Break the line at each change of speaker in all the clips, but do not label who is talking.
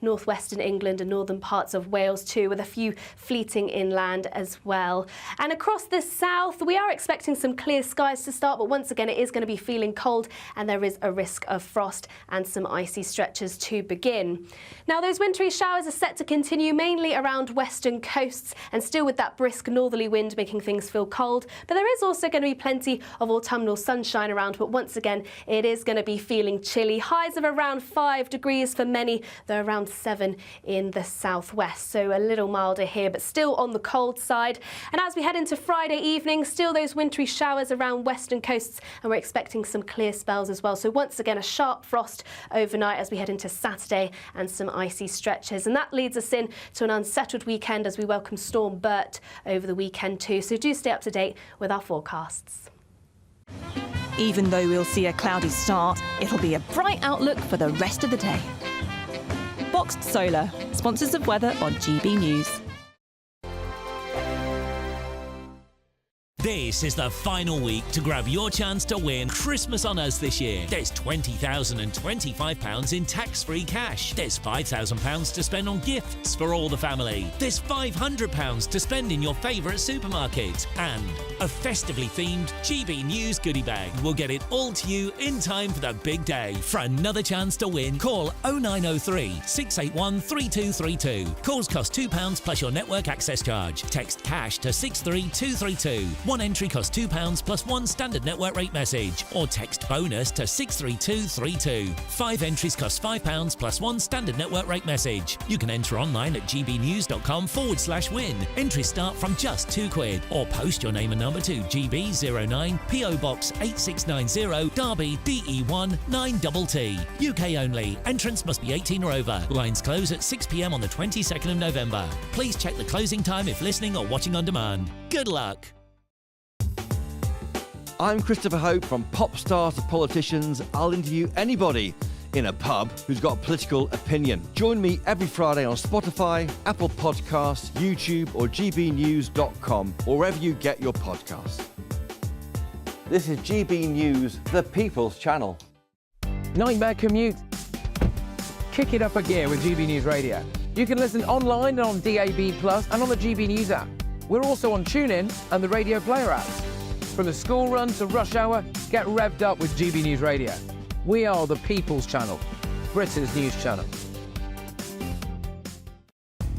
northwestern England and northern parts of Wales too, with a few fleeting inland as well. And across the south, we are expecting some clear skies to start, but once again, it is going to be feeling cold and there is a risk of frost and some icy stretches to begin. Now, those wintry showers are set to continue mainly around western coasts and still with that brisk northerly wind making things feel cold. But there is also going to be plenty of autumnal sunshine around, but once again, it is going to be feeling chilly. Highs of around 5 degrees for many, though around 7 in the southwest, so a little milder here, but still on the cold side. And as we head into Friday evening, still those wintry showers around western coasts, and we're expecting some clear spells as well. So once again, a sharp frost overnight as we head into Saturday and some icy stretches. And that leads us in to an unsettled weekend as we welcome Storm Bert over the weekend too. So do stay up to date with our forecasts.
Even though we'll see a cloudy start, it'll be a bright outlook for the rest of the day. Boxed Solar, sponsors of weather on GB News.
This is the final week to grab your chance to win Christmas on Us this year. There's £20,025 in tax-free cash. There's £5,000 to spend on gifts for all the family. There's £500 to spend in your favourite supermarket. And a festively themed GB News goodie bag. We'll get it all to you in time for the big day. For another chance to win, call 0903 681 3232. Calls cost £2 plus your network access charge. Text cash to 63232. One entry costs £2 plus one standard network rate message, or text bonus to 63232. 5 entries cost £5 plus one standard network rate message. You can enter online at gbnews.com/win. Entries start from just £2, or post your name and number to GB09 PO Box 8690 Derby DE1 9TT. UK only. Entrance must be 18 or over. Lines close at 6 p.m. on the 22nd of November. Please check the closing time if listening or watching on demand. Good luck.
I'm Christopher Hope. From pop stars to politicians, I'll interview anybody in a pub who's got a political opinion. Join me every Friday on Spotify, Apple Podcasts, YouTube or gbnews.com, or wherever you get your podcasts. This is GB News, the People's Channel.
Nightmare commute? Kick it up a gear with GB News Radio. You can listen online and on DAB+, and on the GB News app. We're also on TuneIn and the Radio Player apps. From the school run to rush hour, get revved up with GB News Radio. We are the People's Channel, Britain's news channel.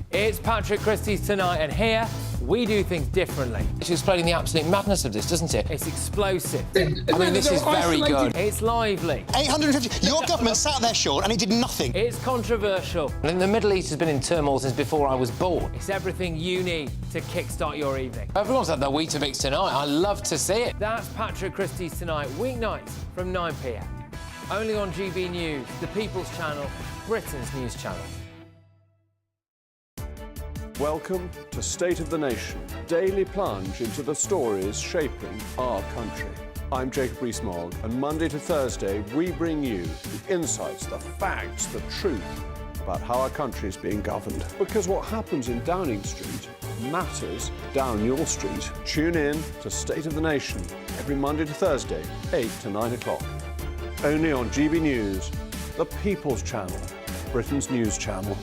It's Patrick Christie's Tonight, and here we do things differently.
It's explaining the absolute madness of this, doesn't it?
It's explosive.
I mean, this is very good.
It's lively.
850. Your government sat there, Sean, and it did nothing.
It's controversial.
And the Middle East has been in turmoil since before I was born.
It's everything you need to kickstart your evening.
Everyone's had their Weetabix tonight. I love to see it.
That's Patrick Christie's Tonight, weeknights from 9 p.m. Only on GB News, the People's Channel, Britain's news channel.
Welcome to State of the Nation, daily plunge into the stories shaping our country. I'm Jacob Rees-Mogg, and Monday to Thursday we bring you the insights, the facts, the truth about how our country is being governed. Because what happens in Downing Street matters down your street. Tune in to State of the Nation every Monday to Thursday, 8 to 9 o'clock. Only on GB News, the People's Channel, Britain's news channel.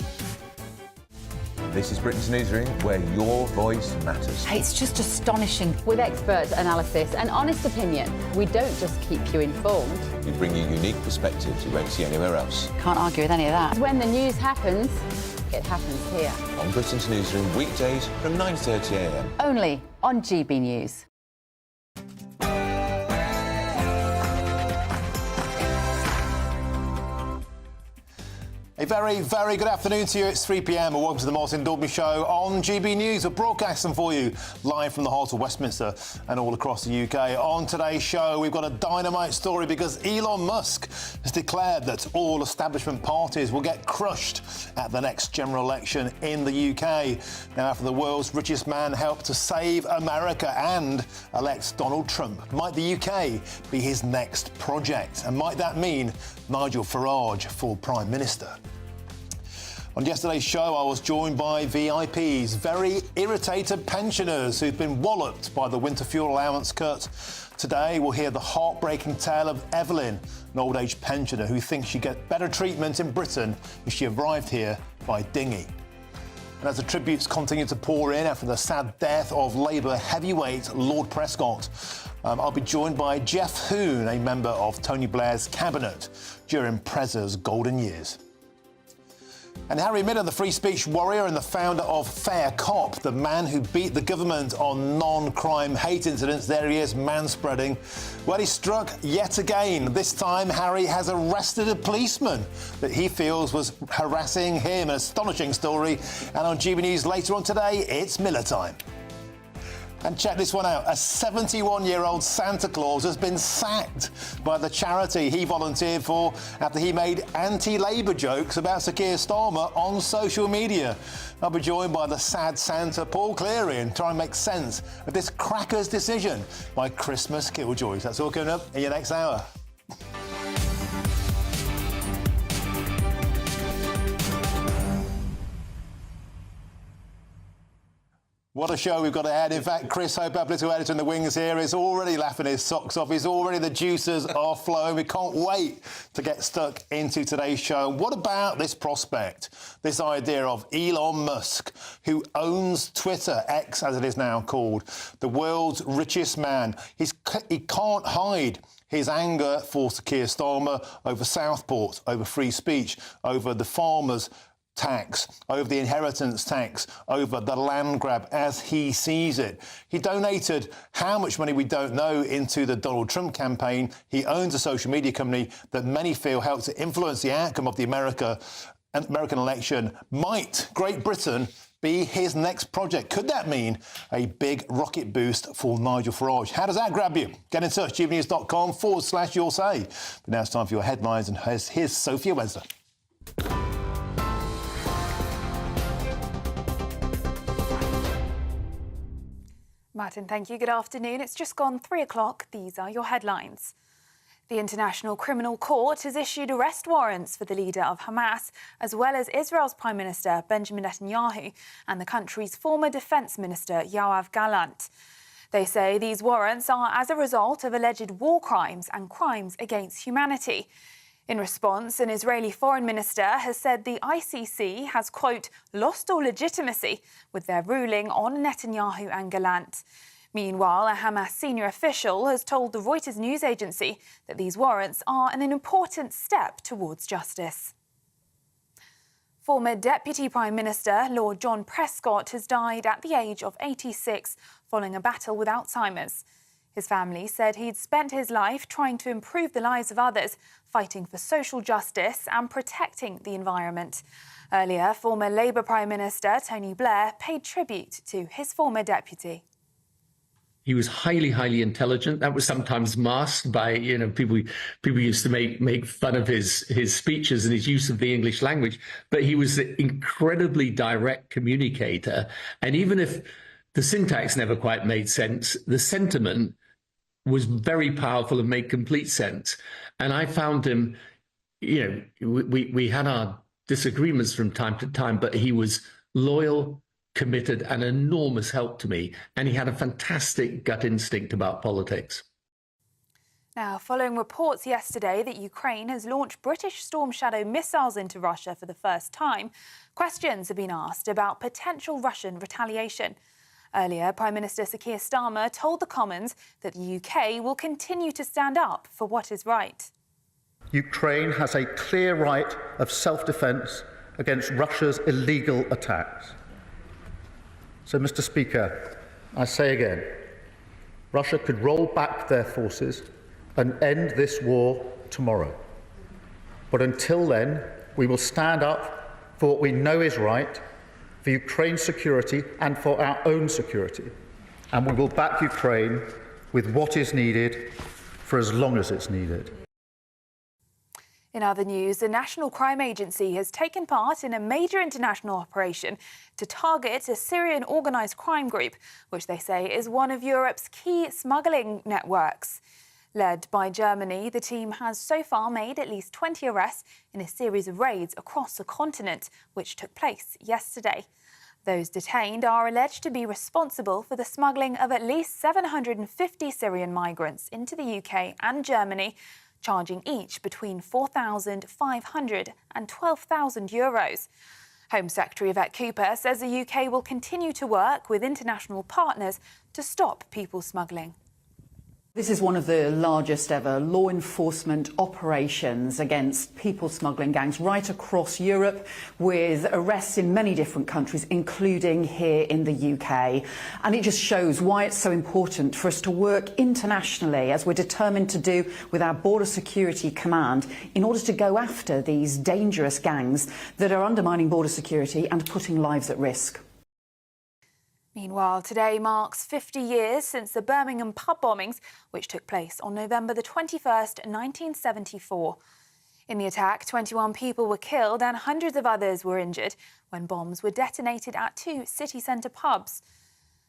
This is Britain's Newsroom, where your voice matters.
It's just astonishing. With expert analysis and honest opinion, we don't just keep you informed.
We bring you unique perspectives you won't see anywhere else.
Can't argue with any of that. When the news happens, it happens here.
On Britain's Newsroom, weekdays from 9:30 a.m.
Only on GB News.
A very, very good afternoon to you. It's 3 p.m. and welcome to the Martin Daubney Show on GB News. We're broadcasting for you live from the heart of Westminster and all across the UK. On today's show, we've got a dynamite story because Elon Musk has declared that all establishment parties will get crushed at the next general election in the UK. Now, after the world's richest man helped to save America and elect Donald Trump, might the UK be his next project? And might that mean Nigel Farage for Prime Minister? On yesterday's show, I was joined by VIPs, very irritated pensioners who've been walloped by the winter fuel allowance cut. Today, we'll hear the heartbreaking tale of Evelyn, an old-age pensioner who thinks she'd get better treatment in Britain if she arrived here by dinghy. And as the tributes continue to pour in after the sad death of Labour heavyweight Lord Prescott, I'll be joined by Jeff Hoon, a member of Tony Blair's cabinet during Prez's golden years. And Harry Miller, the free speech warrior and the founder of Fair Cop, the man who beat the government on non-crime hate incidents, there he is, manspreading. Well, he struck yet again. This time, Harry has arrested a policeman that he feels was harassing him. An astonishing story. And on GBNews later on today, it's Miller time. And check this one out. A 71-year-old Santa Claus has been sacked by the charity he volunteered for after he made anti-Labour jokes about Sir Keir Starmer on social media. I'll be joined by the sad Santa, Paul Cleary, and try and make sense of this cracker's decision by Christmas Killjoys. That's all coming up in your next hour. What a show we've got ahead. In fact, Chris Hope, our political editor in the wings here, is already laughing his socks off. He's already, the juices are flowing. We can't wait to get stuck into today's show. What about this prospect, this idea of Elon Musk, who owns Twitter, X as it is now called, the world's richest man? He can't hide his anger for Sir Keir Starmer over Southport, over free speech, over the farmers' tax, over the inheritance tax, over the land grab as he sees it. He donated how much money we don't know into the Donald Trump campaign. He owns a social media company that many feel helped to influence the outcome of the American election. Might Great Britain be his next project? Could that mean a big rocket boost for Nigel Farage? How does that grab you? Get in touch, gbnews.com/your say. But now it's time for your headlines, and here's Sophia Wednesday.
Martin, thank you. Good afternoon. It's just gone 3 o'clock. These are your headlines. The International Criminal Court has issued arrest warrants for the leader of Hamas, as well as Israel's Prime Minister Benjamin Netanyahu and the country's former Defence Minister Yoav Gallant. They say these warrants are as a result of alleged war crimes and crimes against humanity. In response, an Israeli foreign minister has said the ICC has, quote, lost all legitimacy with their ruling on Netanyahu and Gallant. Meanwhile, a Hamas senior official has told the Reuters news agency that these warrants are an important step towards justice. Former Deputy Prime Minister Lord John Prescott has died at the age of 86 following a battle with Alzheimer's. His family said he'd spent his life trying to improve the lives of others, fighting for social justice and protecting the environment. Earlier, former Labour Prime Minister Tony Blair paid tribute to his former deputy.
He was highly, highly intelligent. That was sometimes masked by, people used to make fun of his speeches and his use of the English language. But he was an incredibly direct communicator. And even if the syntax never quite made sense, the sentiment was very powerful and made complete sense. And I found him, we had our disagreements from time to time, but he was loyal, committed, and enormous help to me. And he had a fantastic gut instinct about politics.
Now, following reports yesterday that Ukraine has launched British Storm Shadow missiles into Russia for the first time, questions have been asked about potential Russian retaliation. Earlier, Prime Minister Sir Keir Starmer told the Commons that the UK will continue to stand up for what is right.
Ukraine has a clear right of self-defence against Russia's illegal attacks. So, Mr. Speaker, I say again, Russia could roll back their forces and end this war tomorrow. But until then, we will stand up for what we know is right, for Ukraine's security and for our own security. And we will back Ukraine with what is needed for as long as it's needed.
In other news, the National Crime Agency has taken part in a major international operation to target a Syrian organised crime group, which they say is one of Europe's key smuggling networks. Led by Germany, the team has so far made at least 20 arrests in a series of raids across the continent, which took place yesterday. Those detained are alleged to be responsible for the smuggling of at least 750 Syrian migrants into the UK and Germany, charging each between €4,500 and €12,000. Home Secretary Yvette Cooper says the UK will continue to work with international partners to stop people smuggling.
This is one of the largest ever law enforcement operations against people smuggling gangs right across Europe, with arrests in many different countries, including here in the UK. And it just shows why it's so important for us to work internationally, as we're determined to do with our Border Security Command, in order to go after these dangerous gangs that are undermining border security and putting lives at risk.
Meanwhile, today marks 50 years since the Birmingham pub bombings, which took place on November the 21st, 1974. In the attack, 21 people were killed and hundreds of others were injured when bombs were detonated at 2 city centre pubs.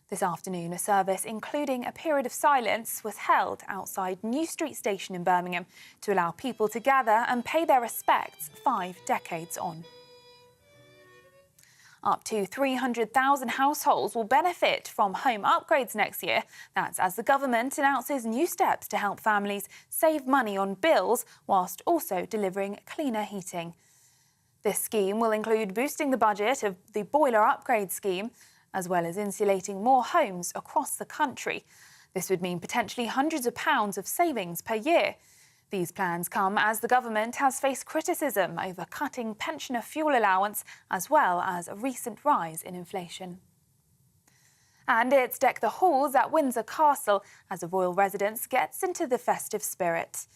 This afternoon, a service, including a period of silence, was held outside New Street Station in Birmingham to allow people to gather and pay their respects 5 decades on. Up to 300,000 households will benefit from home upgrades next year. That's as the government announces new steps to help families save money on bills whilst also delivering cleaner heating. This scheme will include boosting the budget of the boiler upgrade scheme, as well as insulating more homes across the country. This would mean potentially hundreds of pounds of savings per year. These plans come as the government has faced criticism over cutting pensioner fuel allowance, as well as a recent rise in inflation. And it's Deck the Halls at Windsor Castle as the royal residence gets into the festive spirit.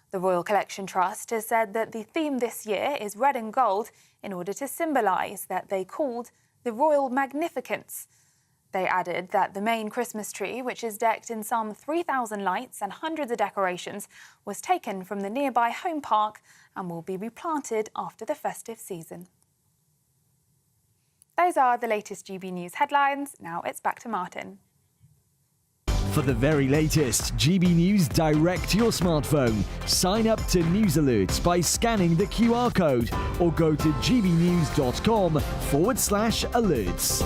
The Royal Collection Trust has said that the theme this year is red and gold in order to symbolise that they called the Royal Magnificence. They added that the main Christmas tree, which is decked in some 3,000 lights and hundreds of decorations, was taken from the nearby home park and will be replanted after the festive season. Those are the latest GB News headlines. Now it's back to Martin.
For the very latest GB News direct to your smartphone, sign up to News Alerts by scanning the QR code or go to gbnews.com/alerts.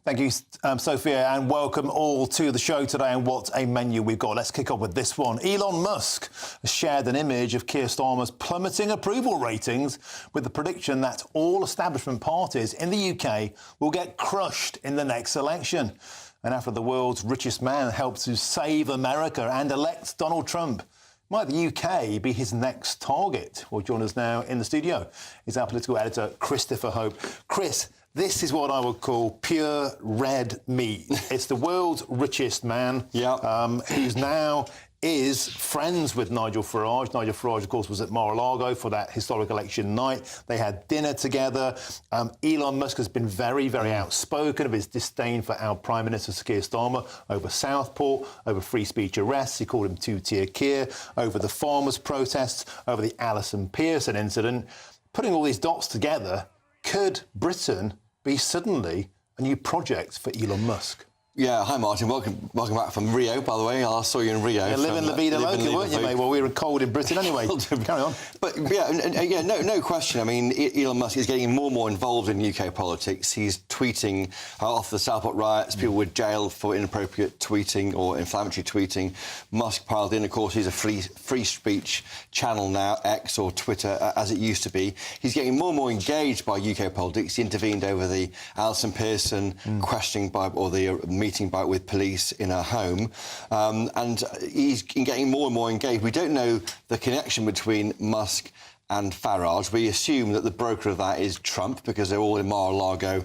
Thank you, Sophia, and welcome all to the show today. And what a menu we've got. Let's kick off with this one. Elon Musk has shared an image of Keir Starmer's plummeting approval ratings with the prediction that all establishment parties in the UK will get crushed in the next election. And after the world's richest man helped to save America and elect Donald Trump, might the UK be his next target? Well, join us now in the studio is our political editor, Christopher Hope. Chris, this is what I would call pure red meat. It's the world's richest man, who's now is friends with Nigel Farage. Nigel Farage, of course, was at Mar-a-Lago for that historic election night. They had dinner together. Elon Musk has been very, very outspoken of his disdain for our Prime Minister, Keir Starmer, over Southport, over free speech arrests. He called him two-tier Keir, over the farmers' protests, over the Allison Pearson incident. Putting all these dots together, could Britain be suddenly a new project for Elon Musk?
Yeah, hi Martin, welcome back from Rio, by the way. I saw you in Rio.
Yeah, living La Vida Loca, weren't you, mate? Well, we were cold in Britain anyway. Carry on.
But no question. I mean, Elon Musk is getting more and more involved in UK politics. He's tweeting off the Southport riots. People were jailed for inappropriate tweeting or inflammatory tweeting. Musk piled in. Of course, he's a free speech channel now, X or Twitter, as it used to be. He's getting more and more engaged by UK politics. He intervened over the Allison Pearson questioning or the meeting with police in her home, and he's getting more and more engaged. We don't know the connection between Musk and Farage. We assume that the broker of that is Trump because they're all in Mar-a-Lago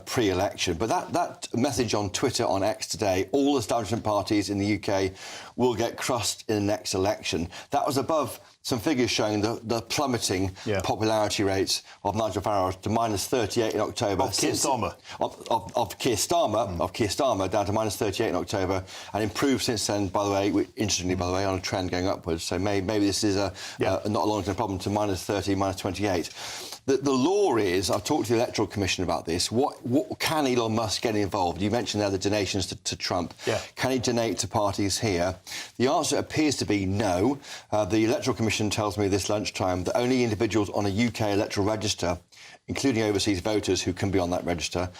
pre-election. But that message on Twitter, on X today, all establishment parties in the UK will get crushed in the next election. That was above some figures showing the plummeting popularity rates of Nigel Farage to -38 in October.
Of Keir Starmer.
Of Keir Starmer down to -38 in October, and improved since then, by the way, interestingly, by the way, on a trend going upwards. So maybe this is not a long-term problem, to -30, -28. The law is, I've talked to the Electoral Commission about this, what can Elon Musk get involved? You mentioned there the donations to Trump.
Yeah.
Can he donate to parties here? The answer appears to be no. The Electoral Commission tells me this lunchtime that only individuals on a UK electoral register, including overseas voters who can be on that register,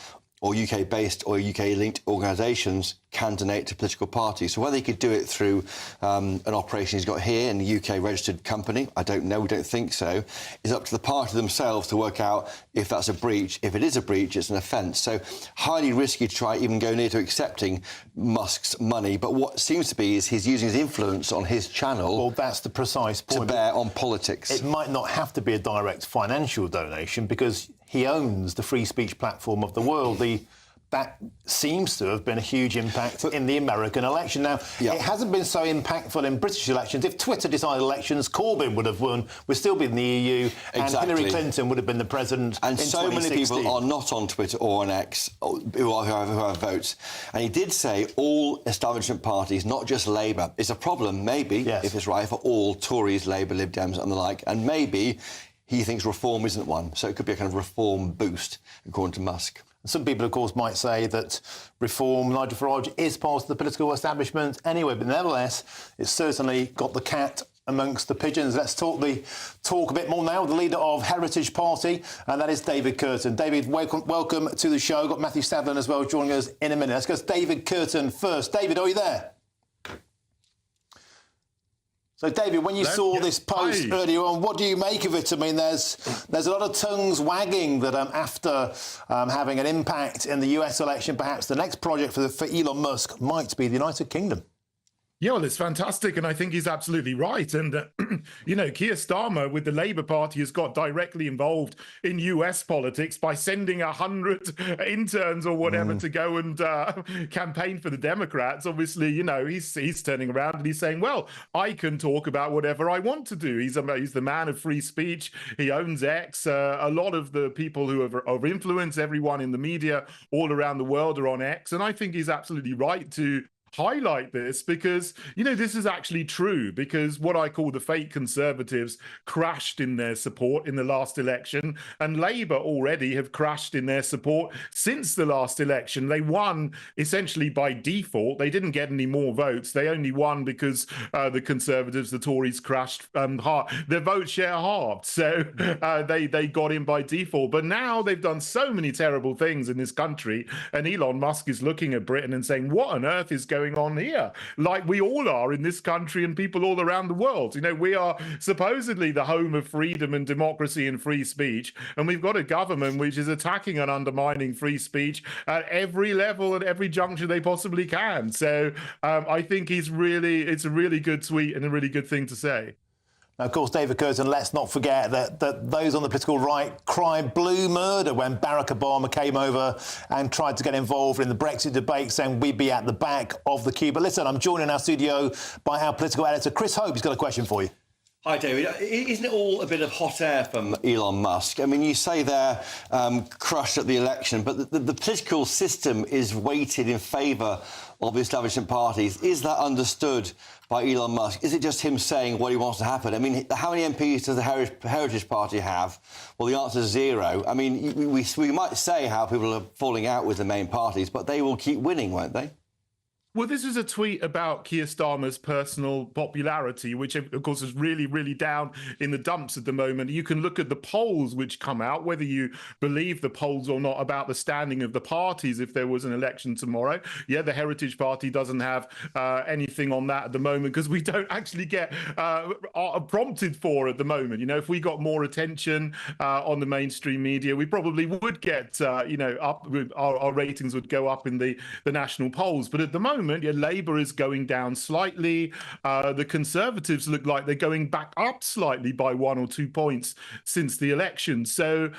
or UK-based or UK-linked organisations, can donate to political parties. So whether he could do it through an operation he's got here in a UK-registered company, I don't know, we don't think so, is up to the party themselves to work out if that's a breach. If it is a breach, it's an offence. So highly risky to try even go near to accepting Musk's money. But what seems to be is he's using his influence on his channel...
Well, that's the precise point.
...to bear on politics.
It might not have to be a direct financial donation because he owns the free speech platform of the world. That seems to have been a huge impact in the American election. Now, it hasn't been so impactful in British elections. If Twitter decided elections, Corbyn would have won, we'd still be in the EU, and Hillary Clinton would have been the president
and
in
so
2016.
many people are not on Twitter or on X who have votes. And he did say all establishment parties, not just Labour. It's a problem, maybe, if it's right, for all Tories, Labour, Lib Dems and the like. And maybe he thinks reform isn't one. So it could be a kind of reform boost, according to Musk.
Some people, of course, might say that reform, Nigel Farage, is part of the political establishment anyway, but nevertheless, it's certainly got the cat amongst the pigeons. Let's talk a bit more now with the leader of Heritage Party, and that is David Curtin. David, welcome to the show. Got Matthew Stadlen as well joining us in a minute. Let's go to David Curtin first. David, are you there? So, David, when you saw this post earlier on, what do you make of it? I mean, there's a lot of tongues wagging that after having an impact in the US election, perhaps the next project for Elon Musk might be the United Kingdom.
Yeah, well, it's fantastic, and I think he's absolutely right. And, you know, Keir Starmer with the Labour Party has got directly involved in US politics by sending 100 interns or whatever to go and campaign for the Democrats. Obviously, you know, he's turning around and he's saying, well, I can talk about whatever I want to do. He's the man of free speech. He owns X. A lot of the people who have of influence, everyone in the media all around the world are on X. And I think he's absolutely right to highlight this because, you know, this is actually true because what I call the fake Conservatives crashed in their support in the last election, and Labour already have crashed in their support since the last election. They won essentially by default. They didn't get any more votes. They only won because the Conservatives, the Tories crashed hard. Their vote share halved. So they got in by default. But now they've done so many terrible things in this country, and Elon Musk is looking at Britain and saying, what on earth is going on here? Like we all are in this country and people all around the world. You know, we are supposedly the home of freedom and democracy and free speech, and we've got a government which is attacking and undermining free speech at every level and every juncture they possibly can. So I think it's a really good tweet and a really good thing to say.
Now, of course, David Curtin, let's not forget that those on the political right cried blue murder when Barack Obama came over and tried to get involved in the Brexit debate, saying we'd be at the back of the queue. But listen, I'm joined in our studio by our political editor, Chris Hope. He's got a question for you.
Hi, David. Isn't it all a bit of hot air from Elon Musk? I mean, you say they're crushed at the election, but the political system is weighted in favour of the establishment parties. Is that understood by Elon Musk? Is it just him saying what he wants to happen? I mean, how many MPs does the Heritage Party have? Well, the answer is 0. I mean, we might say how people are falling out with the main parties, but they will keep winning, won't they?
Well, this is a tweet about Keir Starmer's personal popularity, which, of course, is really, really down in the dumps at the moment. You can look at the polls which come out, whether you believe the polls or not, about the standing of the parties if there was an election tomorrow. Yeah, the Heritage Party doesn't have anything on that at the moment because we don't actually get prompted for at the moment. You know, if we got more attention on the mainstream media, we probably would get, you know, up. Our ratings would go up in the national polls. But at the moment, moment, Labour is going down slightly. The Conservatives look like they're going back up slightly by 1 or 2 points since the election. So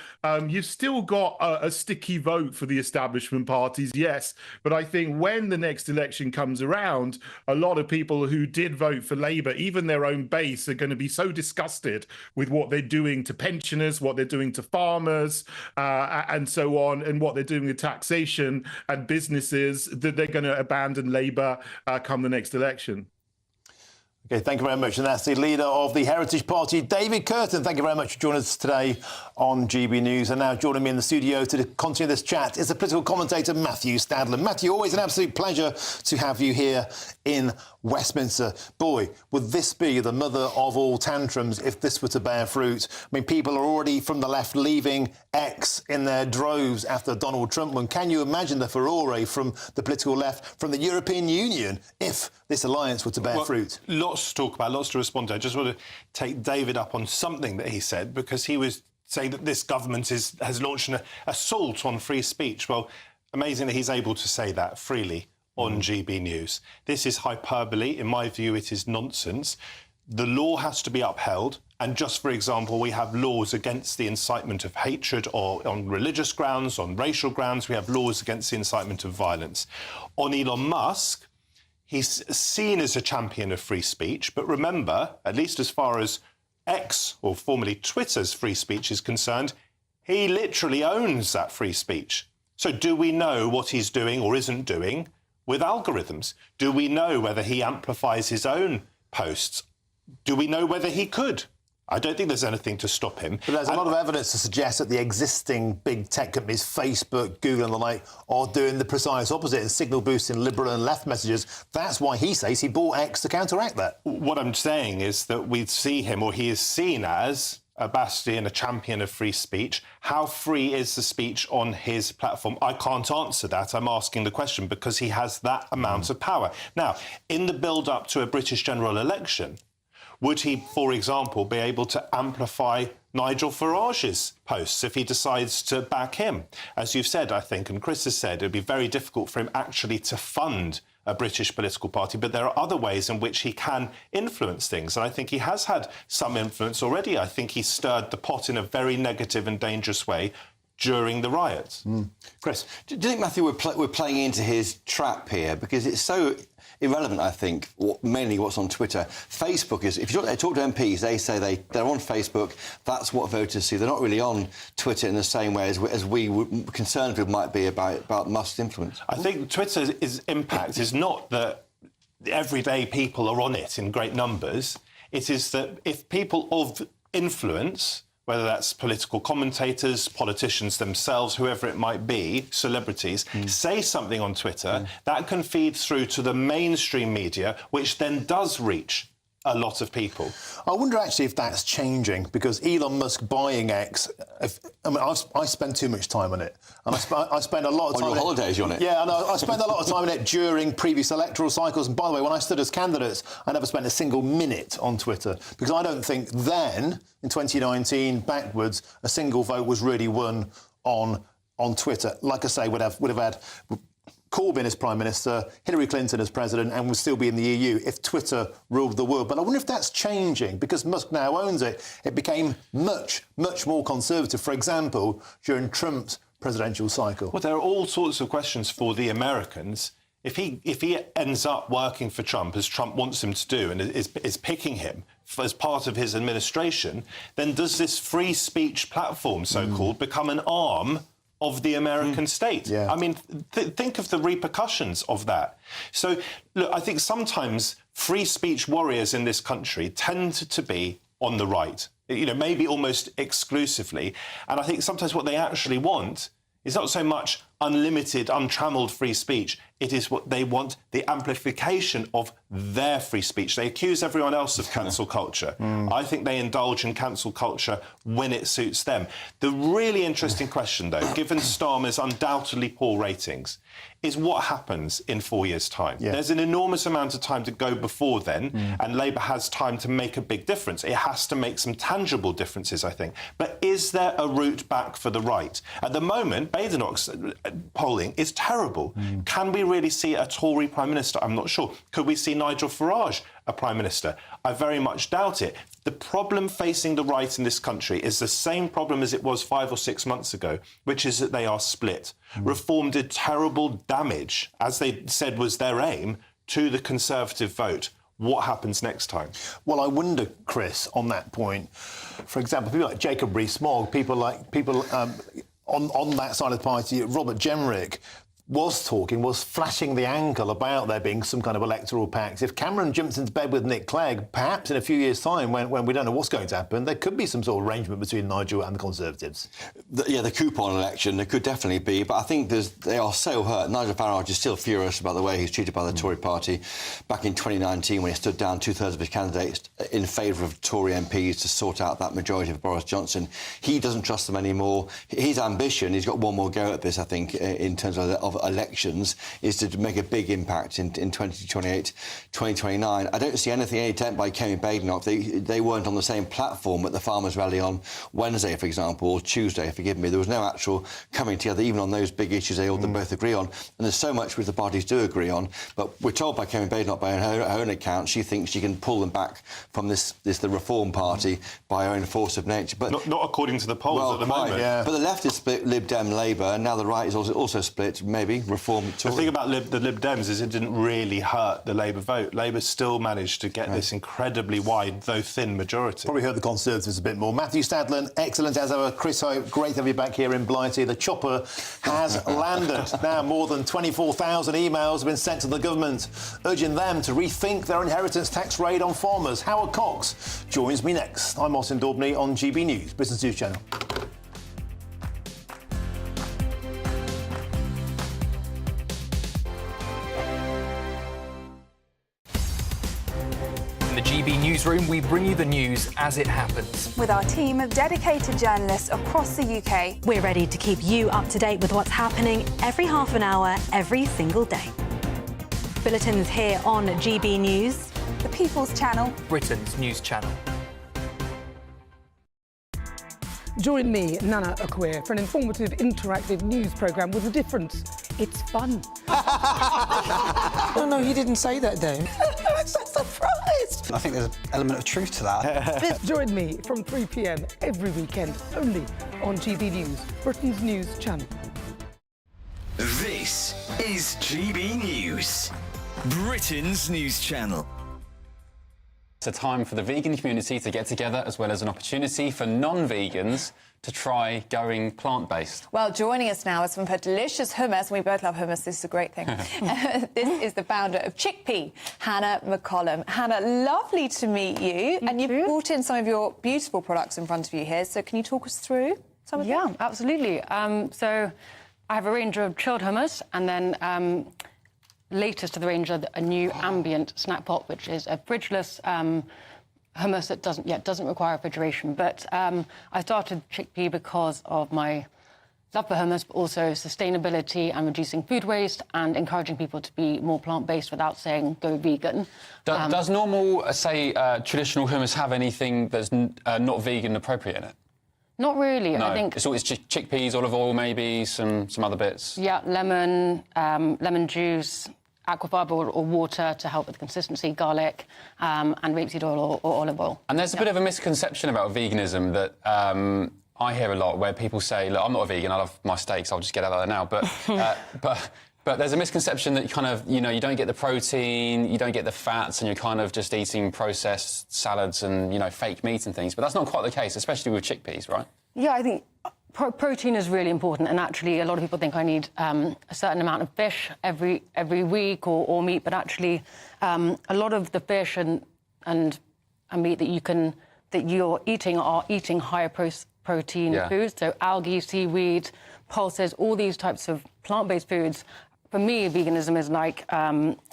you've still got a sticky vote for the establishment parties, yes. But I think when the next election comes around, a lot of people who did vote for Labour, even their own base, are going to be so disgusted with what they're doing to pensioners, what they're doing to farmers, and so on, and what they're doing with taxation and businesses, that they're going to abandon Labour come the next election.
OK, thank you very much. And that's the leader of the Heritage Party, David Curtin. Thank you very much for joining us today on GB News. And now joining me in the studio to continue this chat is the political commentator, Matthew Stadler. Matthew, always an absolute pleasure to have you here in Westminster. Boy, would this be the mother of all tantrums if this were to bear fruit? I mean, people are already from the left leaving X in their droves after Donald Trump won. Can you imagine the furore from the political left, from the European Union, if this alliance were to bear fruit?
Lots to talk about, lots to respond to. I just want to take David up on something that he said, because he was saying that this government has launched an assault on free speech. Well, amazing that he's able to say that freely on GB News. This is hyperbole. In my view, it is nonsense. The law has to be upheld. And just for example, we have laws against the incitement of hatred, or on religious grounds, on racial grounds. We have laws against the incitement of violence. On Elon Musk, he's seen as a champion of free speech. But remember, at least as far as X, or formerly Twitter's free speech is concerned, he literally owns that free speech. So do we know what he's doing or isn't doing with algorithms? Do we know whether he amplifies his own posts? Do we know whether he could? I don't think there's anything to stop him.
But there's a lot of evidence to suggest that the existing big tech companies, Facebook, Google and the like, are doing the precise opposite and signal boosting liberal and left messages. That's why he says he bought X to counteract that.
What I'm saying is that we see him, or he is seen as, a bastion, a champion of free speech. How free is the speech on his platform? I can't answer that. I'm asking the question because he has that amount of power. Now, in the build-up to a British general election, would he, for example, be able to amplify Nigel Farage's posts if he decides to back him? As you've said, I think, and Chris has said, it would be very difficult for him actually to fund a British political party, but there are other ways in which he can influence things. And I think he has had some influence already. I think he stirred the pot in a very negative and dangerous way during the riots.
Chris?
Do you think, Matthew, we're playing into his trap here? Because it's so irrelevant, I think, mainly what's on Twitter. Facebook is, if you talk to MPs, they say they're on Facebook. That's what voters see. They're not really on Twitter in the same way as we concerned people might be about Musk's influence.
I think Twitter's impact is not that everyday people are on it in great numbers. It is that if people of influence, whether that's political commentators, politicians themselves, whoever it might be, celebrities, say something on Twitter, that can feed through to the mainstream media, which then does reach a lot of people.
I wonder actually if that's changing, because Elon Musk buying X, I spend too much time on it. And I spend a lot of time
on your holidays, you're on it?
Yeah, and I spend a lot of time on it during previous electoral cycles. And by the way, when I stood as candidates, I never spent a single minute on Twitter, because I don't think then, in 2019, backwards, a single vote was really won on Twitter. Like I say, would have had Corbyn as Prime Minister, Hillary Clinton as President, and would still be in the EU if Twitter ruled the world. But I wonder if that's changing, because Musk now owns it. It became much, much more conservative, for example, during Trump's presidential cycle.
Well, there are all sorts of questions for the Americans. If he ends up working for Trump, as Trump wants him to do, and is picking him as part of his administration, then does this free speech platform, so-called, become an arm of the American state?
Yeah.
I mean, think of the repercussions of that. So, look, I think sometimes free speech warriors in this country tend to be on the right, maybe almost exclusively. And I think sometimes what they actually want is not so much unlimited, untrammeled free speech. It is what they want, the amplification of their free speech. They accuse everyone else of cancel culture. I think they indulge in cancel culture when it suits them. The really interesting question, though, given Starmer's undoubtedly poor ratings, is what happens in 4 years' time. Yeah. There's an enormous amount of time to go before then, and Labour has time to make a big difference. It has to make some tangible differences, I think. But is there a route back for the right? At the moment, Badenoch's polling is terrible. Can we really see a Tory Prime Minister? I'm not sure. Could we see Nigel Farage a Prime Minister? I very much doubt it. The problem facing the right in this country is the same problem as it was 5 or 6 months ago, which is that they are split. Reform did terrible damage, as they said was their aim, to the Conservative vote. What happens next time?
Well, I wonder, Chris, on that point, for example, people like Jacob Rees-Mogg, people on that side of the party, Robert Jenrick, was flashing the ankle about there being some kind of electoral pact. If Cameron jumps into bed with Nick Clegg, perhaps in a few years' time, when we don't know what's going to happen, there could be some sort of arrangement between Nigel and the Conservatives.
The coupon election, there could definitely be, but I think they are so hurt. Nigel Farage is still furious about the way he's treated by the Tory party. Back in 2019, when he stood down 2/3 of his candidates in favour of Tory MPs to sort out that majority of Boris Johnson, he doesn't trust them anymore. His ambition, he's got one more go at this, I think, in terms of elections, is to make a big impact in 2028, 2029. I don't see any attempt by Kemi Badenoch. They weren't on the same platform at the Farmers' Rally on Wednesday, for example, or Tuesday, forgive me. There was no actual coming together, even on those big issues they both agree on. And there's so much which the parties do agree on. But we're told by Kemi Badenoch, by her own account, she thinks she can pull them back from the Reform Party by her own force of nature. But
not according to the polls at the moment.
Yeah. But the left is split, Lib Dem, Labour, and now the right is also split, maybe, Reform, Tory.
The thing about the Lib Dems is it didn't really hurt the Labour vote. Labour still managed to get this incredibly wide, though thin, majority.
Probably hurt the Conservatives a bit more. Matthew Stadlen, excellent as ever. Chris Hope, great to have you back here in Blighty. The chopper has landed. Now more than 24,000 emails have been sent to the government, urging them to rethink their inheritance tax raid on farmers. Howard Cox joins me next. I'm Martin Daubney on GB News, Business News Channel.
GB Newsroom, we bring you the news as it happens.
With our team of dedicated journalists across the UK.
We're ready to keep you up to date with what's happening every half an hour, every single day. Bulletins here on GB News.
The People's Channel.
Britain's news channel.
Join me, Nana Akwe, for an informative, interactive news programme with a difference. It's fun.
No, he didn't say that, Dave.
I'm so surprised.
I think there's an element of truth to that.
Join me from 3 p.m. every weekend, only on GB News, Britain's news channel.
This is GB News, Britain's news channel.
It's a time for the vegan community to get together, as well as an opportunity for non-vegans to try going plant-based.
Well, joining us now is some of her delicious hummus, and we both love hummus, this is a great thing. This is the founder of Chickpea, Hannah McCollum. Hannah, lovely to meet you. And you've brought in some of your beautiful products in front of you here, so can you talk us through some of them?
Yeah, absolutely. So I have a range of chilled hummus, and then latest to the range are a new ambient snack pot, which is a fridgeless hummus that doesn't require refrigeration. But I started Chickpea because of my love for hummus, but also sustainability and reducing food waste and encouraging people to be more plant-based without saying go vegan.
Does normal, say, traditional hummus have anything that's not vegan appropriate in it?
Not really.
No,
I think
it's always chickpeas, olive oil, maybe some other bits.
Yeah, lemon juice, aquafibre or water to help with consistency, garlic, and rapeseed oil or olive oil.
And there's a bit of a misconception about veganism that I hear a lot, where people say, look, I'm not a vegan, I love my steaks, I'll just get out of there now. But there's a misconception that you don't get the protein, you don't get the fats, and you're kind of just eating processed salads and, fake meat and things. But that's not quite the case, especially with chickpeas, right?
Yeah, I think protein is really important, and actually a lot of people think I need a certain amount of fish every week or meat, but actually a lot of the fish and meat that you're eating are eating higher protein foods, so algae, seaweed, pulses, all these types of plant-based foods. For me, veganism is like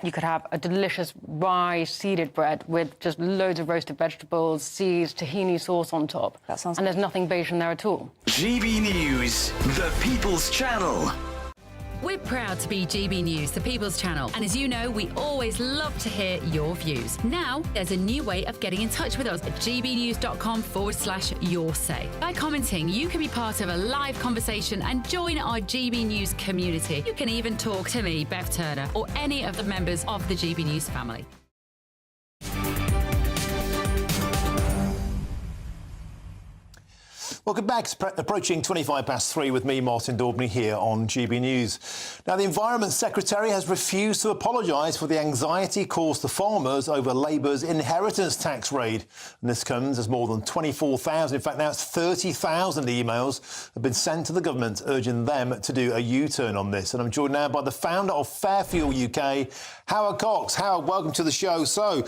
you could have a delicious rye seeded bread with just loads of roasted vegetables, seeds, tahini sauce on top.
That sounds
and there's nothing beige in there at all.
GB News, the People's Channel.
We're proud to be GB News, the People's Channel, and as you know, we always love to hear your views. Now, there's a new way of getting in touch with us at gbnews.com/yoursay. By commenting, you can be part of a live conversation and join our GB News community. You can even talk to me, Bev Turner, or any of the members of the GB News family.
Welcome back. It's approaching 3:25 with me, Martin Daubney, here on GB News. Now, the Environment Secretary has refused to apologise for the anxiety caused to farmers over Labour's inheritance tax raid. And this comes as more than 24,000, in fact, now it's 30,000 emails have been sent to the government urging them to do a U-turn on this. And I'm joined now by the founder of Fair Fuel UK, Howard Cox. Howard, welcome to the show. So,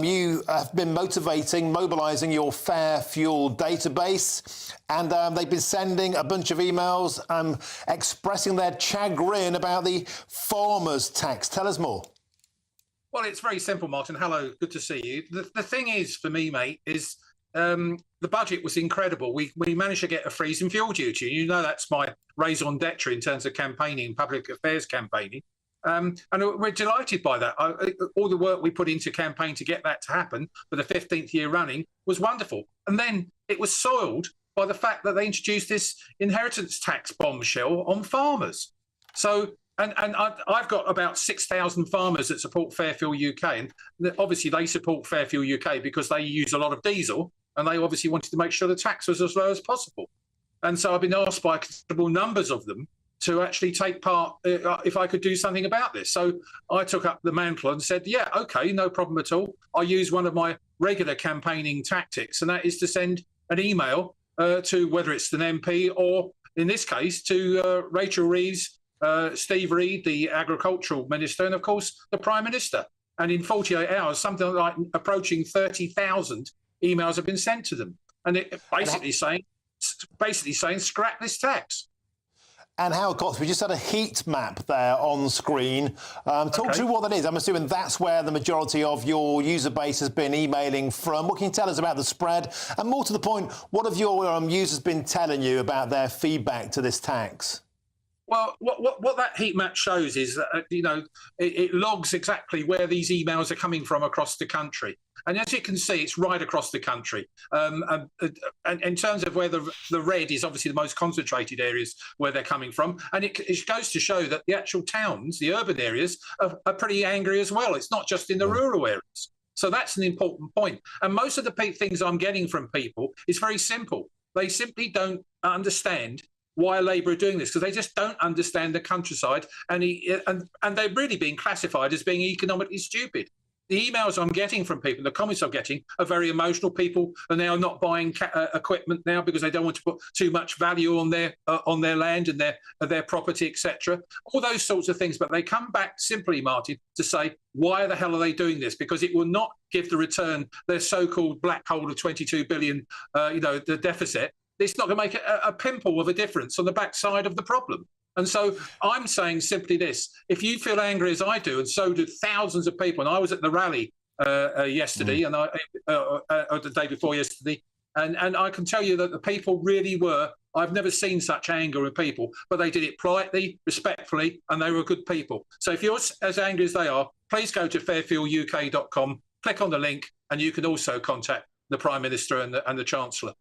you have been mobilising your Fair Fuel database. And they've been sending a bunch of emails expressing their chagrin about the farmers' tax. Tell us more.
Well, it's very simple, Martin. Hello, good to see you. The thing is, for me, mate, is the budget was incredible. We managed to get a freeze in fuel duty. You know that's my raison d'etre in terms of campaigning, public affairs campaigning. And we're delighted by that. All the work we put into campaign to get that to happen for the 15th year running was wonderful. And then it was soiled by the fact that they introduced this inheritance tax bombshell on farmers. So, and I've got about 6,000 farmers that support Fair Fuel UK, and obviously they support Fair Fuel UK because they use a lot of diesel, and they obviously wanted to make sure the tax was as low as possible. And so I've been asked by considerable numbers of them to actually take part if I could do something about this. So I took up the mantle and said, yeah, OK, no problem at all. I'll use one of my regular campaigning tactics, and that is to send an email to whether it's an MP or, in this case, to Rachel Reeves, Steve Reed, the Agricultural Minister, and, of course, the Prime Minister. And in 48 hours, something like approaching 30,000 emails have been sent to them. And it basically saying, scrap this tax.
And Howard Cox, we just had a heat map there on screen. Talk through what that is. I'm assuming that's where the majority of your user base has been emailing from. What can you tell us about the spread? And more to the point, what have your users been telling you about their feedback to this tax?
Well, what that heat map shows is that, it logs exactly where these emails are coming from across the country. And as you can see, it's right across the country. And in terms of where the red is obviously the most concentrated areas where they're coming from. And it goes to show that the actual towns, the urban areas, are pretty angry as well. It's not just in the rural areas. So that's an important point. And most of the things I'm getting from people is very simple. They simply don't understand why Labour are doing this, because they just don't understand the countryside. And they're really being classified as being economically stupid. The emails I'm getting from people, the comments I'm getting, are very emotional. People are now not buying equipment now because they don't want to put too much value on their land and their property, etc. All those sorts of things. But they come back simply, Martin, to say, why the hell are they doing this? Because it will not give the return, their so-called black hole of 22 billion, the deficit. It's not going to make a pimple of a difference on the backside of the problem. And so I'm saying simply this: if you feel angry as I do, and so do thousands of people, and I was at the rally yesterday, and the day before yesterday, and I can tell you that the people really were. I've never seen such anger in people, but they did it politely, respectfully, and they were good people. So if you're as angry as they are, please go to fairfueluk.com, click on the link, and you can also contact the Prime Minister and the Chancellor.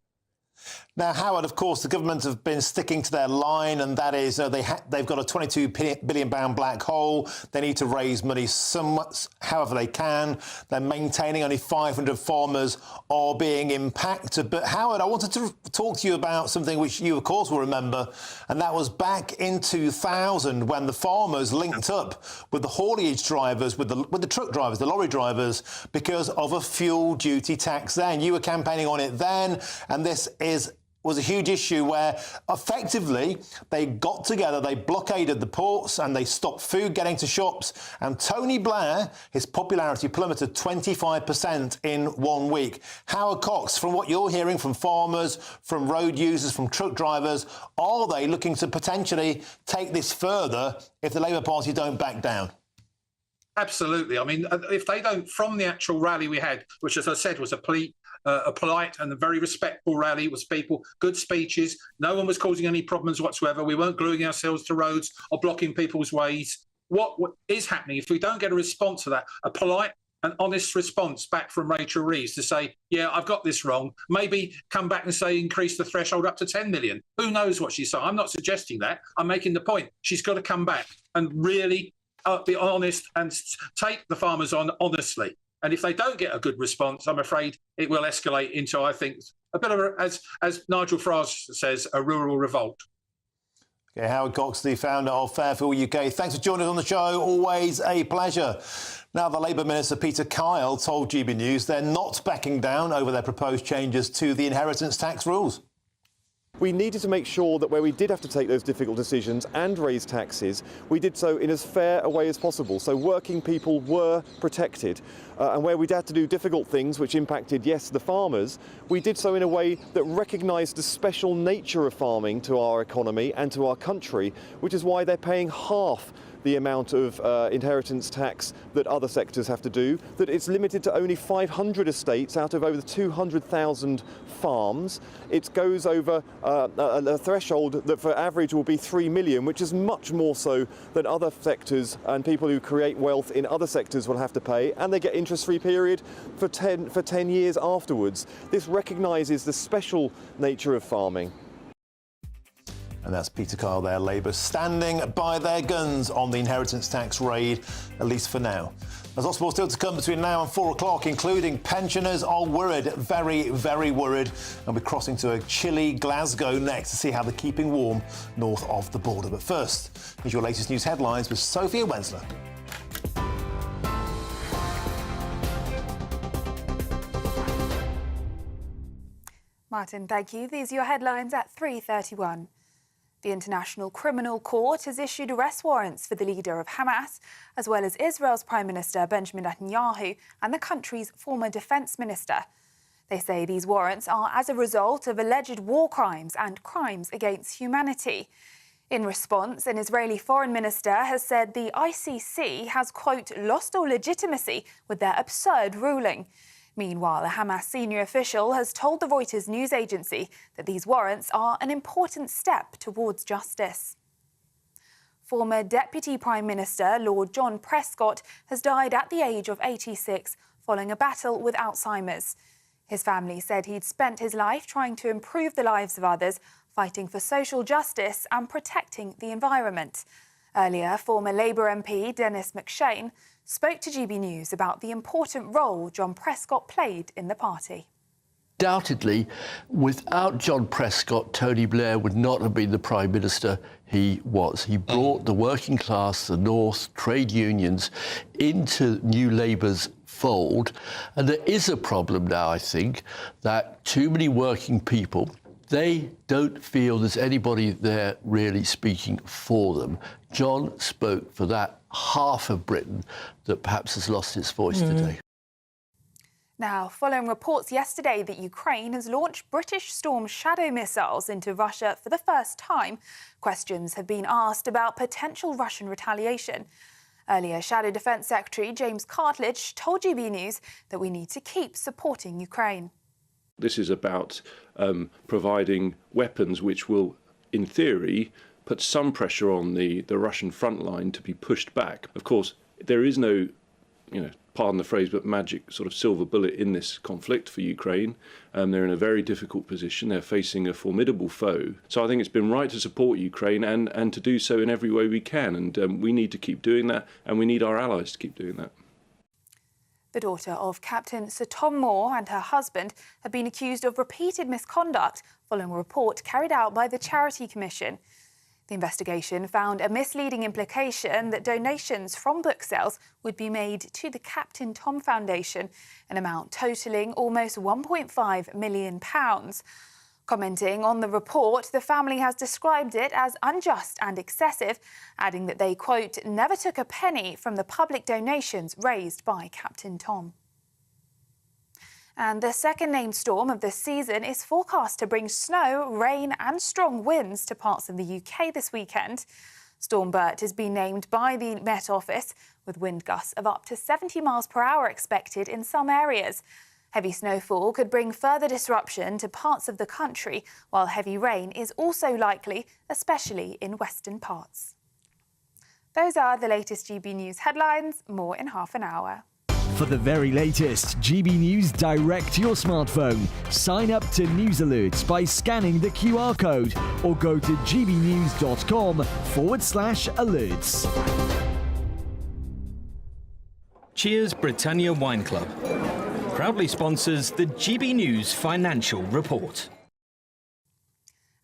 Now, Howard, of course, the government have been sticking to their line, and that is they've got a £22 billion black hole. They need to raise money somewhat, however they can. They're maintaining only 500 farmers are being impacted. But, Howard, I wanted to talk to you about something which you, of course, will remember, and that was back in 2000 when the farmers linked up with the haulage drivers, with the truck drivers, the lorry drivers, because of a fuel duty tax then. You were campaigning on it then, and this was a huge issue where effectively they got together, they blockaded the ports and they stopped food getting to shops. And Tony Blair, his popularity plummeted 25% in 1 week. Howard Cox, from what you're hearing from farmers, from road users, from truck drivers, are they looking to potentially take this further if the Labour Party don't back down?
Absolutely. I mean, if they don't, from the actual rally we had, which, as I said, was a a polite and a very respectful rally. It was people, good speeches. No one was causing any problems whatsoever. We weren't gluing ourselves to roads or blocking people's ways. What is happening, if we don't get a response to that, a polite and honest response back from Rachel Reeves to say, yeah, I've got this wrong, maybe come back and say increase the threshold up to 10 million. Who knows what she's saying? I'm not suggesting that. I'm making the point. She's got to come back and really be honest and take the farmers on honestly. And if they don't get a good response, I'm afraid it will escalate into, I think, a bit of, as Nigel Farage says, a rural revolt.
Okay, Howard Cox, the founder of Fairfield UK. Thanks for joining us on the show. Always a pleasure. Now, the Labour Minister Peter Kyle told GB News they're not backing down over their proposed changes to the inheritance tax rules.
We needed to make sure that where we did have to take those difficult decisions and raise taxes, we did so in as fair a way as possible. So working people were protected. And where we'd had to do difficult things, which impacted, yes, the farmers, we did so in a way that recognised the special nature of farming to our economy and to our country, which is why they're paying half the amount of inheritance tax that other sectors have to do, that it's limited to only 500 estates out of over 200,000 farms. It goes over a threshold that for average will be 3 million, which is much more so than other sectors and people who create wealth in other sectors will have to pay, and they get interest-free period for 10 years afterwards. This recognises the special nature of farming.
And that's Peter Kyle there, Labour, standing by their guns on the inheritance tax raid, at least for now. There's lots more still to come between now and 4 o'clock, including pensioners are worried, very, very worried. And we're crossing to a chilly Glasgow next to see how they're keeping warm north of the border. But first, here's your latest news headlines with Sophia Wensler.
Martin, thank you. These are your headlines at 3:31. The International Criminal Court has issued arrest warrants for the leader of Hamas, as well as Israel's Prime Minister Benjamin Netanyahu and the country's former defence minister. They say these warrants are as a result of alleged war crimes and crimes against humanity. In response, an Israeli foreign minister has said the ICC has, quote, lost all legitimacy with their absurd ruling. Meanwhile, a Hamas senior official has told the Reuters news agency that these warrants are an important step towards justice. Former Deputy Prime Minister Lord John Prescott has died at the age of 86 following a battle with Alzheimer's. His family said he'd spent his life trying to improve the lives of others, fighting for social justice and protecting the environment. Earlier, former Labour MP Dennis McShane spoke to GB News about the important role John Prescott played in the party.
Undoubtedly, without John Prescott, Tony Blair would not have been the Prime Minister he was. He brought the working class, the North, trade unions into New Labour's fold. And there is a problem now, I think, that too many working people, they don't feel there's anybody there really speaking for them. John spoke for that half of Britain that perhaps has lost its voice today.
Now, following reports yesterday that Ukraine has launched British Storm Shadow missiles into Russia for the first time, questions have been asked about potential Russian retaliation. Earlier, Shadow Defence Secretary James Cartledge told GB News that we need to keep supporting Ukraine.
This is about providing weapons which will, in theory, put some pressure on the Russian front line to be pushed back. Of course, there is no, pardon the phrase, but magic sort of silver bullet in this conflict for Ukraine. They're in a very difficult position. They're facing a formidable foe. So I think it's been right to support Ukraine and to do so in every way we can. And we need to keep doing that, and we need our allies to keep doing that.
The daughter of Captain Sir Tom Moore and her husband have been accused of repeated misconduct following a report carried out by the Charity Commission. The investigation found a misleading implication that donations from book sales would be made to the Captain Tom Foundation, an amount totalling almost £1.5 million. Commenting on the report, the family has described it as unjust and excessive, adding that they, quote, never took a penny from the public donations raised by Captain Tom. And the second named storm of the season is forecast to bring snow, rain and strong winds to parts of the UK this weekend. Storm Bert has been named by the Met Office, with wind gusts of up to 70 miles per hour expected in some areas. Heavy snowfall could bring further disruption to parts of the country, while heavy rain is also likely, especially in western parts. Those are the latest GB News headlines. More in half an hour.
For the very latest GB News direct to your smartphone, sign up to News Alerts by scanning the QR code or go to gbnews.com/alerts.
Cheers Britannia Wine Club proudly sponsors the GB News Financial Report.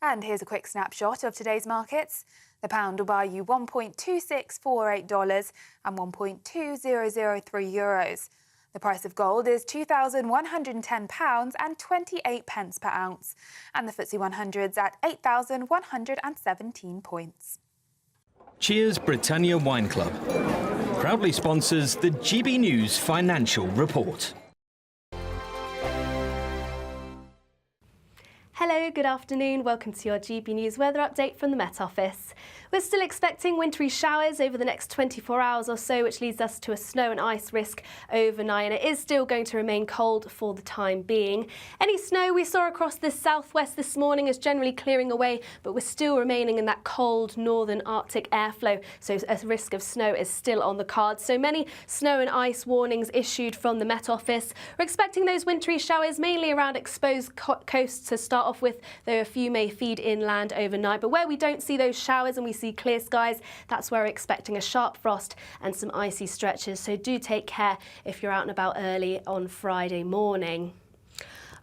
And here's a quick snapshot of today's markets. The pound will buy you $1.2648 and €1.2003 euros. The price of gold is £2,110 and 28 pence per ounce. And the FTSE 100's at 8,117 points.
Cheers Britannia Wine Club proudly sponsors the GB News Financial Report.
Hello, good afternoon. Welcome to your GB News weather update from the Met Office. We're still expecting wintry showers over the next 24 hours or so, which leads us to a snow and ice risk overnight, and it is still going to remain cold for the time being. Any snow we saw across the southwest this morning is generally clearing away, but we're still remaining in that cold northern Arctic airflow, so a risk of snow is still on the cards. So many snow and ice warnings issued from the Met Office. We're expecting those wintry showers mainly around exposed coasts to start off with, though a few may feed inland overnight. But where we don't see those showers and we see clear skies, that's where we're expecting a sharp frost and some icy stretches. So do take care if you're out and about early on Friday morning.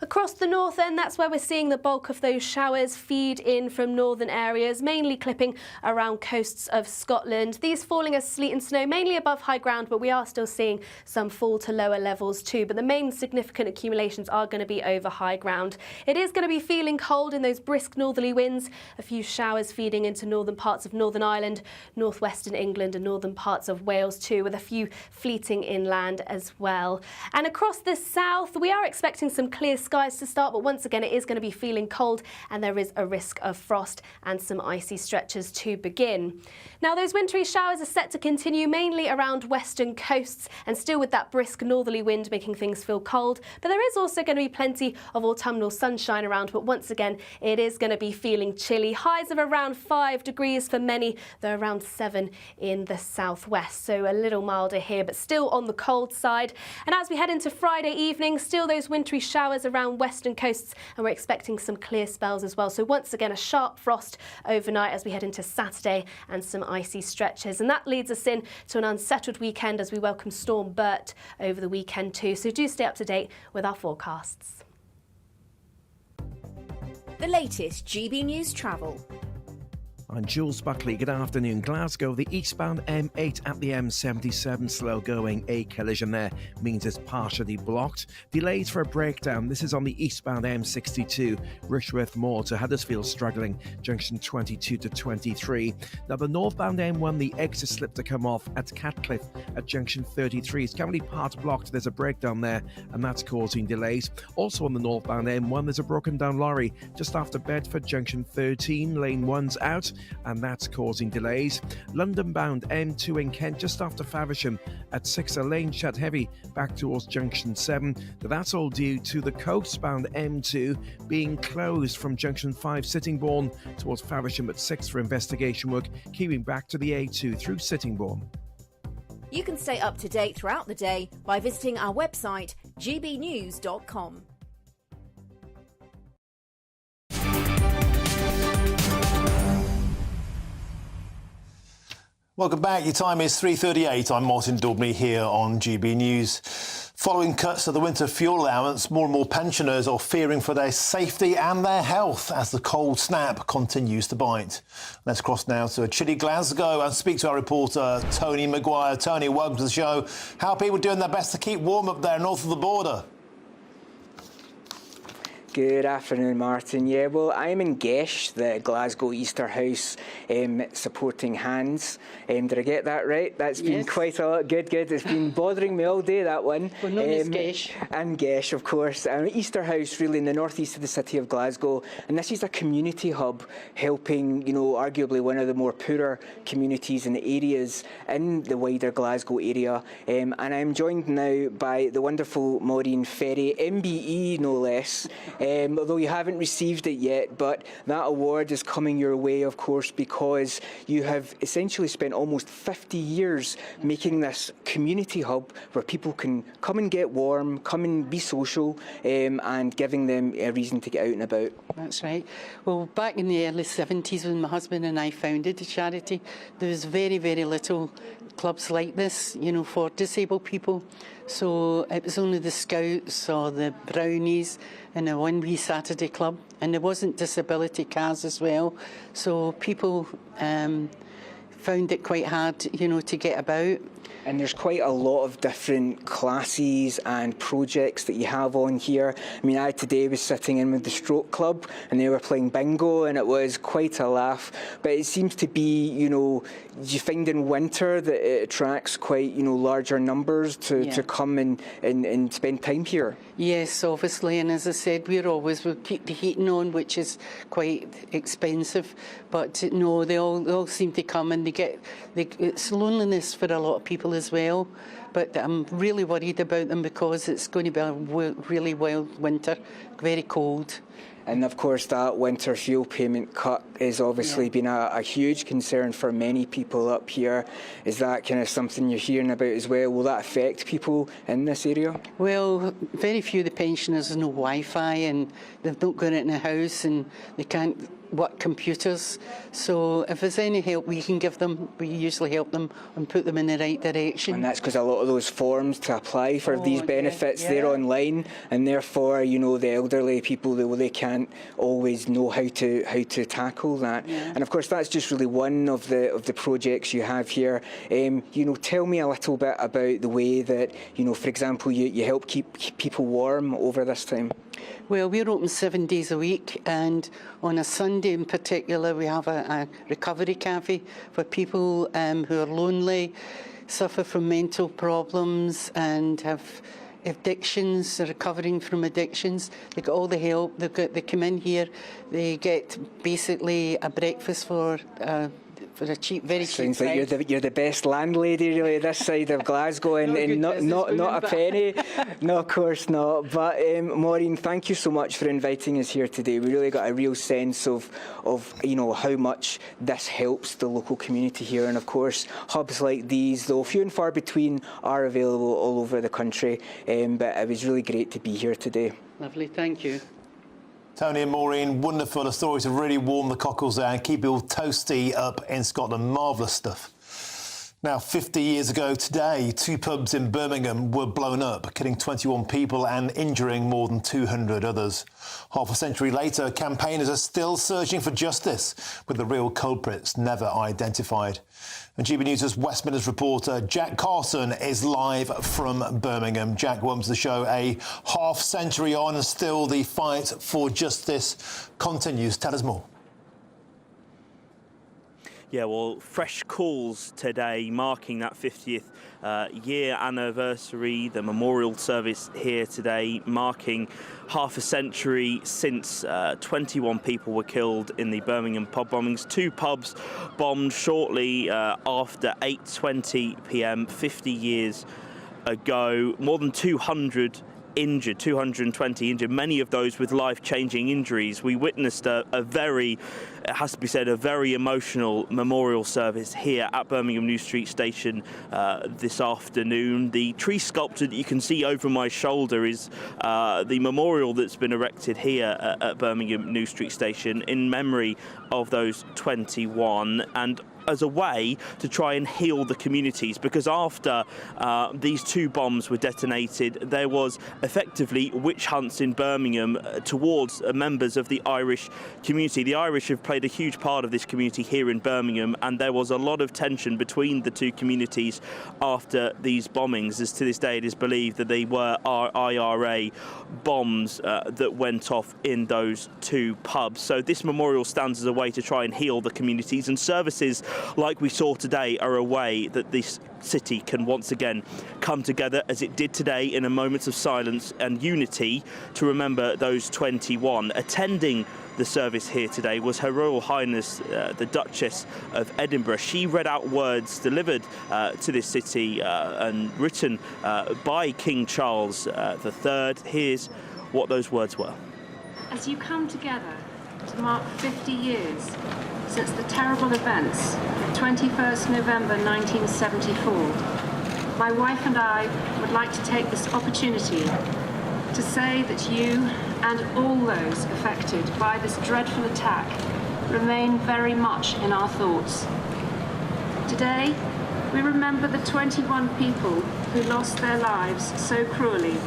Across the north end, that's where we're seeing the bulk of those showers feed in from northern areas, mainly clipping around coasts of Scotland. These falling as sleet and snow, mainly above high ground, but we are still seeing some fall to lower levels too. But the main significant accumulations are going to be over high ground. It is going to be feeling cold in those brisk northerly winds. A few showers feeding into northern parts of Northern Ireland, northwestern England and northern parts of Wales too, with a few fleeting inland as well. And across the south, we are expecting some clear skies to start, but once again it is going to be feeling cold and there is a risk of frost and some icy stretches to begin. Now those wintry showers are set to continue mainly around western coasts and still with that brisk northerly wind making things feel cold, but there is also going to be plenty of autumnal sunshine around, but once again it is going to be feeling chilly. Highs of around 5 degrees for many, though around 7 in the southwest, so a little milder here but still on the cold side. And as we head into Friday evening, still those wintry showers around western coasts, and we're expecting some clear spells as well. So once again a sharp frost overnight as we head into Saturday and some icy stretches, and that leads us in to an unsettled weekend as we welcome Storm Bert over the weekend too. So do stay up to date with our forecasts.
The latest GB News travel.
I'm Jules Buckley. Good afternoon. Glasgow, the eastbound M8 at the M77 slow going. A collision there means it's partially blocked. Delays for a breakdown. This is on the eastbound M62, Rushworth Moor to Huddersfield struggling, junction 22 to 23. Now the northbound M1, the exit slip to come off at Catcliffe at junction 33. It's currently part blocked. There's a breakdown there and that's causing delays. Also on the northbound M1, there's a broken down lorry just after Bedford, junction 13. Lane 1's out, and that's causing delays. London-bound M2 in Kent just after Faversham at 6, a lane shut heavy back towards junction 7. But that's all due to the coastbound M2 being closed from junction 5 Sittingbourne towards Faversham at 6 for investigation work, keeping back to the A2 through Sittingbourne.
You can stay up to date throughout the day by visiting our website gbnews.com.
Welcome back. Your time is 3:38. I'm Martin Daubney here on GB News. Following cuts to the winter fuel allowance, more and more pensioners are fearing for their safety and their health as the cold snap continues to bite. Let's cross now to a chilly Glasgow and speak to our reporter, Tony Maguire. Tony, welcome to the show. How are people doing their best to keep warm up there north of the border?
Good afternoon, Martin. Yeah, well, I'm in Gesh, the Glasgow Easter House, supporting Hands. Did I get that right? That's been quite a lot. Good. It's been bothering me all day, that one.
We're known as Gesh.
And Gesh, of course. Easter House, really, in the northeast of the city of Glasgow. And this is a community hub helping, arguably one of the more poorer communities and areas in the wider Glasgow area. And I'm joined now by the wonderful Maureen Ferry, MBE, no less. Although you haven't received it yet, but that award is coming your way, of course, because you have essentially spent almost 50 years making this community hub where people can come and get warm, come and be social, and giving them a reason to get out and about.
That's right. Well, back in the early 70s when my husband and I founded the charity, there was very, very little clubs like this, for disabled people. So it was only the Scouts or the Brownies and the One Wee Saturday Club, and there wasn't disability cars as well. So people found it quite hard, to get about.
And there's quite a lot of different classes and projects that you have on here. I mean, I today was sitting in with the Stroke Club and they were playing bingo and it was quite a laugh. But it seems to be, you find in winter that it attracts quite, larger numbers to come and spend time here.
Yes, obviously. And as I said, we'll keep the heating on, which is quite expensive. But no, they all seem to come and it's loneliness for a lot of people as well, but I'm really worried about them because it's going to be a really wild winter, very cold.
And of course that winter fuel payment cut has obviously been a huge concern for many people up here. Is that kind of something you're hearing about as well? Will that affect people in this area?
Well, very few of the pensioners have no Wi-Fi and they've not got it in the house and they can't work computers. So if there's any help we can give them, we usually help them and put them in the right direction.
And that's because a lot of those forms to apply for these benefits, they're online, and therefore, the elderly people, they can't always know how to tackle that. And of course, that's just really one of the projects you have here. Tell me a little bit about the way that, for example, you help keep people warm over this time.
Well, we're open 7 days a week, and on a Sunday in particular, we have a recovery cafe for people who are lonely, suffer from mental problems, and have addictions, recovering from addictions. They get all the help. They come in here. They get basically a breakfast for a cheap, very cheap price.
Sounds like you're the best landlady really this side of Glasgow, and not a penny. No, of course not. But Maureen, thank you so much for inviting us here today. We really got a real sense of how much this helps the local community here. And of course, hubs like these, though few and far between, are available all over the country. But it was really great to be here today.
Lovely, thank you.
Tony and Maureen, wonderful. A story to really warm the cockles there and keep it all toasty up in Scotland. Marvellous stuff. Now, 50 years ago today, 2 pubs in Birmingham were blown up, killing 21 people and injuring more than 200 others. Half a century later, campaigners are still searching for justice, with the real culprits never identified. And GB News' West Midlands reporter Jack Carson is live from Birmingham. Jack, welcome to the show. A half century on, and still the fight for justice continues. Tell us more.
Yeah, well, fresh calls today marking that 50th year anniversary, the memorial service here today marking half a century since 21 people were killed in the Birmingham pub bombings. 2 pubs bombed shortly after 8:20 p.m. 50 years ago. More than 200 injured, 220 injured, many of those with life-changing injuries. We witnessed a very, it has to be said, a very emotional memorial service here at Birmingham New Street Station this afternoon. The tree sculpture that you can see over my shoulder is the memorial that's been erected here at Birmingham New Street Station in memory of those 21. And as a way to try and heal the communities, because after these 2 bombs were detonated, there was effectively witch hunts in Birmingham towards members of the Irish community. The Irish have played a huge part of this community here in Birmingham, and there was a lot of tension between the 2 communities after these bombings. As to this day, it is believed that they were IRA bombs that went off in those 2 pubs. So this memorial stands as a way to try and heal the communities, and services like we saw today are a way that this city can once again come together, as it did today, in a moment of silence and unity to remember those 21. Attending the service here today was Her Royal Highness the Duchess of Edinburgh. She read out words delivered to this city and written by King Charles III. Here's what those words were.
As you come together to mark 50 years since the terrible events of 21st November 1974, my wife and I would like to take this opportunity to say that you and all those affected by this dreadful attack remain very much in our thoughts. Today, we remember the 21 people who lost their lives so cruelly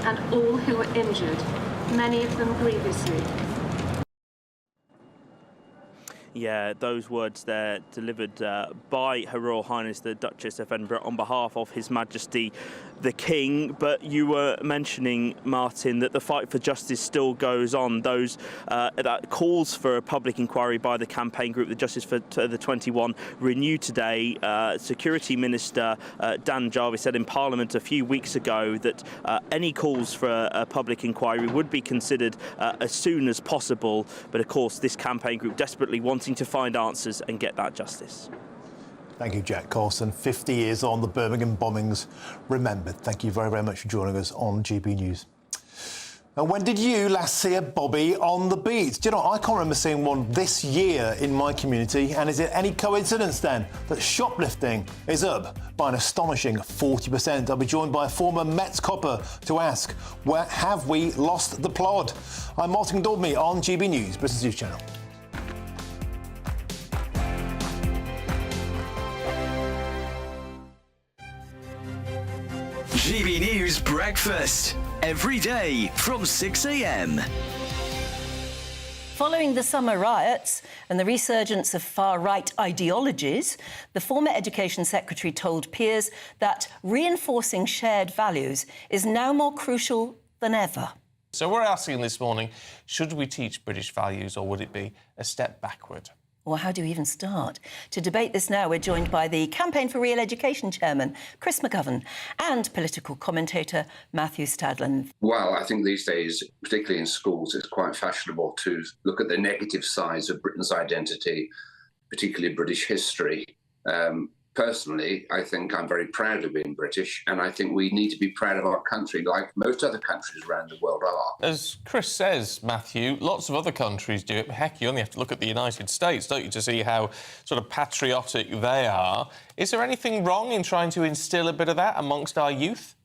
and all who were injured, many of them grievously.
Yeah, those words there delivered by Her Royal Highness the Duchess of Edinburgh on behalf of His Majesty the King. But you were mentioning, Martin, that the fight for justice still goes on. Those that calls for a public inquiry by the campaign group, the Justice for the 21, renewed today. Security Minister Dan Jarvis said in Parliament a few weeks ago that any calls for a public inquiry would be considered as soon as possible. But of course, this campaign group desperately wanting to find answers and get that justice.
Thank you, Jack Colson. 50 years on, the Birmingham bombings remembered. Thank you very, very much for joining us on GB News. Now, when did you last see a bobby on the beat? Do you know, I can't remember seeing one this year in my community. And is it any coincidence, then, that shoplifting is up by an astonishing 40%? I'll be joined by a former Mets copper to ask, where have we lost the plot? I'm Martin Daubney on GB News, Britain's News Channel.
GB News Breakfast, every day from 6 a.m.
Following the summer riots and the resurgence of far-right ideologies, the former Education Secretary told peers that reinforcing shared values is now more crucial than ever.
So we're asking this morning, should we teach British values or would it be a step backward?
Or how do you even start? To debate this now, we're joined by the Campaign for Real Education chairman, Chris McGovern, and political commentator Matthew Stadlen.
Well, I think these days, particularly in schools, it's quite fashionable to look at the negative sides of Britain's identity, particularly British history. Personally, I think I'm very proud of being British, and I think we need to be proud of our country like most other countries around the world are.
As Chris says, Matthew, lots of other countries do it. Heck, you only have to look at the United States, don't you, to see how sort of patriotic they are. Is there anything wrong in trying to instil a bit of that amongst our youth?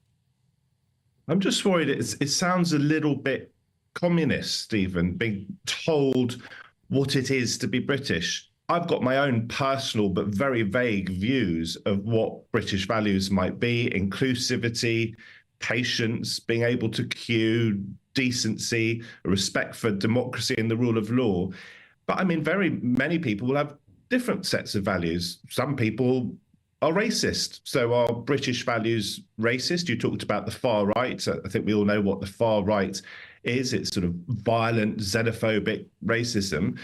I'm just worried it sounds a little bit communist, Stephen, being told what it is to be British. I've got my own personal but very vague views of what British values might be: inclusivity, patience, being able to queue, decency, respect for democracy and the rule of law. But I mean, very many people will have different sets of values. Some people are racist. So are British values racist? You talked about the far right. I think we all know what the far right is. It's sort of violent, xenophobic racism.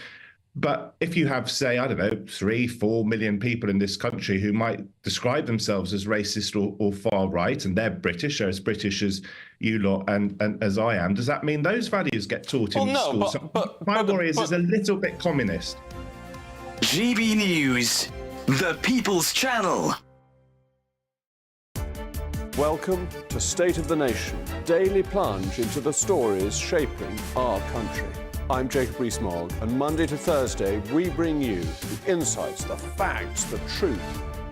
But if you have, say, I don't know, 3-4 million people in this country who might describe themselves as racist or far right, and they're British, or as British as you lot and as I am, does that mean those values get taught in schools? My worry is it's a little bit communist.
GB News, the People's Channel.
Welcome to State of the Nation, daily plunge into the stories shaping our country. I'm Jacob Rees-Mogg, and Monday to Thursday we bring you the insights, the facts, the truth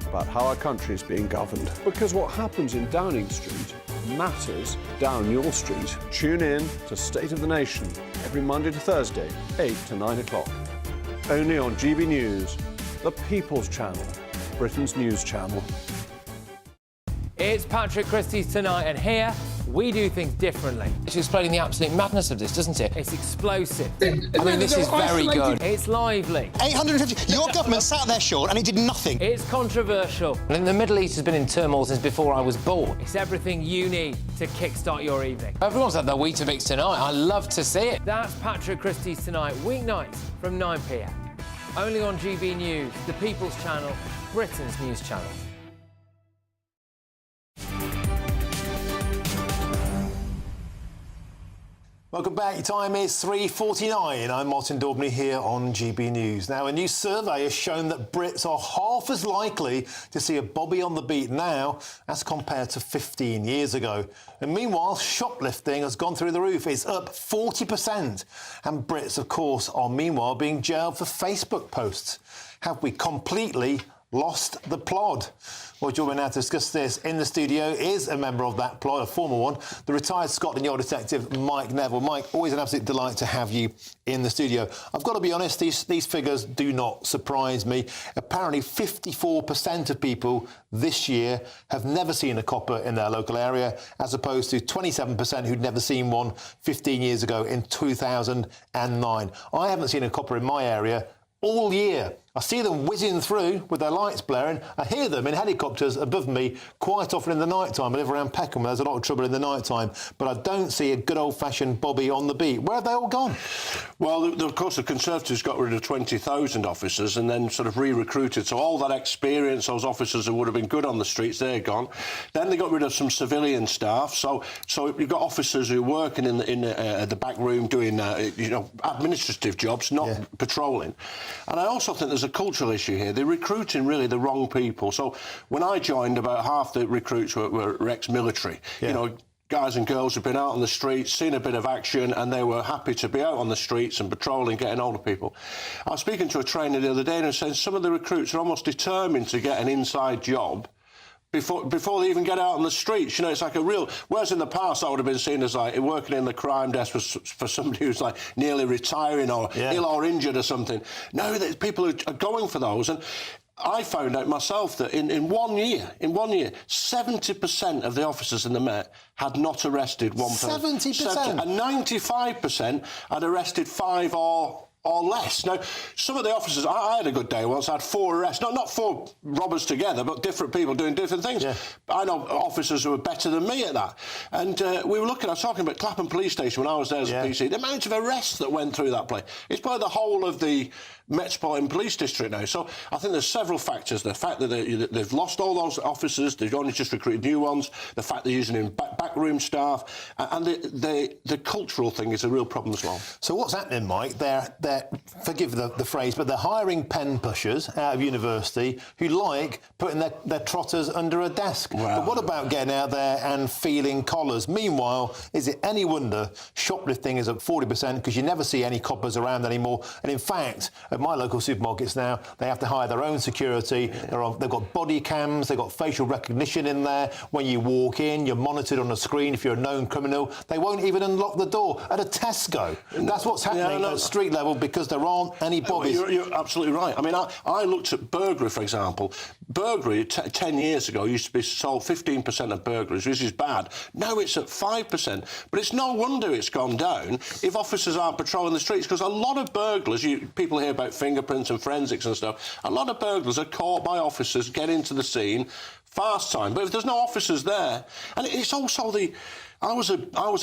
about how our country is being governed. Because what happens in Downing Street matters down your street. Tune in to State of the Nation every Monday to Thursday, 8 to 9 o'clock. Only on GB News,
the People's Channel, Britain's news channel.
It's Patrick Christie's Tonight, and here we do things differently.
It's explaining the absolute madness of this, doesn't it?
It's explosive.
I mean, this is very good.
It's lively.
850. Your government sat there, Sean, and it did nothing.
It's controversial.
And the Middle East has been in turmoil since before I was born.
It's everything you need to kickstart your evening.
Everyone's had their Weetabix tonight. I love to see it.
That's Patrick Christie's Tonight, weeknights from 9 p.m. Only on GB News, the People's Channel, Britain's news channel.
Welcome back. Your time is 3:49. I'm Martin Daubney here on GB News. Now, a new survey has shown that Brits are half as likely to see a bobby on the beat now as compared to 15 years ago. And meanwhile, shoplifting has gone through the roof. It's up 40%. And Brits, of course, are meanwhile being jailed for Facebook posts. Have we completely lost the plod? Well, joining me now to discuss this in the studio is a member of that plod, a former one, the retired Scotland Yard detective Mike Neville. Mike, always an absolute delight to have you in the studio. I've got to be honest, these figures do not surprise me. Apparently 54% of people this year have never seen a copper in their local area, as opposed to 27% who'd never seen one 15 years ago in 2009. I haven't seen a copper in my area all year. I see them whizzing through with their lights blaring. I hear them in helicopters above me quite often in the night time. I live around Peckham where there's a lot of trouble in the night time, but I don't see a good old-fashioned bobby on the beat. Where have they all gone?
Well, of course, the Conservatives got rid of 20,000 officers and then sort of re-recruited. So all that experience, those officers who would have been good on the streets, they're gone. Then they got rid of some civilian staff. So you've got officers who are working in the back room doing, administrative jobs, not patrolling. And I also think there's a cultural issue here. They're recruiting really the wrong people. So when I joined, about half the recruits were ex-military. Yeah. You know, guys and girls who've been out on the streets, seen a bit of action, and they were happy to be out on the streets and patrolling, getting hold of people. I was speaking to a trainer the other day and he said some of the recruits are almost determined to get an inside job before they even get out on the streets. You know, it's like a real... Whereas in the past, that would have been seen as like working in the crime desk for somebody who's like nearly retiring or ill or injured or something. No, people are going for those. And I found out myself that in 1 year, 70% of the officers in the Met had not arrested one person.
70%?
And 95% had arrested 5 or less. Now, some of the officers, I had a good day once. I had 4 arrests, not 4 robbers together, but different people doing different things. Yeah. I know officers who were better than me at that. And I was talking about Clapham Police Station when I was there as a PC, the amount of arrests that went through that place. It's probably the whole of the Metropolitan Police District now. So I think there's several factors. The fact that they've lost all those officers, they've only just recruited new ones, the fact they're using backroom staff, and the cultural thing is a real problem as well.
So what's happening, Mike? They're forgive the phrase, but they're hiring pen pushers out of university who like putting their trotters under a desk. Wow. But what about getting out there and feeling collars? Meanwhile, is it any wonder shoplifting is at 40% because you never see any coppers around anymore? And in fact, at my local supermarkets now, they have to hire their own security. They've got body cams, they've got facial recognition in there. When you walk in, you're monitored on a screen if you're a known criminal. They won't even unlock the door at a Tesco. That's what's happening at street level because there aren't any bobbies.
You're absolutely right. I mean, I looked at burglary, for example. Burglary 10 years ago used to be sold 15% of burglaries, which is bad. Now it's at 5%. But it's no wonder it's gone down if officers aren't patrolling the streets, because a lot of burglars, people hear about fingerprints and forensics and stuff, a lot of burglars are caught by officers, get into the scene, fast time. But if there's no officers there, and it's also I was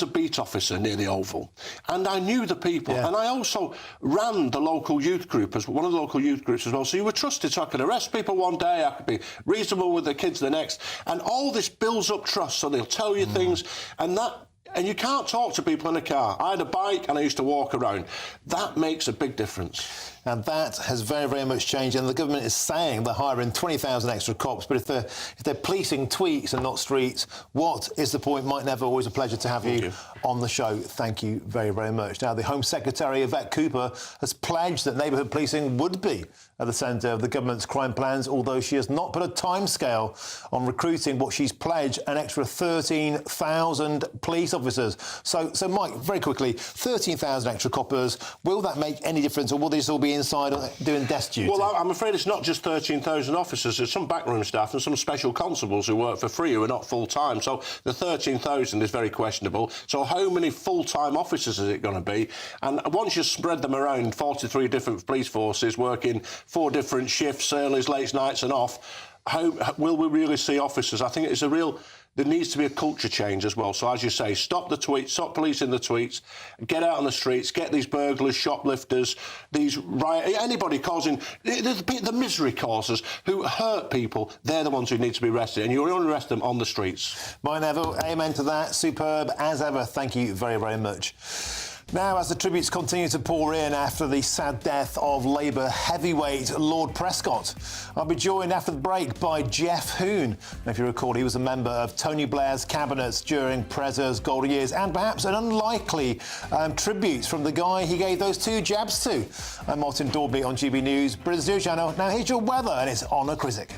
a beat officer near the Oval, and I knew the people, and I also ran the local youth group as one of the local youth groups as well. So you were trusted, so I could arrest people one day, I could be reasonable with the kids the next, and all this builds up trust. So they'll tell you things, and you can't talk to people in a car. I had a bike and I used to walk around. That makes a big difference.
And that has very, very much changed. And the government is saying they're hiring 20,000 extra cops. But if they're policing tweets and not streets, what is the point? Mike Neville, always a pleasure to have you on the show. Thank you very, very much. Now, the Home Secretary, Yvette Cooper, has pledged that neighbourhood policing would be at the centre of the government's crime plans, although she has not put a timescale on recruiting what she's pledged, an extra 13,000 police officers. So Mike, very quickly, 13,000 extra coppers, will that make any difference, or will these all be inside doing desk duty?
Well, I'm afraid it's not just 13,000 officers. There's some backroom staff and some special constables who work for free who are not full-time. So the 13,000 is very questionable. So how many full-time officers is it going to be? And once you spread them around 43 different police forces working 4 different shifts, earlys, late nights and off, how will we really see officers? I think there needs to be a culture change as well. So, as you say, stop the tweets, stop policing the tweets, get out on the streets, get these burglars, shoplifters, anybody causing the misery causers who hurt people. They're the ones who need to be arrested, and you only arrest them on the streets.
Mike Neville, amen to that. Superb as ever. Thank you very, very much. Now, as the tributes continue to pour in after the sad death of Labour heavyweight Lord Prescott, I'll be joined after the break by Jeff Hoon. Now, if you recall, he was a member of Tony Blair's cabinet during Prez's golden years, and perhaps an unlikely tribute from the guy he gave those 2 jabs to. I'm Martin Daubney on GB News, Britain's News Channel. Now, here's your weather, and it's Honor Krizik.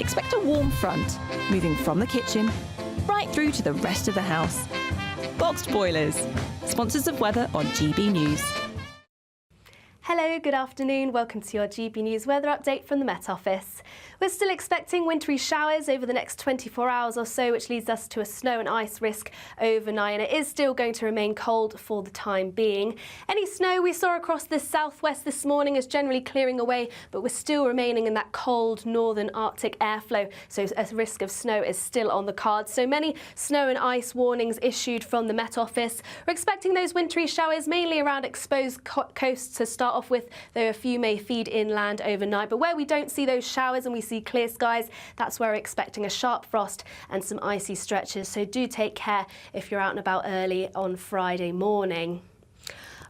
Expect a warm front, moving from the kitchen right through to the rest of the house. Boxed Boilers, sponsors of weather on GB News.
Hello, good afternoon. Welcome to your GB News weather update from the Met Office. We're still expecting wintry showers over the next 24 hours or so, which leads us to a snow and ice risk overnight, and it is still going to remain cold for the time being. Any snow we saw across the southwest this morning is generally clearing away, but we're still remaining in that cold northern Arctic airflow, so a risk of snow is still on the cards. So many snow and ice warnings issued from the Met Office. We're expecting those wintry showers mainly around exposed coasts to start off with, though a few may feed inland overnight. But where we don't see those showers and we see clear skies, that's where we're expecting a sharp frost and some icy stretches. So do take care if you're out and about early on Friday morning.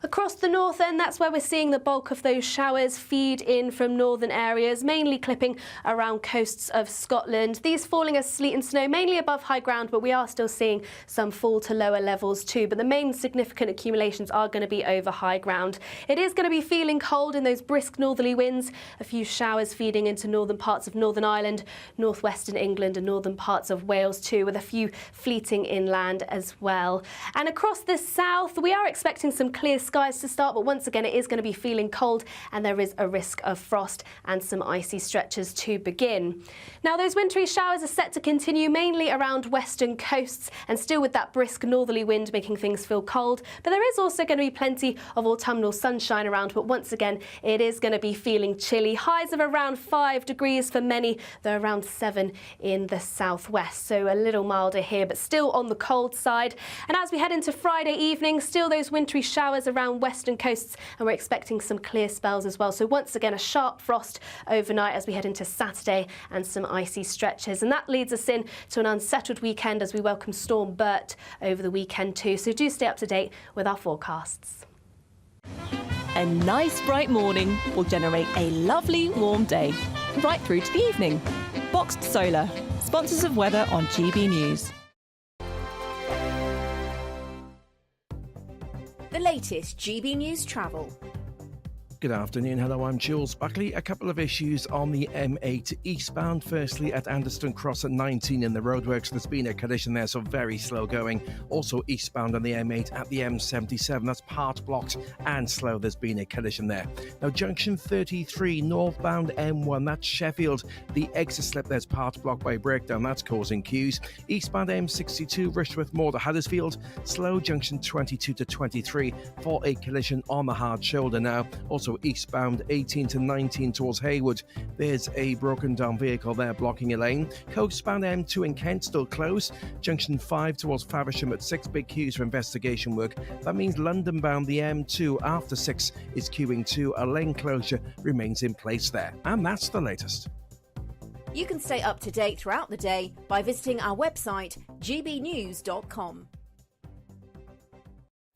Across the north end, that's where we're seeing the bulk of those showers feed in from northern areas, mainly clipping around coasts of Scotland. These falling as sleet and snow, mainly above high ground, but we are still seeing some fall to lower levels too. But the main significant accumulations are going to be over high ground. It is going to be feeling cold in those brisk northerly winds. A few showers feeding into northern parts of Northern Ireland, northwestern England and northern parts of Wales too, with a few fleeting inland as well. And across the south, we are expecting some clear skies to start, but once again it is going to be feeling cold and there is a risk of frost and some icy stretches to begin. Now, those wintry showers are set to continue mainly around western coasts and still with that brisk northerly wind making things feel cold, but there is also going to be plenty of autumnal sunshine around, but once again it is going to be feeling chilly. Highs of around 5 degrees for many, though around 7 in the southwest, so a little milder here but still on the cold side. And as we head into Friday evening, still those wintry showers around western coasts, and we're expecting some clear spells as well. So once again a sharp frost overnight as we head into Saturday and some icy stretches, and that leads us in to an unsettled weekend as we welcome Storm Bert over the weekend too. So do stay up to date with our forecasts.
A nice bright morning will generate a lovely warm day right through to the evening. Boxed Solar, sponsors of weather on GB News.
The latest GB News travel.
Good afternoon. Hello, I'm Jules Buckley. A couple of issues on the M8 eastbound. Firstly, at Anderston Cross at 19 in the roadworks, there's been a collision there, so very slow going. Also eastbound on the M8 at the M77, that's part blocked and slow. There's been a collision there. Now, junction 33 northbound M1, that's Sheffield. The exit slip there's part blocked by breakdown, that's causing queues. Eastbound M62 Rushworth Moor to Huddersfield, slow junction 22 to 23 for a collision on the hard shoulder now. Also eastbound 18 to 19 towards Haywood, there's a broken down vehicle there blocking a lane. Coastbound M2 in Kent still closed. Junction 5 towards Faversham at 6, big queues for investigation work. That means London bound the M2 after 6 is queuing too. A lane closure remains in place there. And that's the latest.
You can stay up to date throughout the day by visiting our website gbnews.com.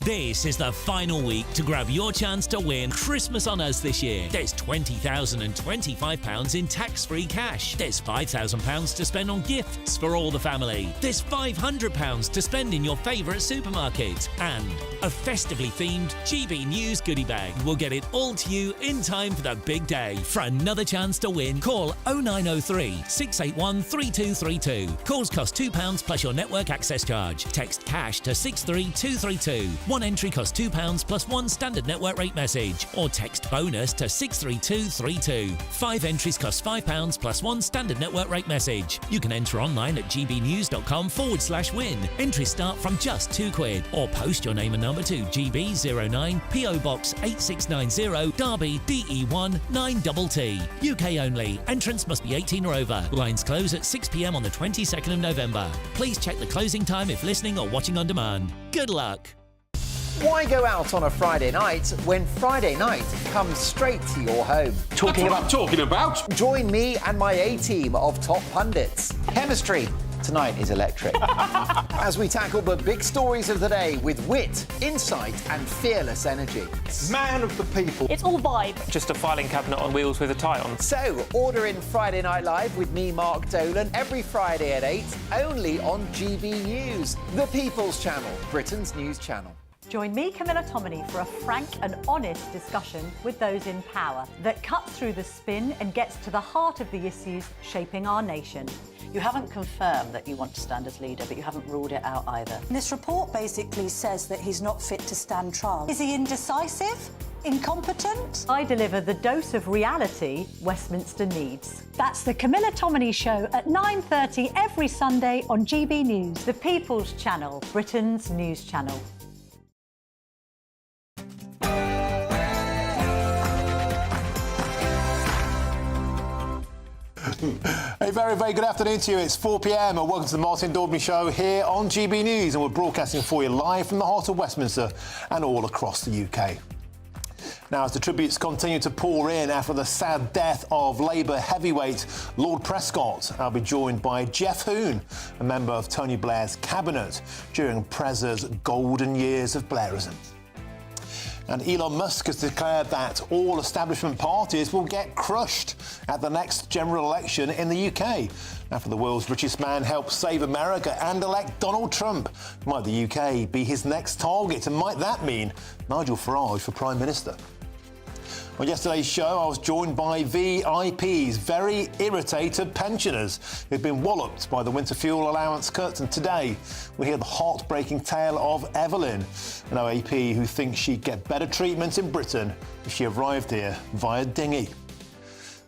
This is the final week to grab your chance to win Christmas on Us this year. There's £20,025 in tax-free cash. There's £5,000 to spend on gifts for all the family. There's £500 to spend in your favourite supermarket. And a festively themed GB News goodie bag will get it all to you in time for the big day. For another chance to win, call 0903 681 3232. Calls cost £2 plus your network access charge. Text cash to 63232. One entry costs £2 plus one standard network rate message. Or text bonus to 63232. 5 entries cost £5 plus one standard network rate message. You can enter online at gbnews.com/win. Entries start from just £2 or post your name and number to GB09 PO Box 8690 Derby DE1 9TT. UK only. Entrance must be 18 or over. Lines close at 6 p.m. on the 22nd of November. Please check the closing time if listening or watching on demand. Good luck.
Why go out on a Friday night when Friday night comes straight to your home?
Talking about.
Join me and my A-team of top pundits. Chemistry tonight is electric. As we tackle the big stories of the day with wit, insight and fearless energy.
Man of the people.
It's all vibe.
Just a filing cabinet on wheels with a tie on.
So, order in Friday Night Live with me, Mark Dolan, every Friday at 8, only on GB News, the People's Channel, Britain's news channel.
Join me, Camilla Tominey, for a frank and honest discussion with those in power that cuts through the spin and gets to the heart of the issues shaping our nation.
You haven't confirmed that you want to stand as leader, but you haven't ruled it out either.
This report basically says that he's not fit to stand trial. Is he indecisive? Incompetent?
I deliver the dose of reality Westminster needs. That's the Camilla Tominey Show at 9:30 every Sunday on GB News, the People's Channel, Britain's news channel.
A very, very good afternoon to you. It's 4 p.m. and welcome to the Martin Daubney Show here on GB News, and we're broadcasting for you live from the heart of Westminster and all across the UK. Now, as the tributes continue to pour in after the sad death of Labour heavyweight Lord Prescott, I'll be joined by Jeff Hoon, a member of Tony Blair's cabinet during Prez's golden years of Blairism. And Elon Musk has declared that all establishment parties will get crushed at the next general election in the UK. After the world's richest man helped save America and elect Donald Trump, might the UK be his next target? And might that mean Nigel Farage for Prime Minister? On yesterday's show, I was joined by VIPs, very irritated pensioners who've been walloped by the winter fuel allowance cut. And today, we hear the heartbreaking tale of Evelyn, an OAP who thinks she'd get better treatment in Britain if she arrived here via dinghy.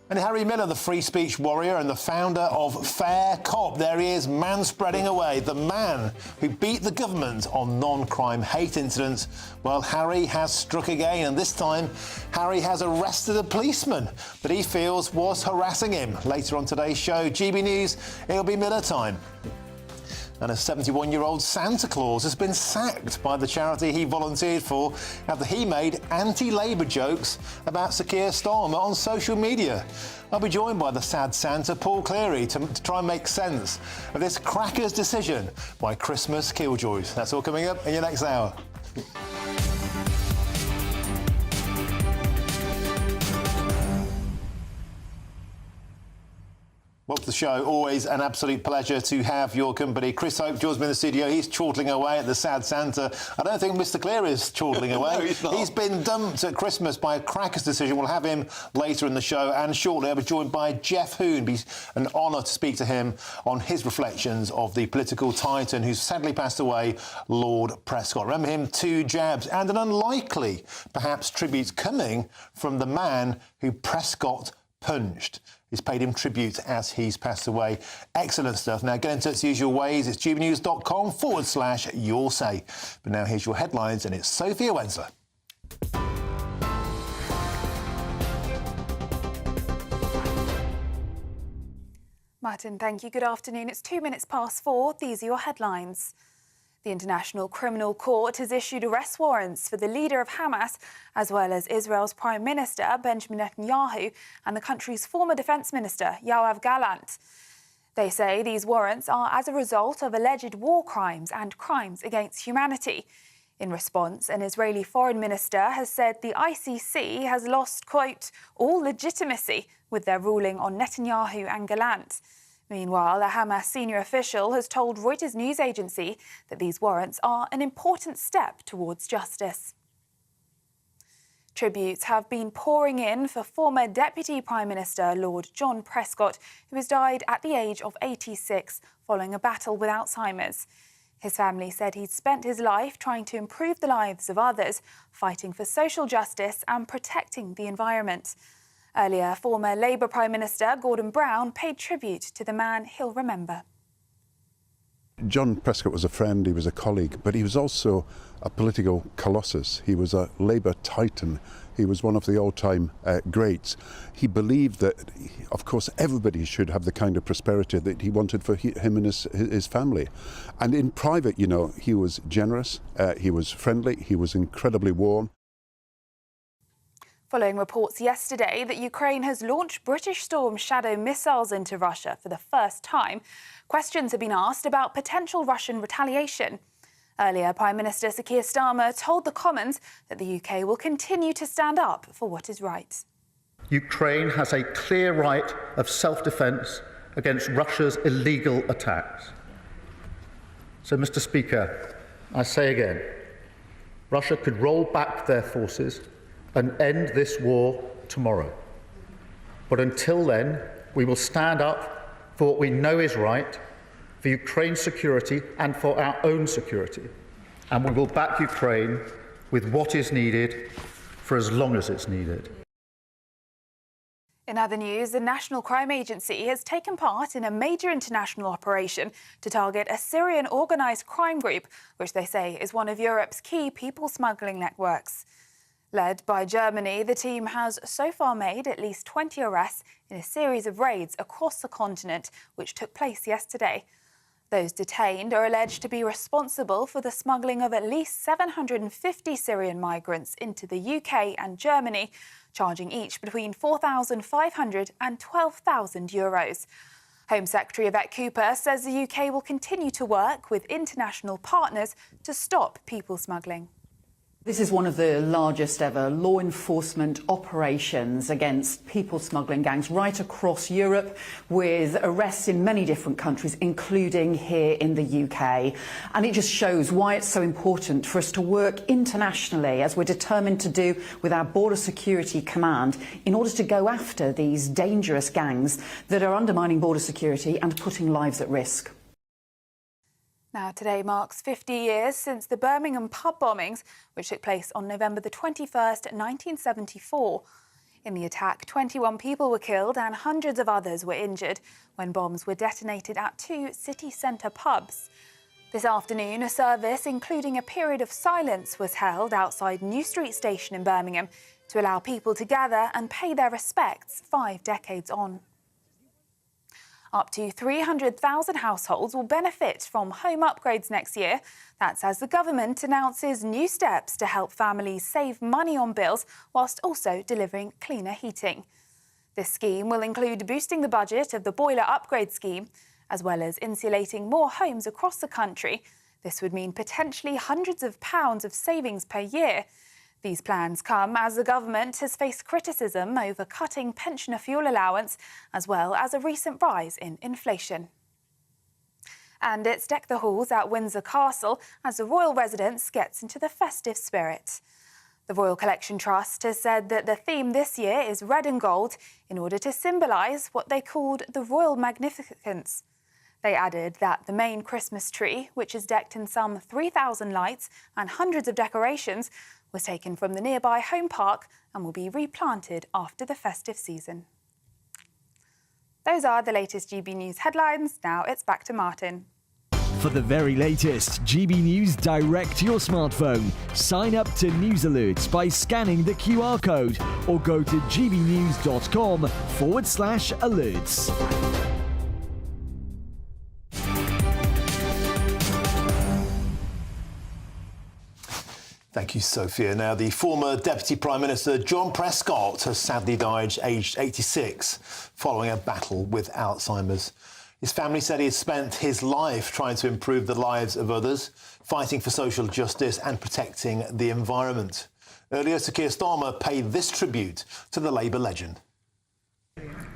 And Harry Miller, the free speech warrior and the founder of Fair Cop, there he is, man-spreading away, the man who beat the government on non-crime hate incidents. Well, Harry has struck again, and this time Harry has arrested a policeman that he feels was harassing him. Later on today's show, GB News, it'll be Miller time. And a 71-year-old Santa Claus has been sacked by the charity he volunteered for after he made anti-Labour jokes about Sir Keir Starmer on social media. I'll be joined by the sad Santa, Paul Cleary, to try and make sense of this cracker's decision by Christmas killjoys. That's all coming up in your next hour. Welcome to the show. Always an absolute pleasure to have your company. Chris Hope joins me in the studio. He's chortling away at the sad Santa. I don't think Mr. Cleary is chortling away.
No, he's not.
He's been dumped at Christmas by a cracker's decision. We'll have him later in the show. And shortly, I'll be joined by Jeff Hoon. It'll be an honour to speak to him on his reflections of the political titan who's sadly passed away, Lord Prescott. Remember him, 2 jabs, and an unlikely, perhaps, tribute coming from the man who Prescott punched. He's paid him tribute as he's passed away. Excellent stuff. Now, get in touch the usual ways. It's gbnews.com/your say. But now here's your headlines, and it's Sophia Wensler.
Martin, thank you. Good afternoon. It's 2 minutes past 4. These are your headlines. The International Criminal Court has issued arrest warrants for the leader of Hamas, as well as Israel's Prime Minister, Benjamin Netanyahu, and the country's former Defence Minister, Yoav Gallant. They say these warrants are as a result of alleged war crimes and crimes against humanity. In response, an Israeli foreign minister has said the ICC has lost, quote, all legitimacy with their ruling on Netanyahu and Gallant. Meanwhile, a Hamas senior official has told Reuters news agency that these warrants are an important step towards justice. Tributes have been pouring in for former Deputy Prime Minister Lord John Prescott, who has died at the age of 86 following a battle with Alzheimer's. His family said he'd spent his life trying to improve the lives of others, fighting for social justice and protecting the environment. Earlier, former Labour Prime Minister Gordon Brown paid tribute to the man he'll remember.
John Prescott was a friend, he was a colleague, but he was also a political colossus. He was a Labour titan. He was one of the all-time greats. He believed that, of course, everybody should have the kind of prosperity that he wanted for him and his family. And in private, you know, he was generous, he was friendly, he was incredibly warm.
Following reports yesterday that Ukraine has launched British Storm Shadow missiles into Russia for the first time, questions have been asked about potential Russian retaliation. Earlier, Prime Minister Sir Keir Starmer told the Commons that the UK will continue to stand up for what is right.
Ukraine has a clear right of self-defence against Russia's illegal attacks. So, Mr. Speaker, I say again, Russia could roll back their forces and end this war tomorrow. But until then, we will stand up for what we know is right, for Ukraine's security and for our own security. And we will back Ukraine with what is needed for as long as it's needed.
In other news, the National Crime Agency has taken part in a major international operation to target a Syrian organised crime group, which they say is one of Europe's key people smuggling networks. Led by Germany, the team has so far made at least 20 arrests in a series of raids across the continent, which took place yesterday. Those detained are alleged to be responsible for the smuggling of at least 750 Syrian migrants into the UK and Germany, charging each between €4,500 and €12,000. Home Secretary Yvette Cooper says the UK will continue to work with international partners to stop people smuggling.
This is one of the largest ever law enforcement operations against people smuggling gangs right across Europe, with arrests in many different countries, including here in the UK. And it just shows why it's so important for us to work internationally, as we're determined to do with our Border Security Command, in order to go after these dangerous gangs that are undermining border security and putting lives at risk.
Now, today marks 50 years since the Birmingham pub bombings, which took place on November the 21st, 1974. In the attack, 21 people were killed and hundreds of others were injured when bombs were detonated at two city centre pubs. This afternoon, a service including a period of silence was held outside New Street Station in Birmingham to allow people to gather and pay their respects 5 decades on. Up to 300,000 households will benefit from home upgrades next year. That's as the government announces new steps to help families save money on bills whilst also delivering cleaner heating. This scheme will include boosting the budget of the boiler upgrade scheme, as well as insulating more homes across the country. This would mean potentially hundreds of pounds of savings per year. These plans come as the government has faced criticism over cutting pensioner fuel allowance, as well as a recent rise in inflation. And it's deck the halls at Windsor Castle as the royal residence gets into the festive spirit. The Royal Collection Trust has said that the theme this year is red and gold in order to symbolise what they called the royal magnificence. They added that the main Christmas tree, which is decked in some 3,000 lights and hundreds of decorations, was taken from the nearby home park and will be replanted after the festive season. Those are the latest GB News headlines. Now it's back to Martin.
For the very latest GB News direct to your smartphone, sign up to News Alerts by scanning the QR code or go to gbnews.com/alerts.
Thank you, Sophia. Now, the former Deputy Prime Minister John Prescott has sadly died aged 86 following a battle with Alzheimer's. His family said he had spent his life trying to improve the lives of others, fighting for social justice and protecting the environment. Earlier, Sir Keir Starmer paid this tribute to the Labour legend.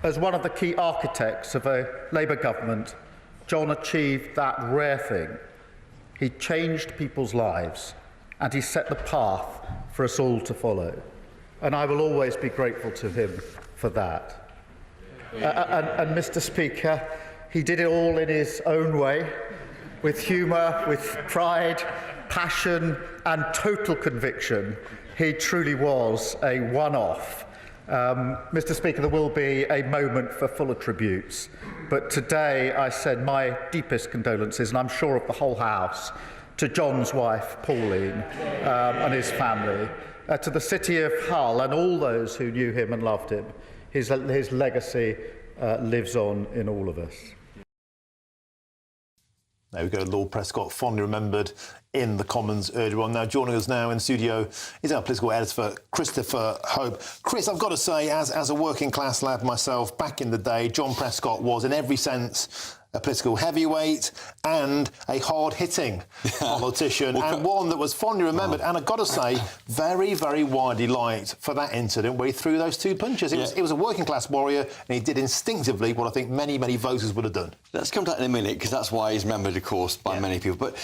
As one of the key architects of a Labour government, John achieved that rare thing. He changed people's lives and he set the path for us all to follow. And I will always be grateful to him for that. And Mr. Speaker, he did it all in his own way, with humour, with pride, passion and total conviction. He truly was a one-off. Mr. Speaker, there will be a moment for fuller tributes, but today I send my deepest condolences, and I'm sure of the whole House, to John's wife, Pauline, and his family, to the city of Hull and all those who knew him and loved him. His legacy lives on in all of us.
There we go, Lord Prescott, fondly remembered in the Commons earlier on. Now, joining us now in studio is our political editor, Christopher Hope. Chris, I've got to say, as a working-class lad myself, back in the day, John Prescott was, in every sense, a political heavyweight and a hard-hitting politician, and one that was fondly remembered, and I've got to say, very, very widely liked for that incident where he threw those two punches. It was a working-class warrior, and he did instinctively what I think many, many voters would have done.
Let's come to that in a minute, because that's why he's remembered, of course, by many people. But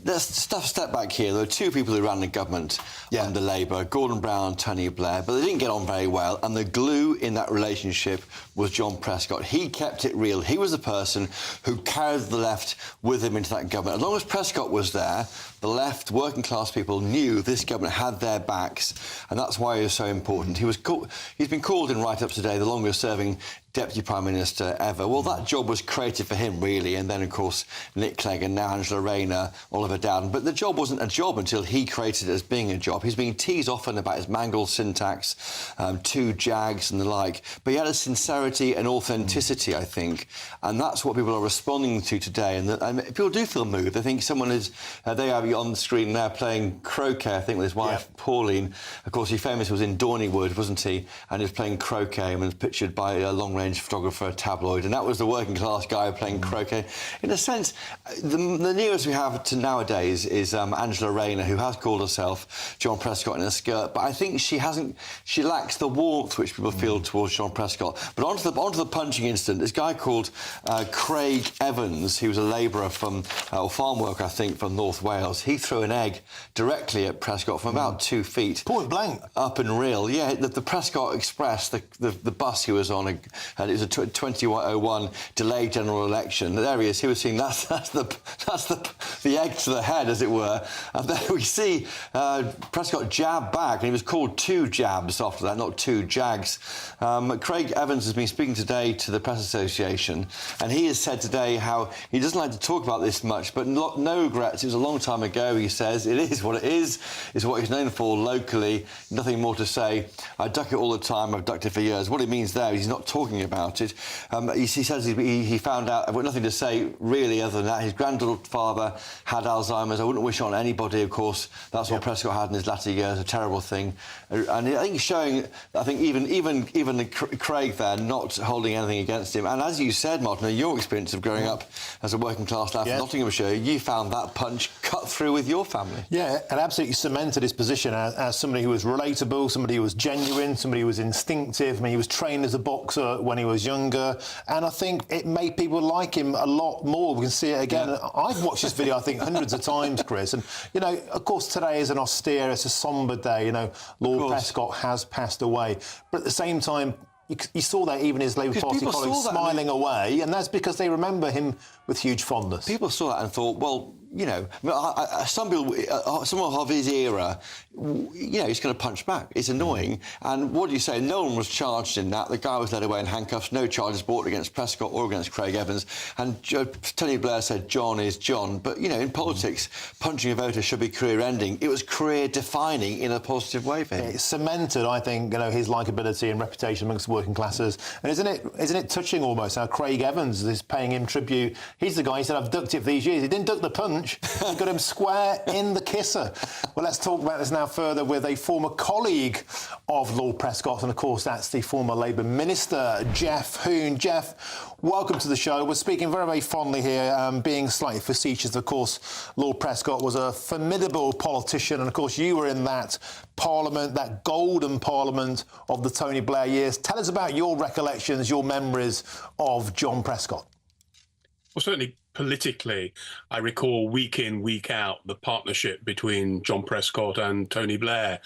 let's step back here. There were two people who ran the government under Labour, Gordon Brown and Tony Blair, but they didn't get on very well, and the glue in that relationship was John Prescott. He kept it real. He was the person who carried the left with him into that government. As long as Prescott was there, the left, working class people knew this government had their backs, and that's why he was so important. He's been called in write-ups today the longest-serving Deputy Prime Minister ever. Well, that job was created for him, really, and then, of course, Nick Clegg and now Angela Rayner, Oliver Dowden. But the job wasn't a job until he created it as being a job. He's being teased often about his mangled syntax, two jags and the like, but he had a sincerity and authenticity, I think, and that's what people are responding to today. And people do feel moved. I think someone is... they have you on the screen now playing croquet, I think, with his wife, Pauline. Of course, he famously was in Dorneywood, wasn't he? And he was playing croquet and was pictured by a long-range photographer, tabloid, and that was the working-class guy playing croquet. In a sense, the nearest we have to nowadays is Angela Rayner, who has called herself John Prescott in a skirt, but I think she lacks the warmth which people feel towards John Prescott. But onto the punching incident, this guy called Craig Evans, he was a labourer from, or farm worker, I think, from North Wales. He threw an egg directly at Prescott from about 2 feet.
Point blank.
Up and real. Yeah, the Prescott Express, the bus he was on, and it was a 2001 delayed general election. There he is. He was seeing that's the egg to the head, as it were. And then we see Prescott jab back, and he was called two jabs after that, not two jags. Craig Evans has been speaking today to the Press Association, and he has said today how he doesn't like to talk about this much, but no regrets. It was a long time ago, he says. It is what it is. It's what he's known for locally. Nothing more to say. I duck it all the time. I've ducked it for years. What it means there is he's not talking about it. He says he found out, I've got nothing to say really other than that. His grandfather had Alzheimer's. I wouldn't wish it on anybody, of course. That's what Prescott had in his latter years, a terrible thing. And I think he's showing, I think even Craig there, not holding anything against him. And as you said, Martin, your experience of growing up as a working class lad from Nottinghamshire, you found that punch cut through with your family.
Yeah, and absolutely cemented his position as somebody who was relatable, somebody who was genuine, somebody who was instinctive. I mean, he was trained as a boxer when he was younger, and I think it made people like him a lot more. We can see it again. I've watched this video, I think, hundreds of times, Chris, and, you know, of course, today is an austere, it's a sombre day, you know, Lord Prescott has passed away, but at the same time, you saw that even his Labour Party colleagues smiling away, and that's because they remember him with huge fondness.
People saw that and thought, well, you know, some people, someone of his era, you know, he's going to punch back. It's annoying. And what do you say? No one was charged in that. The guy was led away in handcuffs. No charges brought against Prescott or against Craig Evans. And Tony Blair said John is John. But, you know, in politics, punching a voter should be career-ending. It was career-defining in a positive way for him.
It cemented, I think, you know, his likeability and reputation amongst working classes. And isn't it touching almost how Craig Evans is paying him tribute? He's the guy who said, I've ducked it for these years. He didn't duck the punch. punch. He got him square in the kisser. Well, let's talk about this now further with a former colleague of Lord Prescott, and of course that's the former Labour Minister, Jeff Hoon. Jeff, welcome to the show. We're speaking very, very fondly here, being slightly facetious. Of course, Lord Prescott was a formidable politician, and of course you were in that Parliament, that golden Parliament of the Tony Blair years. Tell us about your recollections, your memories of John Prescott.
Well, certainly politically, I recall week in, week out, the partnership between John Prescott and Tony Blair.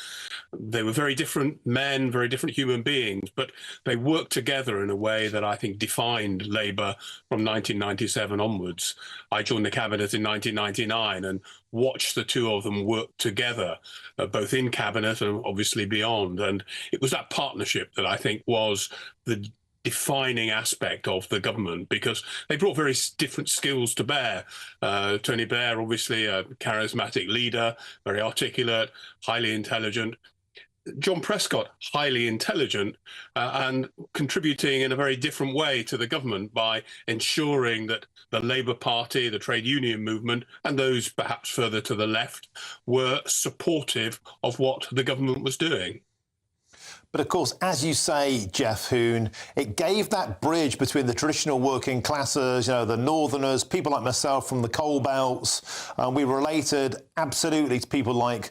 They were very different men, very different human beings, but they worked together in a way that I think defined Labour from 1997 onwards. I joined the cabinet in 1999 and watched the two of them work together, both in cabinet and obviously beyond. And it was that partnership that I think was the defining aspect of the government, because they brought very different skills to bear. Tony Blair, obviously a charismatic leader, very articulate, highly intelligent. John Prescott, highly intelligent and contributing in a very different way to the government by ensuring that the Labour Party, the trade union movement, and those perhaps further to the left were supportive of what the government was doing.
But of course, as you say, Jeff Hoon, it gave that bridge between the traditional working classes, you know, the northerners, people like myself from the coal belts. We related absolutely to people like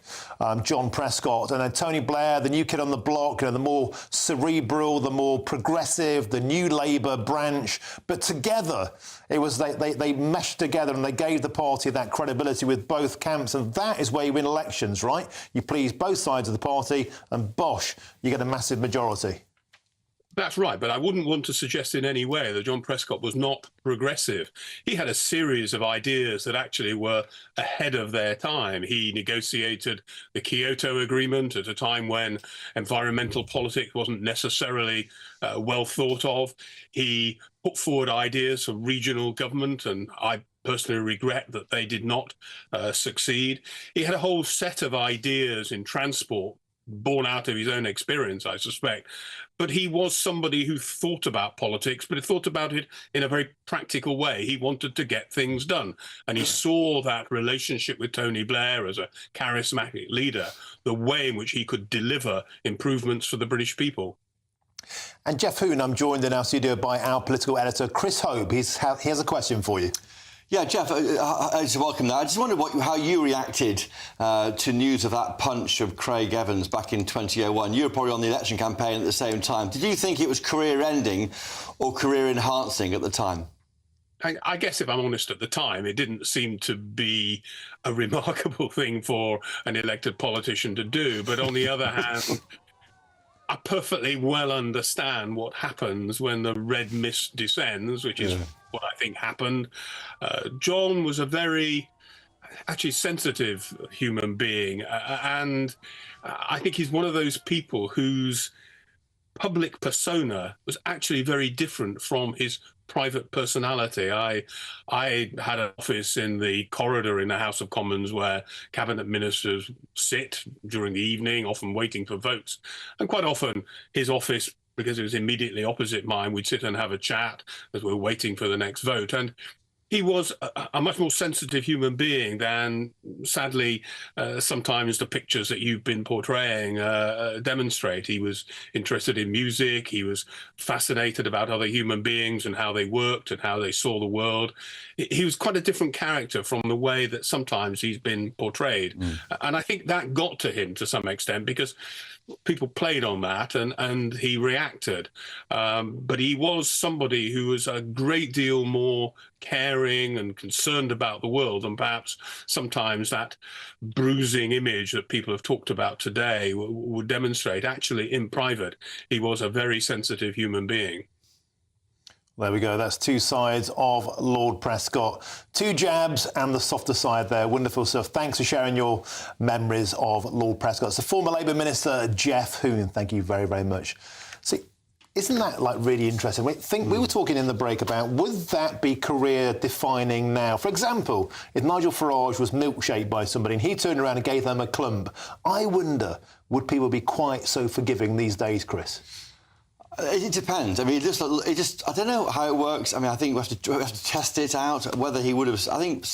John Prescott. And then Tony Blair, the new kid on the block, you know, the more cerebral, the more progressive, the new Labour branch. But together, it was they meshed together and they gave the party that credibility with both camps. And that is where you win elections, right? You please both sides of the party and bosh, you get a massive majority.
That's right, but I wouldn't want to suggest in any way that John Prescott was not progressive. He had a series of ideas that actually were ahead of their time. He negotiated the Kyoto Agreement at a time when environmental politics wasn't necessarily well thought of. He put forward ideas for regional government, and I personally regret that they did not succeed. He had a whole set of ideas in transport, born out of his own experience, I suspect. But he was somebody who thought about politics, but he thought about it in a very practical way. He wanted to get things done. And he saw that relationship with Tony Blair as a charismatic leader, the way in which he could deliver improvements for the British people.
And Jeff Hoon, I'm joined in our studio by our political editor, Chris Hope. He has a question for you.
Yeah, Jeff, welcome there. I just wondered how you reacted to news of that punch of Craig Evans back in 2001. You were probably on the election campaign at the same time. Did you think it was career-ending or career-enhancing at the time?
I guess, if I'm honest, at the time, it didn't seem to be a remarkable thing for an elected politician to do. But on the other hand, I perfectly well understand what happens when the red mist descends, which is what I think happened. John was a very, actually, sensitive human being. And I think he's one of those people whose public persona was actually very different from his private personality. I had an office in the corridor in the House of Commons where cabinet ministers sit during the evening, often waiting for votes. And quite often his office, because it was immediately opposite mine, we'd sit and have a chat as we're waiting for the next vote. And he was a much more sensitive human being than, sadly, sometimes the pictures that you've been portraying demonstrate. He was interested in music. He was fascinated about other human beings and how they worked and how they saw the world. He was quite a different character from the way that sometimes he's been portrayed. And I think that got to him to some extent because people played on that and he reacted. But he was somebody who was a great deal more caring and concerned about the world, and perhaps sometimes that bruising image that people have talked about today would demonstrate. Actually, in private, he was a very sensitive human being.
There we go. That's two sides of Lord Prescott. Two jabs and the softer side there. Wonderful stuff. Thanks for sharing your memories of Lord Prescott. It's the former Labour Minister, Jeff Hoon. Thank you very, very much. See, isn't that really interesting? We were talking in the break about, would that be career defining now? For example, if Nigel Farage was milkshaked by somebody and he turned around and gave them a clump, I wonder, would people be quite so forgiving these days, Chris?
It depends. I mean, I don't know how it works. I mean, I think we have to test it out, whether he would have... I think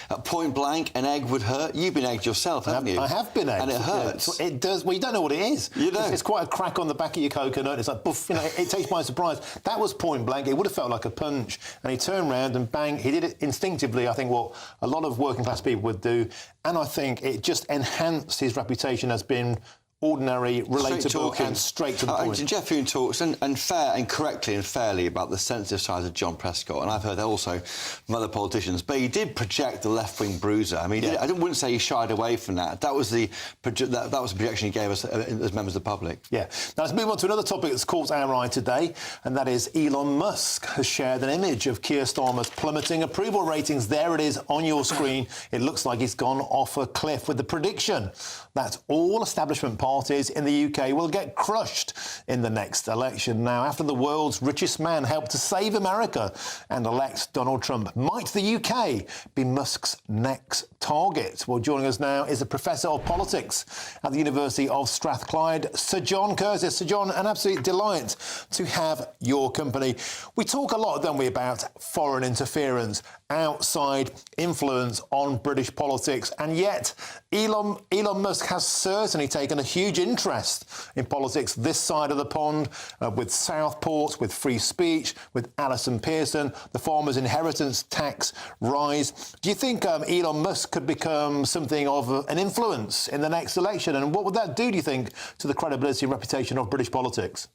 at point blank, an egg would hurt. You've been egged yourself, haven't you?
I have been egged.
And it hurts.
It does. Well, you don't know what it is.
You don't.
It's quite a crack on the back of your coconut. It's like, boof, it takes by surprise. That was point blank. It would have felt like a punch. And he turned around and bang, he did it instinctively, I think, what a lot of working class people would do. And I think it just enhanced his reputation as being ordinary, relatable and straight to the point.
Jeff Huhne talks and correctly and fairly about the sensitive side of John Prescott, and I've heard that also from other politicians. But he did project the left-wing bruiser. I mean, I wouldn't say he shied away from that. That was the projection he gave us as members of the public.
Yeah. Now let's move on to another topic that's caught our eye today, and that is Elon Musk has shared an image of Keir Starmer's plummeting approval ratings. There it is on your screen. It looks like he's gone off a cliff with the prediction that all establishment parties in the UK will get crushed in the next election. Now, after the world's richest man helped to save America and elect Donald Trump, might the UK be Musk's next target? Well, joining us now is a professor of politics at the University of Strathclyde, Sir John Curtis. Sir John, an absolute delight to have your company. We talk a lot, don't we, about foreign interference, outside influence on British politics, and yet Elon Musk has certainly taken a huge interest in politics this side of the pond, with Southport, with free speech, with Allison Pearson, the farmers' inheritance tax rise. Do you think Elon Musk could become something of an influence in the next election? And what would that do you think, to the credibility and reputation of British politics?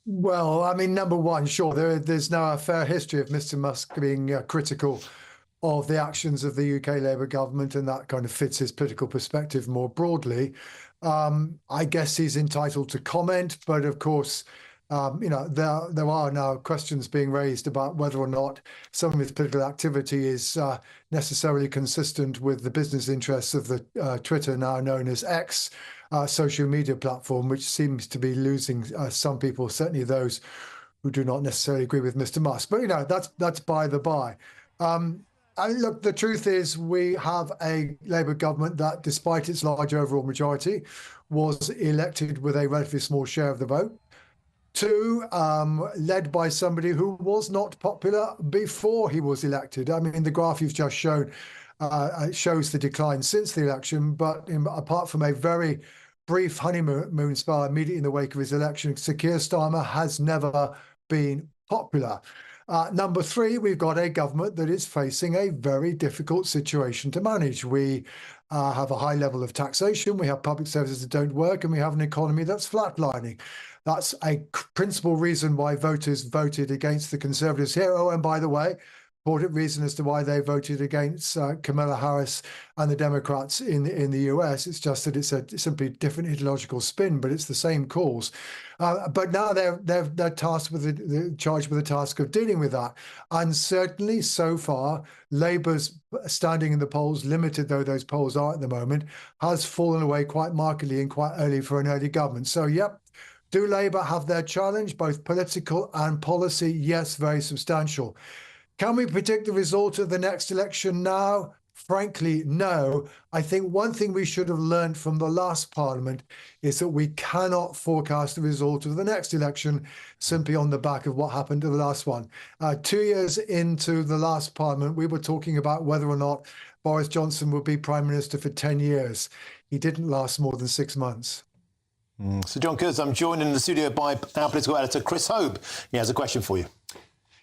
Well, I mean, number one, sure, there's now a fair history of Mr. Musk being critical of the actions of the UK Labour government, and that kind of fits his political perspective more broadly. I guess he's entitled to comment, but of course, there are now questions being raised about whether or not some of his political activity is necessarily consistent with the business interests of the Twitter, now known as X, social media platform, which seems to be losing some people, certainly those who do not necessarily agree with Mr. Musk. But, that's by the by. Look, the truth is we have a Labour government that, despite its large overall majority, was elected with a relatively small share of the vote. Two, led by somebody who was not popular before he was elected. I mean, the graph you've just shown shows the decline since the election, but apart from a very brief honeymoon spell immediately in the wake of his election, Sir Keir Starmer has never been popular. Number three, we've got a government that is facing a very difficult situation to manage. We have a high level of taxation, we have public services that don't work, and we have an economy that's flatlining. That's a principal reason why voters voted against the Conservatives here. Oh, and by the way, important reason as to why they voted against Kamala Harris and the Democrats in the US. It's just that it's a simply different ideological spin, but it's the same cause. But now they're tasked with charged with the task of dealing with that. And certainly so far, Labour's standing in the polls, limited though those polls are at the moment, has fallen away quite markedly and quite early for an early government. So, yep. Do Labour have their challenge, both political and policy? Yes, very substantial. Can we predict the result of the next election now? Frankly, no. I think one thing we should have learned from the last Parliament is that we cannot forecast the result of the next election simply on the back of what happened to the last one. 2 years into the last Parliament, we were talking about whether or not Boris Johnson would be Prime Minister for 10 years. He didn't last more than 6 months.
So, John Kurz, I'm joined in the studio by our political editor, Chris Hope. He has a question for you.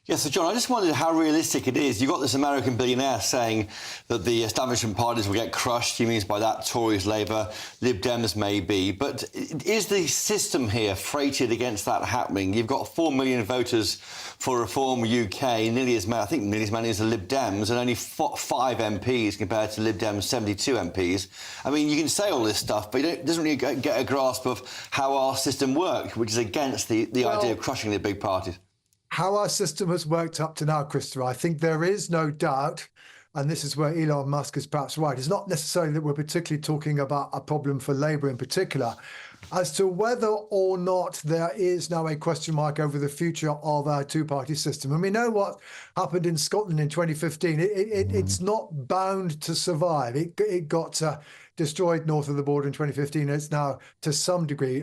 Yes, so John, I just wondered how realistic it is. You've got this American billionaire saying that the establishment parties will get crushed. He means by that Tories, Labour, Lib Dems maybe. But is the system here freighted against that happening? You've got 4 million voters for Reform UK, nearly as many as the Lib Dems, and only 5 MPs compared to Lib Dems' 72 MPs. I mean, you can say all this stuff, but it doesn't really get a grasp of how our system works, which is against the idea of crushing the big parties.
How our system has worked up to now, Christopher, I think there is no doubt, and this is where Elon Musk is perhaps right, it's not necessarily that we're particularly talking about a problem for Labour in particular, as to whether or not there is now a question mark over the future of our two-party system. And we know what happened in Scotland in 2015. It's not bound to survive. It got destroyed north of the border in 2015. It's now, to some degree,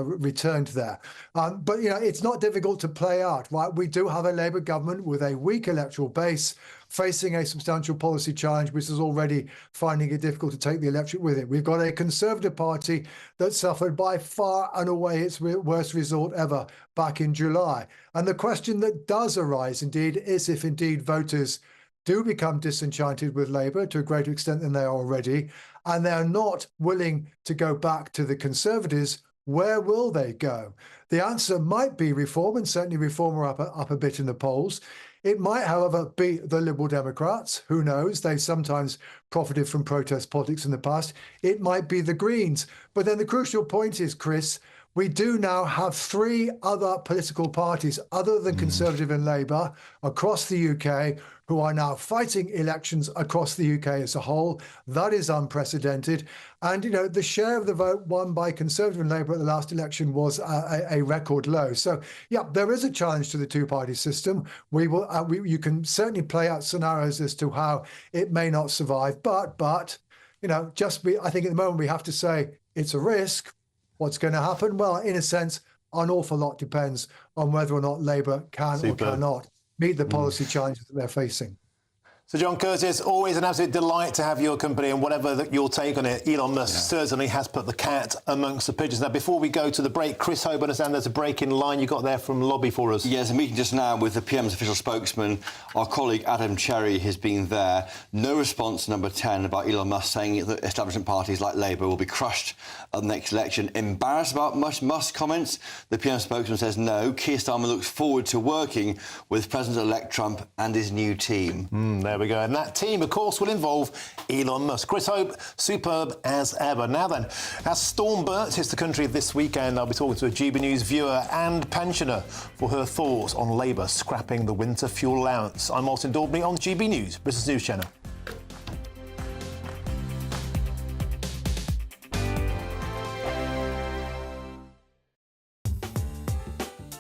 returned there. But, it's not difficult to play out, right? We do have a Labour government with a weak electoral base, facing a substantial policy challenge, which is already finding it difficult to take the electorate with it. We've got a Conservative Party that suffered by far and away its worst result ever back in July. And the question that does arise, indeed, is if indeed voters do become disenchanted with Labour to a greater extent than they are already, and they're not willing to go back to the Conservatives, where will they go? The answer might be reform, and certainly reform are up a bit in the polls. It might, however, be the Liberal Democrats. Who knows? They sometimes profited from protest politics in the past. It might be the Greens. But then the crucial point is, Chris, we do now have 3 other political parties other than Conservative and Labour across the UK who are now fighting elections across the UK as a whole. That is unprecedented. And, the share of the vote won by Conservative and Labour at the last election was a record low. So, yeah, there is a challenge to the two-party system. You can certainly play out scenarios as to how it may not survive. But I think at the moment we have to say it's a risk. What's going to happen? Well, in a sense, an awful lot depends on whether or not Labour can or cannot meet the policy challenges that they're facing.
So, John Curtis, always an absolute delight to have your company, and whatever your take on it, Elon Musk certainly has put the cat amongst the pigeons. Now, before we go to the break, Chris Hope, I understand there's a break in line you got there from Lobby for us.
Yes, a meeting just now with the PM's official spokesman. Our colleague Adam Cherry has been there. No response to number 10 about Elon Musk saying that establishment parties like Labour will be crushed at the next election. Embarrassed about Musk's comments? The PM spokesman says no. Keir Starmer looks forward to working with President-elect Trump and his new team.
There we go. And that team, of course, will involve Elon Musk. Chris Hope, superb as ever. Now then, as Storm Burt hits the country this weekend, I'll be talking to a GB News viewer and pensioner for her thoughts on Labour scrapping the winter fuel allowance. I'm Martin Daubney on GB News, Britain's News Channel.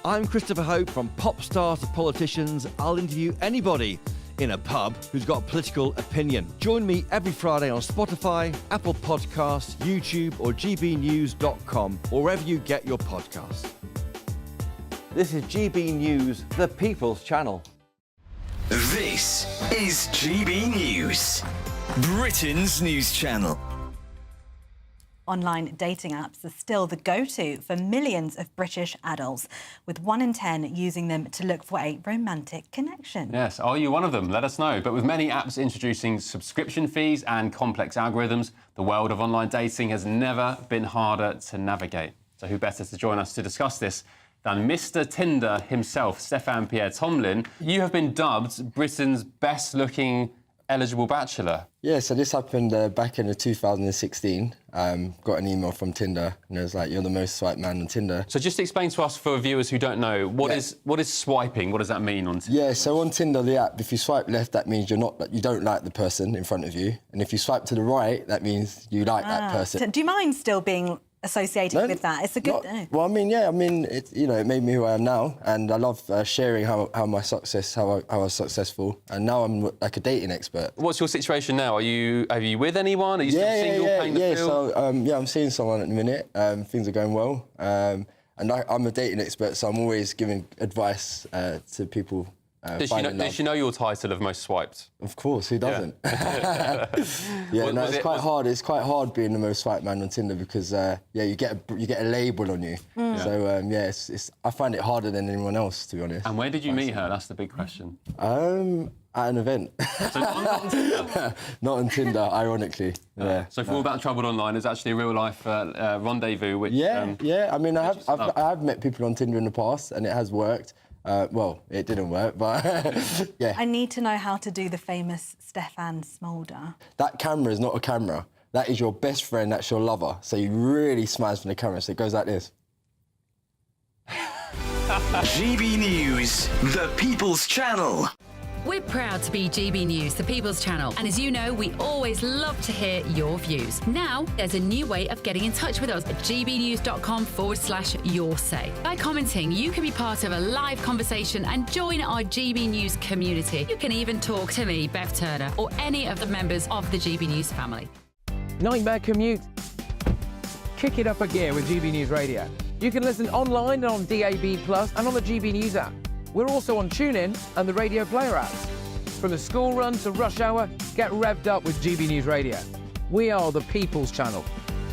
I'm Christopher Hope. From pop stars to politicians, I'll interview anybody in a pub who's got a political opinion. Join me every Friday on Spotify, Apple Podcasts, YouTube or gbnews.com, or wherever you get your podcasts. This is GB News, the People's Channel.
This is GB News, Britain's news channel.
Online dating apps are still the go-to for millions of British adults, with 1 in 10 using them to look for a romantic connection.
Yes, are you one of them? Let us know. But with many apps introducing subscription fees and complex algorithms, the world of online dating has never been harder to navigate. So who better to join us to discuss this than Mr. Tinder himself, Stefan Pierre Tomlin. You have been dubbed Britain's best-looking eligible bachelor.
Yeah, so this happened back in 2016. Got an email from Tinder, and it was like, "You're the most swiped man on Tinder."
So just explain to us, for viewers who don't know, what is swiping? What does that mean on Tinder?
Yeah, so on Tinder, the app, if you swipe left, that means you don't like the person in front of you, and if you swipe to the right, that means you like that person.
Do you mind still being associated with that? It's a good thing.
Well, it made me who I am now, and I love sharing how I was successful, and now I'm like a dating expert.
What's your situation now? Are you with anyone? Are you still single, paying the bill?
So I'm seeing someone at the minute. Things are going well, and I'm a dating expert, so I'm always giving advice to people.
Does she know your title of most swiped?
Of course, who doesn't? It's quite hard. It's quite hard being the most swiped man on Tinder because you get a label on you. So I find it harder than anyone else, to be honest.
And where did you meet her? That's the big question.
At an event.
So not on Tinder?
Not on Tinder, ironically.
So for all that trouble online, it's actually a real life rendezvous. Which
I mean, I have met people on Tinder in the past, and it has worked. Well, it didn't work, but yeah.
I need to know how to do the famous Stefan Smolder.
That camera is not a camera. That is your best friend, that's your lover. So you really smiles from the camera, so it goes like this.
GB News, the People's Channel.
We're proud to be GB News, the People's Channel. And as you know, we always love to hear your views. Now, there's a new way of getting in touch with us at gbnews.com/yoursay. By commenting, you can be part of a live conversation and join our GB News community. You can even talk to me, Bev Turner, or any of the members of the GB News family.
Nightmare commute? Kick it up a gear with GB News Radio. You can listen online and on DAB+, and on the GB News app. We're also on TuneIn and the Radio Player apps. From the school run to rush hour, get revved up with GB News Radio. We are the People's Channel,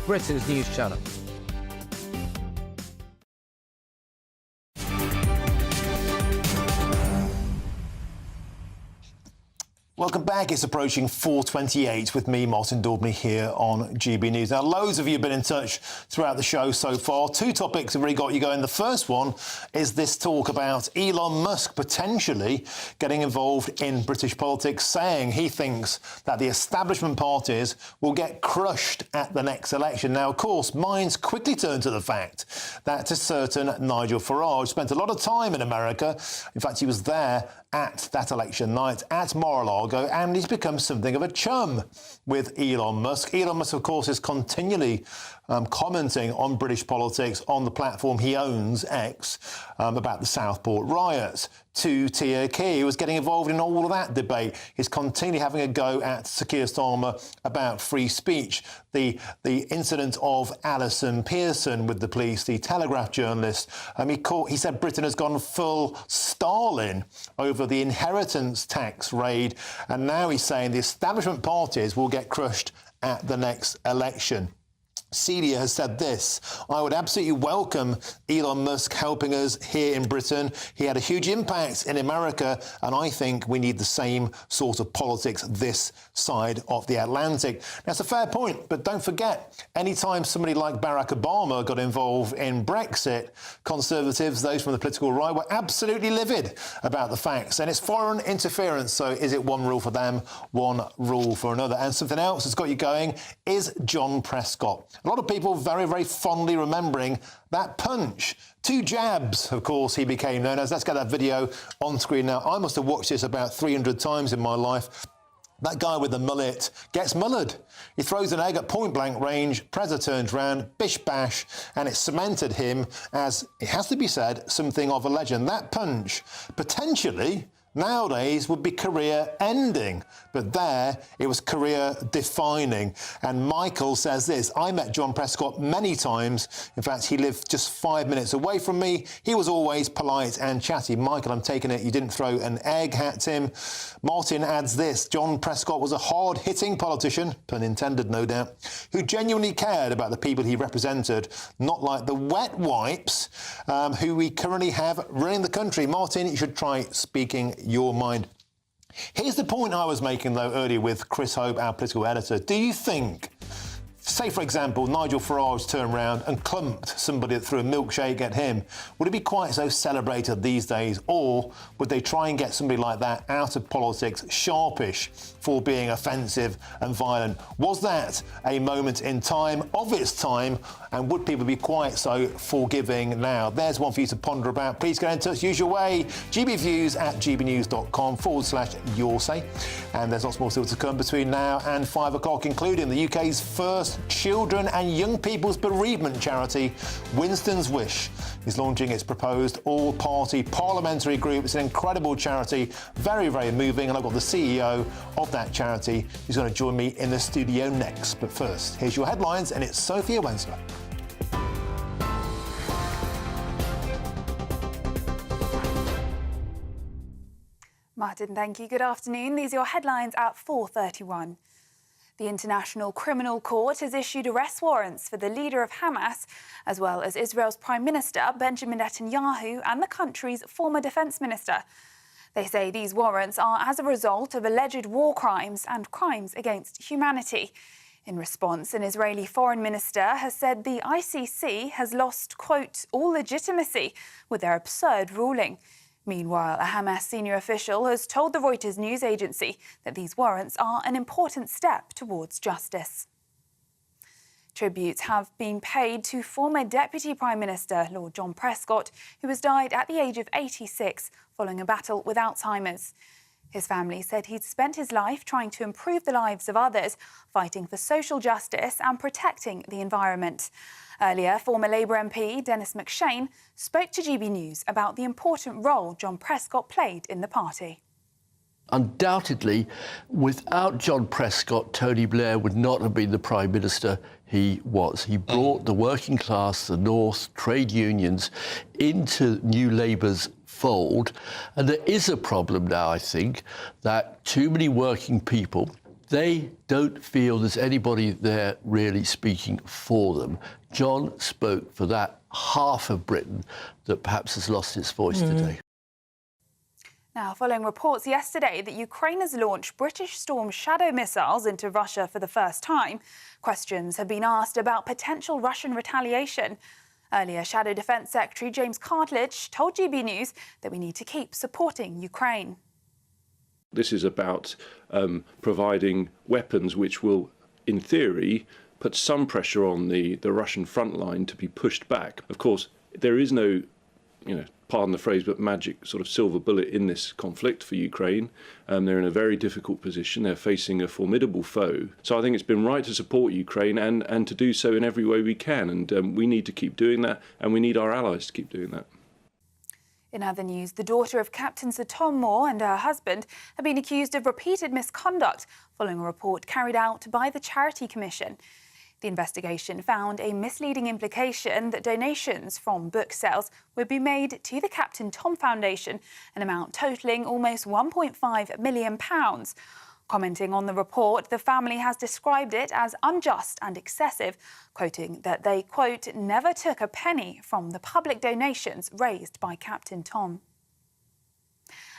Britain's news channel.
Welcome back. It's approaching 4:28 with me, Martin Daubney, here on GB News. Now, loads of you have been in touch throughout the show so far. Two topics have really got you going. The first one is this talk about Elon Musk potentially getting involved in British politics, saying he thinks that the establishment parties will get crushed at the next election. Now, of course, minds quickly turn to the fact that a certain Nigel Farage spent a lot of time in America. In fact, he was there at that election night at Mar-a-Lago, and he's become something of a chum with Elon Musk. Elon Musk, of course, is continually commenting on British politics on the platform he owns, X, about the Southport riots. Two-tier key, he was getting involved in all of that debate. He's continually having a go at Sir Keir Starmer about free speech. The incident of Allison Pearson with the police, the Telegraph journalist, he said Britain has gone full Stalin over the inheritance tax raid, and now he's saying the establishment parties will get crushed at the next election. Celia has said this: I would absolutely welcome Elon Musk helping us here in Britain. He had a huge impact in America, and I think we need the same sort of politics this side of the Atlantic. That's a fair point, but don't forget, anytime somebody like Barack Obama got involved in Brexit, Conservatives, those from the political right, were absolutely livid about the facts. And it's foreign interference, so is it one rule for them, one rule for another? And something else that's got you going is John Prescott. A lot of people very, very fondly remembering that punch. 2 jabs, of course, he became known as. Let's get that video on screen now. I must have watched this about 300 times in my life. That guy with the mullet gets mullered. He throws an egg at point-blank range, Preza turns round, bish-bash, and it cemented him as, it has to be said, something of a legend. That punch, potentially, nowadays would be career-ending, but there it was career-defining. And Michael says this: I met John Prescott many times. In fact, he lived just 5 minutes away from me. He was always polite and chatty. Michael, I'm taking it you didn't throw an egg at him. Martin adds this: John Prescott was a hard-hitting politician, pun intended no doubt, who genuinely cared about the people he represented, not like the wet wipes who we currently have running the country. Martin, you should try speaking your mind. Here's the point I was making, though, earlier with Chris Hope, our political editor. Do you think, say, for example, Nigel Farage turned around and clumped somebody that threw a milkshake at him, would it be quite so celebrated these days? Or would they try and get somebody like that out of politics, sharpish, for being offensive and violent? Was that a moment in time, of its time, and would people be quite so forgiving now? There's one for you to ponder about. Please get in touch, use your way. gbviews@gbnews.com/your say. And there's lots more still to come between now and 5 o'clock, including the UK's first children and young people's bereavement charity, Winston's Wish, is launching its proposed all-party parliamentary group. It's an incredible charity, very, very moving, and I've got the CEO of that charity who's going to join me in the studio next. But first, here's your headlines, and it's Sophia Wensler.
Martin, thank you. Good afternoon. These are your headlines at 4:31. The International Criminal Court has issued arrest warrants for the leader of Hamas, as well as Israel's Prime Minister, Benjamin Netanyahu, and the country's former defence minister. They say these warrants are as a result of alleged war crimes and crimes against humanity. In response, an Israeli foreign minister has said the ICC has lost, quote, all legitimacy with their absurd ruling. Meanwhile, a Hamas senior official has told the Reuters news agency that these warrants are an important step towards justice. Tributes have been paid to former Deputy Prime Minister Lord John Prescott, who has died at the age of 86 following a battle with Alzheimer's. His family said he'd spent his life trying to improve the lives of others, fighting for social justice and protecting the environment. Earlier, former Labour MP Dennis McShane spoke to GB News about the important role John Prescott played in the party.
Undoubtedly, without John Prescott, Tony Blair would not have been the Prime Minister he was. He brought the working class, the North, trade unions into New Labour's fold. And there is a problem now, I think, that too many working people, they don't feel there's anybody there really speaking for them. John spoke for that half of Britain that perhaps has lost its voice today.
Now, following reports yesterday that Ukraine has launched British Storm Shadow missiles into Russia for the first time, questions have been asked about potential Russian retaliation. Earlier, Shadow Defence Secretary James Cartledge told GB News that we need to keep supporting Ukraine.
This is about providing weapons which will, in theory, put some pressure on the Russian front line to be pushed back. Of course, there is no, pardon the phrase, but magic sort of silver bullet in this conflict for Ukraine. They're in a very difficult position. They're facing a formidable foe. So I think it's been right to support Ukraine and to do so in every way we can. And we need to keep doing that, and we need our allies to keep doing that.
In other news, the daughter of Captain Sir Tom Moore and her husband have been accused of repeated misconduct following a report carried out by the Charity Commission. The investigation found a misleading implication that donations from book sales would be made to the Captain Tom Foundation, an amount totalling almost £1.5 million. Commenting on the report, the family has described it as unjust and excessive, quoting that they, quote, never took a penny from the public donations raised by Captain Tom.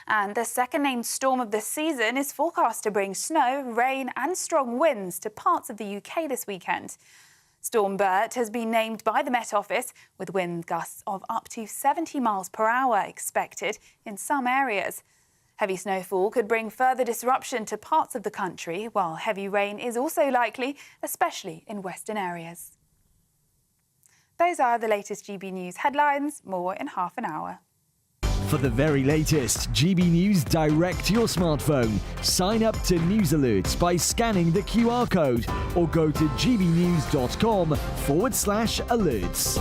And the second named storm of the season is forecast to bring snow, rain and strong winds to parts of the UK this weekend. Storm Bert has been named by the Met Office, with wind gusts of up to 70 miles per hour expected in some areas. Heavy snowfall could bring further disruption to parts of the country, while heavy rain is also likely, especially in western areas. Those are the latest GB News headlines. More in half an hour.
For the very latest GB News direct to your smartphone, sign up to News Alerts by scanning the QR code or go to gbnews.com/alerts.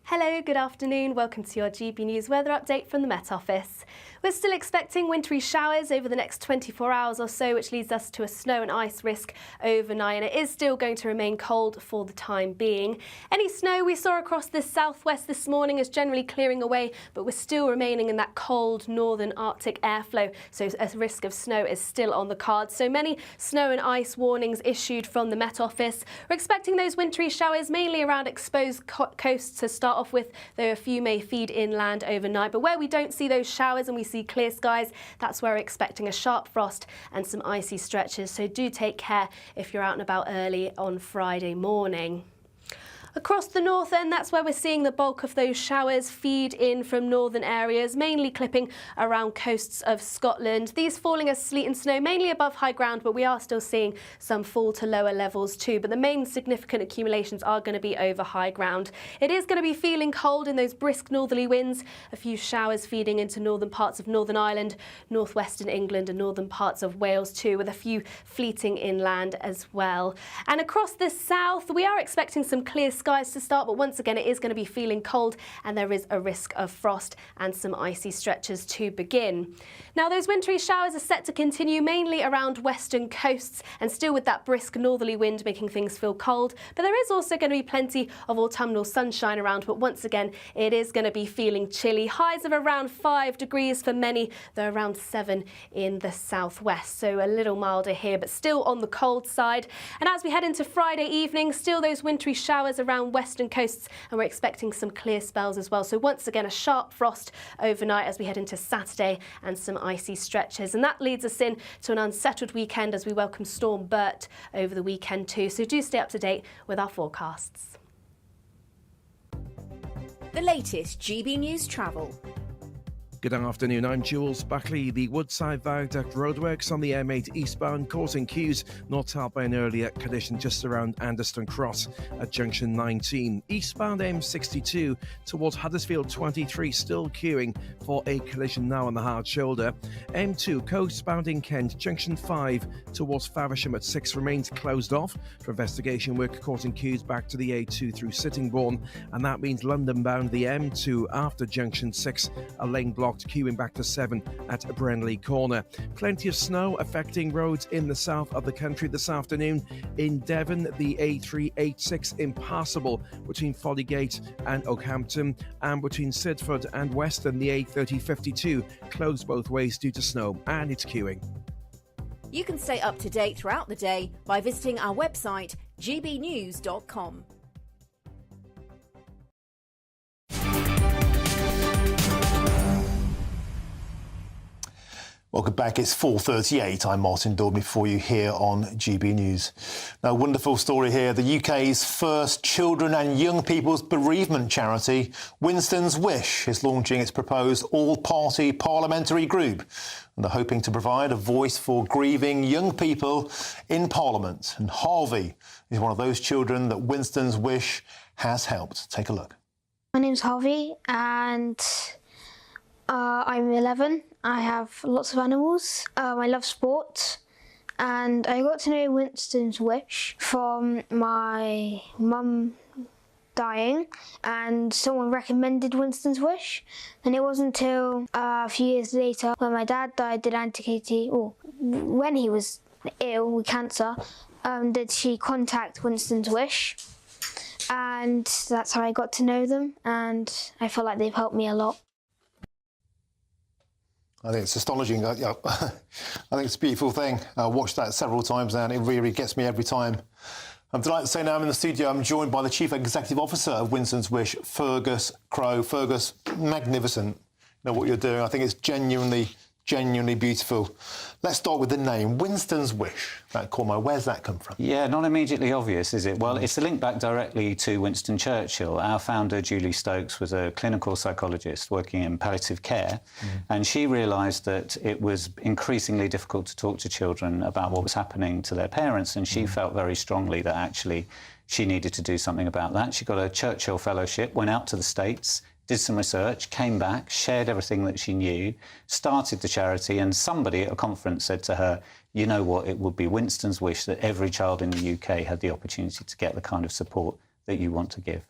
Hello, good afternoon. Welcome to your GB News weather update from the Met Office. We're still expecting wintry showers over the next 24 hours or so, which leads us to a snow and ice risk overnight, and it is still going to remain cold for the time being. Any snow we saw across the southwest this morning is generally clearing away, but we're still remaining in that cold northern Arctic airflow, so a risk of snow is still on the cards. So many snow and ice warnings issued from the Met Office. We're expecting those wintry showers mainly around exposed coasts to start off with, though a few may feed inland overnight. But where we don't see those showers and we see clear skies, that's where we're expecting a sharp frost and some icy stretches. So do take care if you're out and about early on Friday morning. Across the north end, that's where we're seeing the bulk of those showers feed in from northern areas, mainly clipping around coasts of Scotland. These falling as sleet and snow, mainly above high ground, but we are still seeing some fall to lower levels too. But the main significant accumulations are going to be over high ground. It is going to be feeling cold in those brisk northerly winds, a few showers feeding into northern parts of Northern Ireland, northwestern England and northern parts of Wales too, with a few fleeting inland as well. And across the south, we are expecting some clear skies to start, but once again it is going to be feeling cold and there is a risk of frost and some icy stretches to begin. Now those wintry showers are set to continue mainly around western coasts and still with that brisk northerly wind making things feel cold, but there is also going to be plenty of autumnal sunshine around, but once again it is going to be feeling chilly. Highs of around 5 degrees for many, though around 7 in the southwest, so a little milder here but still on the cold side. And as we head into Friday evening, still those wintry showers around western coasts, and we're expecting some clear spells as well. So once again, a sharp frost overnight as we head into Saturday and some icy stretches. And that leads us in to an unsettled weekend as we welcome Storm Bert over the weekend too. So do stay up to date with our forecasts.
The latest GB News travel.
Good afternoon, I'm Jules Buckley. The Woodside Viaduct roadworks on the M8 eastbound causing queues, not helped by an earlier collision just around Anderston Cross at junction 19. Eastbound M62 towards Huddersfield 23 still queuing for a collision now on the hard shoulder. M2 coastbound in Kent, junction 5 towards Faversham at 6 remains closed off for investigation work causing queues back to the A2 through Sittingbourne, and that means London bound the M2 after junction 6, a lane blocked queuing back to 7 at Brenley Corner. Plenty of snow affecting roads in the south of the country this afternoon. In Devon, the A386 impassable between Folligate and Oakhampton, and between Sidford and Weston, the A3052 closed both ways due to snow, and it's queuing.
You can stay up to date throughout the day by visiting our website gbnews.com.
Welcome back. It's 4:38. I'm Martin Daubney for you here on GB News. Now, wonderful story here. The UK's first children and young people's bereavement charity, Winston's Wish, is launching its proposed all-party parliamentary group. And they're hoping to provide a voice for grieving young people in Parliament. And Harvey is one of those children that Winston's Wish has helped. Take a look.
My name's Harvey and I'm 11. I have lots of animals. I love sport, and I got to know Winston's Wish from my mum dying, and someone recommended Winston's Wish, and it wasn't until a few years later when my dad died that Auntie Katie, or when he was ill with cancer, did she contact Winston's Wish, and that's how I got to know them, and I feel like they've helped me a lot.
I think it's astonishing. I think it's a beautiful thing. I watched that several times now, and it really gets me every time. I'm delighted to say now I'm in the studio. I'm joined by the Chief Executive Officer of Winston's Wish, Fergus Crowe. Fergus, magnificent. You know what you're doing. I think it's genuinely beautiful. Let's start with the name, Winston's Wish. Where's that come from?
Yeah, not immediately obvious, is it? Well, it's a link back directly to Winston Churchill. Our founder, Julie Stokes, was a clinical psychologist working in palliative care, and she realised that it was increasingly difficult to talk to children about what was happening to their parents, and she felt very strongly that actually she needed to do something about that. She got a Churchill Fellowship, went out to the States, did some research, came back, shared everything that she knew, started the charity, and somebody at a conference said to her, you know what, it would be Winston's wish that every child in the UK had the opportunity to get the kind of support that you want to give.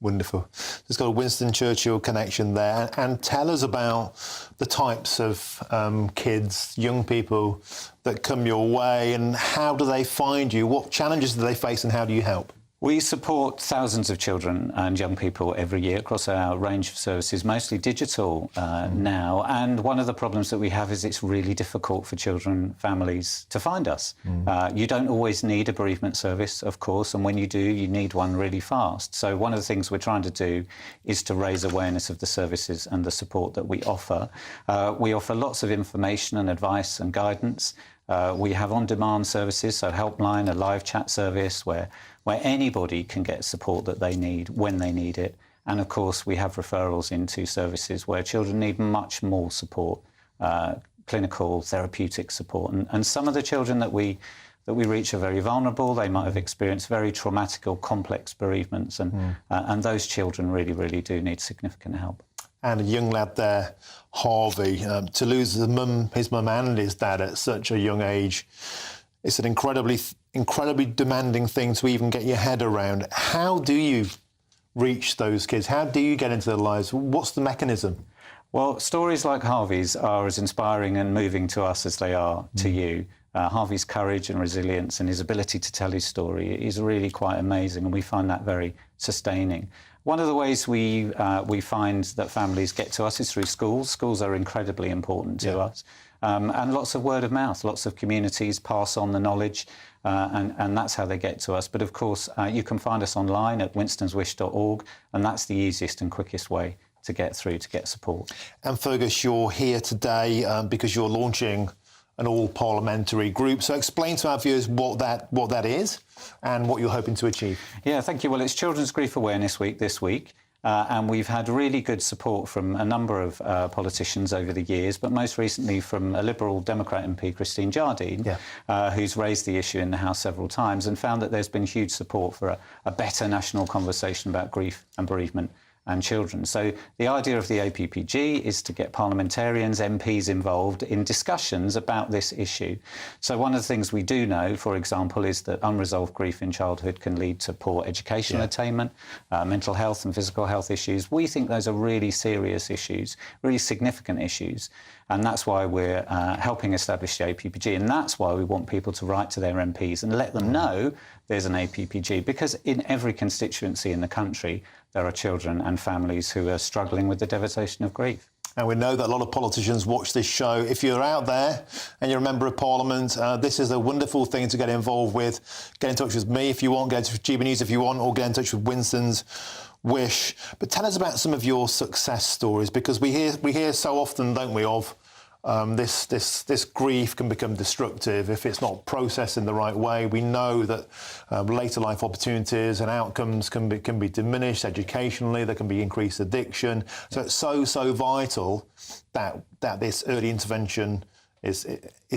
Wonderful. There's got a Winston Churchill connection there. And tell us about the types of kids, young people that come your way, and how do they find you? What challenges do they face and how do you help?
We support thousands of children and young people every year across our range of services, mostly digital now. And one of the problems that we have is it's really difficult for children, families to find us. You don't always need a bereavement service, of course, and when you do, you need one really fast. So one of the things we're trying to do is to raise awareness of the services and the support that we offer. We offer lots of information and advice and guidance. We have on-demand services, so Helpline, a live chat service where anybody can get support that they need when they need it. And of course, we have referrals into services where children need much more support, clinical, therapeutic support. And some of the children that we reach are very vulnerable. They might have experienced very traumatic or complex bereavements, and those children really, really do need significant help.
And a young lad there, Harvey, to lose his mum and his dad at such a young age, it's an incredibly demanding thing to even get your head around. How do you reach those kids? How do you get into their lives? What's the mechanism?
Well, stories like Harvey's are as inspiring and moving to us as they are to you. Harvey's courage and resilience and his ability to tell his story is really quite amazing, and we find that very sustaining. One of the ways we find that families get to us is through schools. Schools are incredibly important to us. And lots of word of mouth, lots of communities pass on the knowledge, and that's how they get to us. But of course, you can find us online at winstonswish.org, and that's the easiest and quickest way to get through, to get support.
And Fergus, you're here today because you're launching an all-parliamentary group. So explain to our viewers what that is and what you're hoping to achieve.
Yeah, thank you. Well, it's Children's Grief Awareness Week this week. And we've had really good support from a number of politicians over the years, but most recently from a Liberal Democrat MP, Christine Jardine, who's raised the issue in the House several times and found that there's been huge support for a better national conversation about grief and bereavement and children. So the idea of the APPG is to get parliamentarians, MPs involved in discussions about this issue. So one of the things we do know, for example, is that unresolved grief in childhood can lead to poor educational attainment, mental health and physical health issues. We think those are really serious issues, really significant issues. And that's why we're helping establish the APPG. And that's why we want people to write to their MPs and let them know there's an APPG, because in every constituency in the country, there are children and families who are struggling with the devastation of grief.
And we know that a lot of politicians watch this show. If you're out there and you're a member of Parliament, this is a wonderful thing to get involved with. Get in touch with me if you want, get in touch with GB News if you want, or get in touch with Winston's Wish. But tell us about some of your success stories, because we hear so often, don't we, of this grief can become destructive if it's not processed in the right way. We know that later life opportunities and outcomes can be diminished educationally. There can be increased addiction. So it's so vital that this early intervention is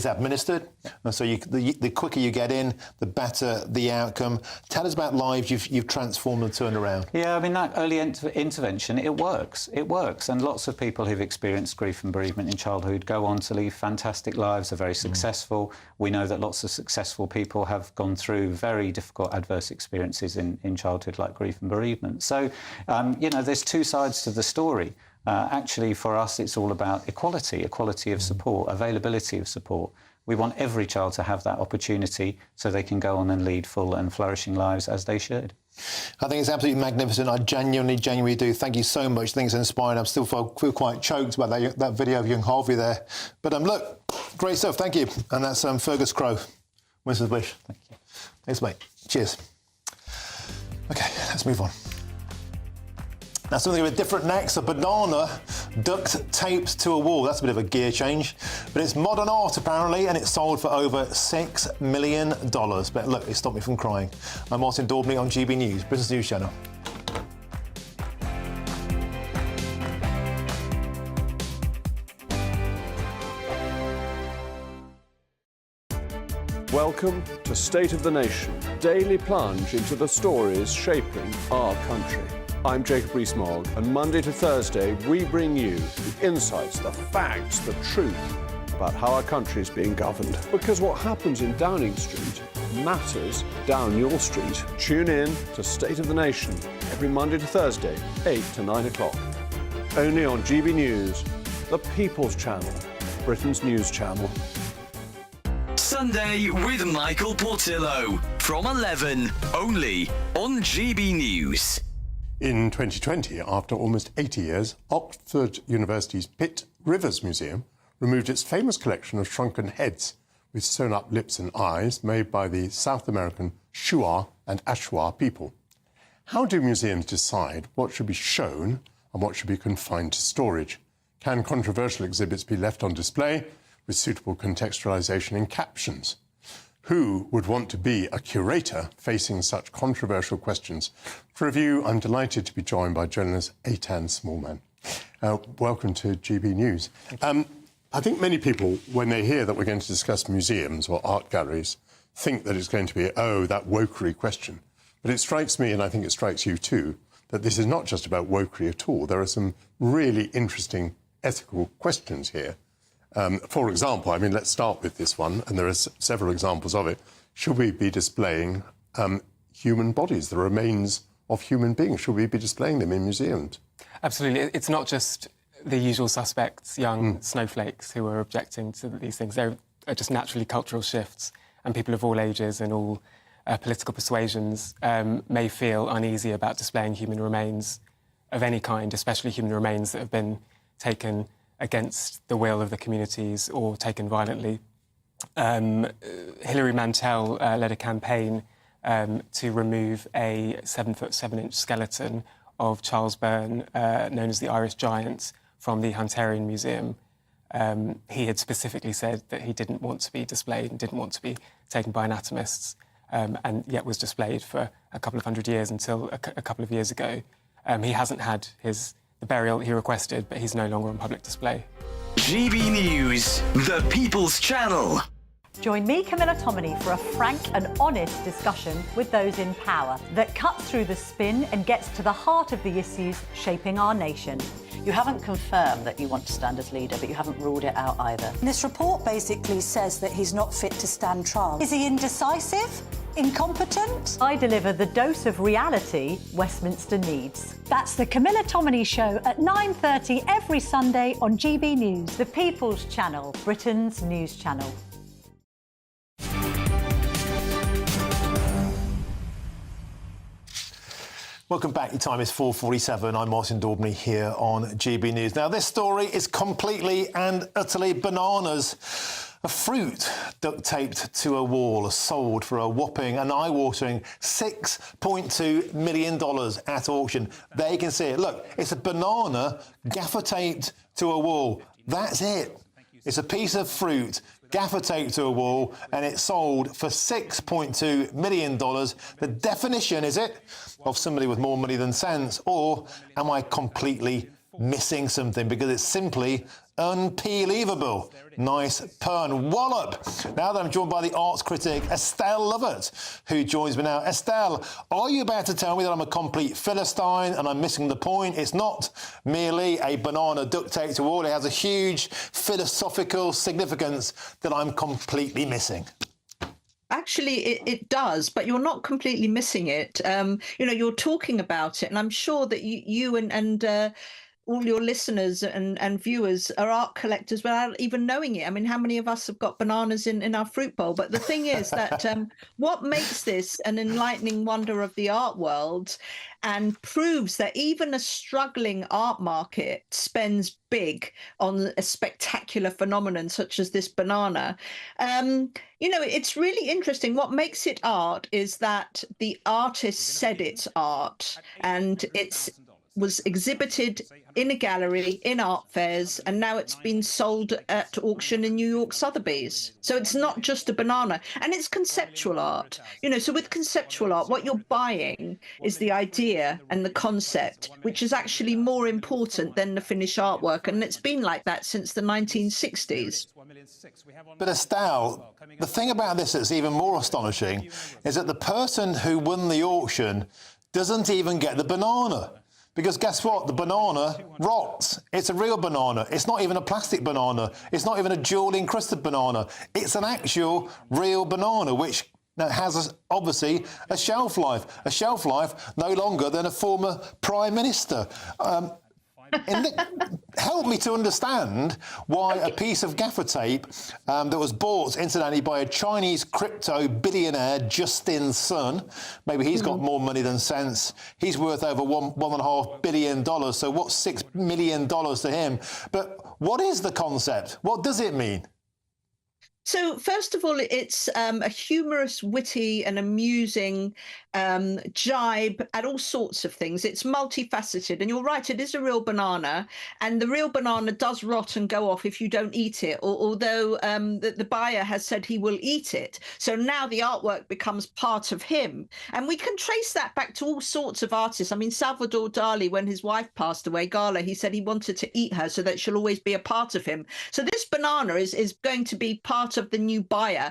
administered. And so the quicker you get in, the better the outcome. Tell us about lives you've transformed and turned around.
Yeah, I mean, that early intervention, it works. It works. And lots of people who've experienced grief and bereavement in childhood go on to lead fantastic lives, are very successful. We know that lots of successful people have gone through very difficult adverse experiences in childhood, like grief and bereavement. So, you know, there's two sides to the story. Actually, for us, it's all about equality of support, availability of support. We want every child to have that opportunity so they can go on and lead full and flourishing lives as they should.
I think it's absolutely magnificent. I genuinely do. Thank you so much. I think it's inspiring. I still feel quite choked about that video of young Harvey there. But look, great stuff. Thank you. And that's Fergus Crowe, Winston's Wish. Thank you. Thanks, mate. Cheers. OK, let's move on. Now, something a bit different next. A banana duct taped to a wall. That's a bit of a gear change. But it's modern art, apparently, and it's sold for over $6 million. But look, it stopped me from crying. I'm Martin Daubney on GB News, Britain's news channel.
Welcome to State of the Nation, daily plunge into the stories shaping our country. I'm Jacob Rees-Mogg, and Monday to Thursday we bring you the insights, the facts, the truth about how our country is being governed. Because what happens in Downing Street matters down your street. Tune in to State of the Nation every Monday to Thursday, 8 to 9 o'clock. Only on GB News, the People's Channel, Britain's news channel.
Sunday with Michael Portillo from 11, only on GB News.
In 2020, after almost 80 years, Oxford University's Pitt Rivers Museum removed its famous collection of shrunken heads with sewn-up lips and eyes made by the South American Shuar and Ashwar people. How do museums decide what should be shown and what should be confined to storage? Can controversial exhibits be left on display with suitable contextualisation in captions? Who would want to be a curator facing such controversial questions? For review, I'm delighted to be joined by journalist Eitan Smallman. Welcome to GB News. I think many people, when they hear that we're going to discuss museums or art galleries, think that it's going to be, that wokery question. But it strikes me, and I think it strikes you too, that this is not just about wokery at all. There are some really interesting ethical questions here. For example, I mean, let's start with this one, and there are several examples of it. Should we be displaying human bodies, the remains of human beings? Should we be displaying them in museums?
Absolutely. It's not just the usual suspects, young snowflakes, who are objecting to these things. They're just naturally cultural shifts, and people of all ages and all political persuasions may feel uneasy about displaying human remains of any kind, especially human remains that have been taken against the will of the communities or taken violently. Hilary Mantel led a campaign to remove a 7-foot 7-inch skeleton of Charles Byrne, known as the Irish Giant, from the Hunterian Museum. He had specifically said that he didn't want to be displayed and didn't want to be taken by anatomists, and yet was displayed for a couple of hundred years until a couple of years ago. He hasn't had the burial he requested, but he's no longer on public display.
GB News, the People's Channel.
Join me, Camilla Tominey, for a frank and honest discussion with those in power that cuts through the spin and gets to the heart of the issues shaping our nation.
You haven't confirmed that you want to stand as leader, but you haven't ruled it out either.
This report basically says that he's not fit to stand trial. Is he indecisive? Incompetent? I deliver the dose of reality Westminster needs. That's the Camilla Tominey Show at 9:30 every Sunday on GB News, the People's Channel, Britain's news channel.
Welcome back. Your time is 4:47. I'm Martin Daubney here on GB News. Now, this story is completely and utterly bananas. A fruit duct taped to a wall sold for a whopping and eye-watering $6.2 million at auction. There you can see it. Look, it's a banana gaffer taped to a wall. That's it. It's a piece of fruit gaffer taped to a wall, and it's sold for $6.2 million. The definition, is it, of somebody with more money than sense, or am I completely missing something? Because it's simply unbelievable. Nice pun. Wallop. Now that I'm joined by the arts critic Estelle Lovett, who joins me now. Estelle, are you about to tell me that I'm a complete Philistine and I'm missing the point? It's not merely a banana duct taped to a wall. It has a huge philosophical significance that I'm completely missing.
Actually, it does, but you're not completely missing it. You're talking about it, and I'm sure that you and all your listeners and viewers are art collectors without even knowing it. I mean, how many of us have got bananas in our fruit bowl? But the thing is that what makes this an enlightening wonder of the art world and proves that even a struggling art market spends big on a spectacular phenomenon such as this banana. It's really interesting. What makes it art is that the artist said it's art, and was exhibited in a gallery, in art fairs, and now it's been sold at auction in New York Sotheby's. So it's not just a banana, and it's conceptual art. So with conceptual art, what you're buying is the idea and the concept, which is actually more important than the finished artwork, and it's been like that since the 1960s.
But Estelle, the thing about this that's even more astonishing is that the person who won the auction doesn't even get the banana. Because guess what? The banana rots. It's a real banana. It's not even a plastic banana. It's not even a jewel-encrusted banana. It's an actual real banana, which has obviously a shelf life no longer than a former Prime Minister. Help me to understand why a piece of gaffer tape that was bought, incidentally, by a Chinese crypto billionaire, Justin Sun. Maybe he's got more money than sense. He's worth over $1.5 billion. So what's $6 million to him? But what is the concept? What does it mean?
So first of all, it's a humorous, witty and amusing jibe at all sorts of things. It's multifaceted, and you're right, it is a real banana, and the real banana does rot and go off if you don't eat it, although the buyer has said he will eat it. So now the artwork becomes part of him, and we can trace that back to all sorts of artists. I mean, Salvador Dali, when his wife passed away, Gala, he said he wanted to eat her so that she'll always be a part of him. So this banana is going to be part of the new buyer.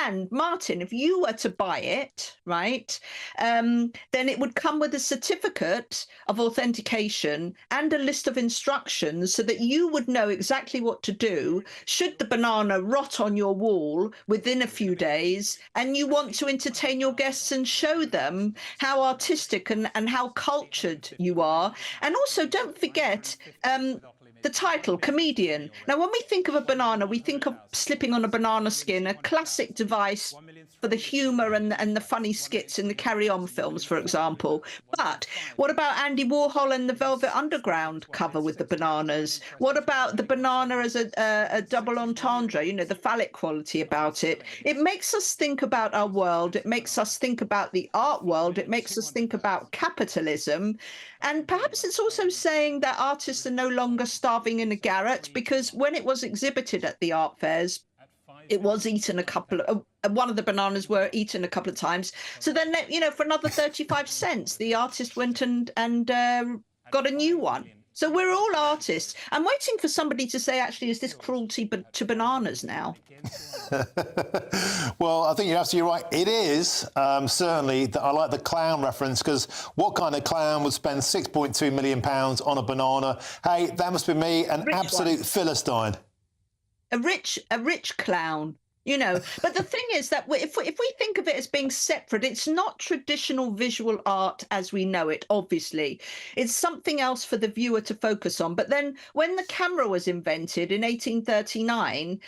And Martin, if you were to buy it, right, then it would come with a certificate of authentication and a list of instructions so that you would know exactly what to do should the banana rot on your wall within a few days and you want to entertain your guests and show them how artistic and how cultured you are. And also, don't forget the title, comedian. Now, when we think of a banana, we think of slipping on a banana skin, a classic device for the humour and the funny skits in the Carry On films, for example. But what about Andy Warhol and the Velvet Underground cover with the bananas? What about the banana as a double entendre, the phallic quality about it? It makes us think about our world. It makes us think about the art world. It makes us think about capitalism. And perhaps it's also saying that artists are no longer starving in a garret, because when it was exhibited at the art fairs, it was eaten one of the bananas were eaten a couple of times. So then, for another 35 cents, the artist went and got a new one. So we're all artists. I'm waiting for somebody to say, actually, is this cruelty to bananas now?
Well, I think you're absolutely right. It is. Certainly, I like the clown reference, because what kind of clown would spend £6.2 million on a banana? Hey, that must be me, an absolute Philistine.
A rich clown. But the thing is that if we think of it as being separate, it's not traditional visual art as we know it, obviously. It's something else for the viewer to focus on. But then when the camera was invented in 1839,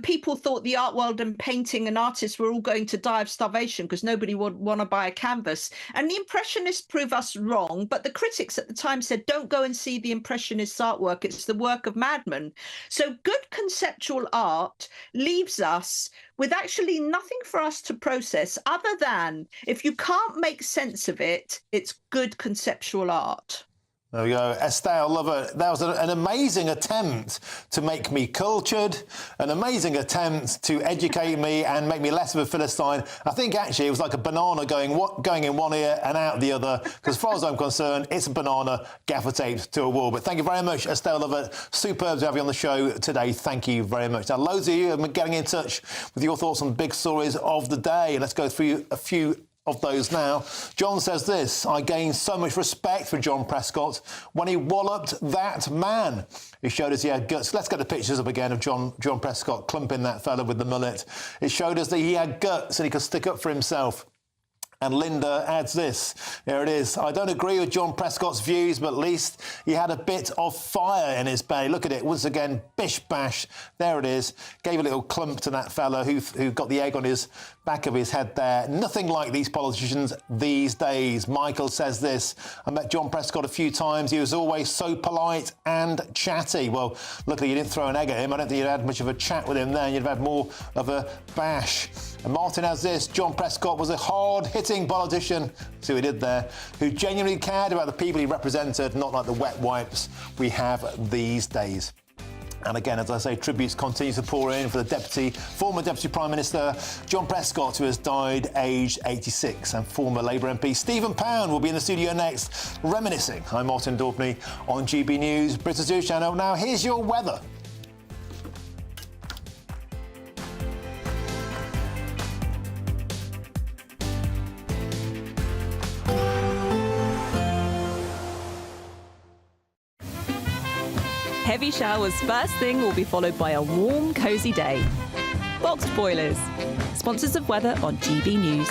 people thought the art world and painting and artists were all going to die of starvation because nobody would want to buy a canvas. And the Impressionists prove us wrong, but the critics at the time said, don't go and see the Impressionists' artwork. It's the work of madmen. So good conceptual art leaves us with actually nothing for us to process other than, if you can't make sense of it, it's good conceptual art.
There we go. Estelle, love it. That was an amazing attempt to make me cultured, an amazing attempt to educate me and make me less of a Philistine. I think actually it was like a banana going in one ear and out the other, because as far as I'm concerned, it's a banana gaffer taped to a wall. But thank you very much, Estelle Lovett. Superb to have you on the show today. Thank you very much. Now, loads of you have been getting in touch with your thoughts on the big stories of the day. Let's go through a few of those now. John says this: I gained so much respect for John Prescott when he walloped that man. He showed us he had guts. Let's get the pictures up again of John Prescott clumping that fella with the mullet. It showed us that he had guts and he could stick up for himself. And Linda adds this. Here it is. I don't agree with John Prescott's views, but at least he had a bit of fire in his belly. Look at it. Once again, bish bash. There it is. Gave a little clump to that fella who got the egg on his back of his head there. Nothing like these politicians these days. Michael says this. I met John Prescott a few times. He was always so polite and chatty. Well, luckily you didn't throw an egg at him. I don't think you'd had much of a chat with him then. You'd have had more of a bash. And Martin has this. John Prescott was a hard-hitting politician, see what he did there, who genuinely cared about the people he represented, not like the wet wipes we have these days. And again, as I say, tributes continue to pour in for the former Deputy Prime Minister John Prescott, who has died aged 86, and former Labour MP Stephen Pound will be in the studio next, reminiscing. I'm Martin Daubney on GB News, Britain's News Channel. Now, here's your weather.
Heavy showers first thing will be followed by a warm, cosy day. Boxed boilers, sponsors of weather on GB News.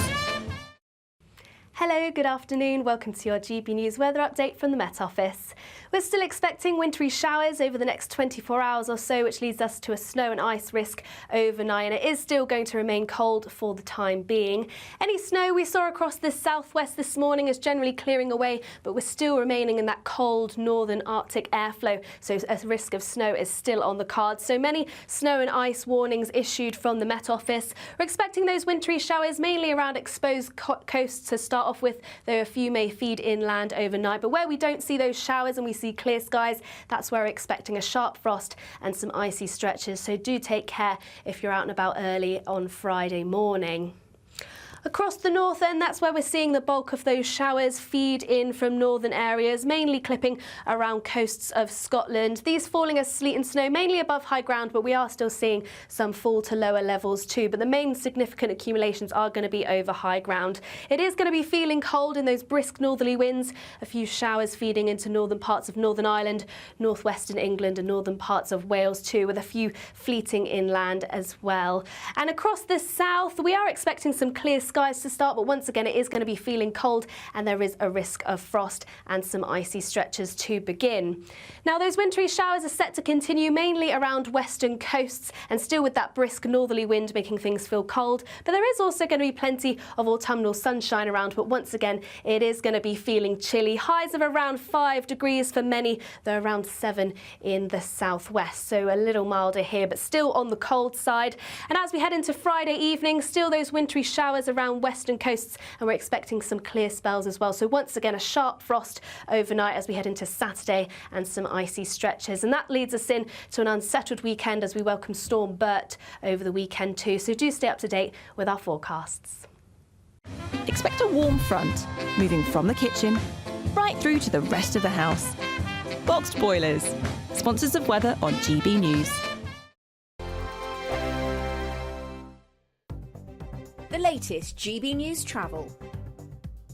Hello, good afternoon. Welcome to your GB News weather update from the Met Office. We're still expecting wintry showers over the next 24 hours or so, which leads us to a snow and ice risk overnight, and it is still going to remain cold for the time being. Any snow we saw across the southwest this morning is generally clearing away, but we're still remaining in that cold northern Arctic airflow, so a risk of snow is still on the cards. So many snow and ice warnings issued from the Met Office. We're expecting those wintry showers mainly around exposed coasts to start off with, though a few may feed inland overnight. But where we don't see those showers and we see clear skies, that's where we're expecting a sharp frost and some icy stretches. So do take care if you're out and about early on Friday morning. Across the north end, that's where we're seeing the bulk of those showers feed in from northern areas, mainly clipping around coasts of Scotland. These falling as sleet and snow, mainly above high ground, but we are still seeing some fall to lower levels too. But the main significant accumulations are going to be over high ground. It is going to be feeling cold in those brisk northerly winds, a few showers feeding into northern parts of Northern Ireland, northwestern England and northern parts of Wales too, with a few fleeting inland as well. And across the south, we are expecting some clear skies to start, but once again it is going to be feeling cold and there is a risk of frost and some icy stretches to begin. Now those wintry showers are set to continue mainly around western coasts and still with that brisk northerly wind making things feel cold, but there is also going to be plenty of autumnal sunshine around, but once again it is going to be feeling chilly. Highs of around 5 degrees for many, though around 7 in the southwest, so a little milder here but still on the cold side. And as we head into Friday evening, still those wintry showers around around western coasts, and we're expecting some clear spells as well. So once again, a sharp frost overnight as we head into Saturday and some icy stretches. And that leads us in to an unsettled weekend as we welcome Storm Bert over the weekend too. So do stay up to date with our forecasts.
Expect a warm front, moving from the kitchen right through to the rest of the house. Boxed boilers, sponsors of weather on GB News.
The latest GB News travel.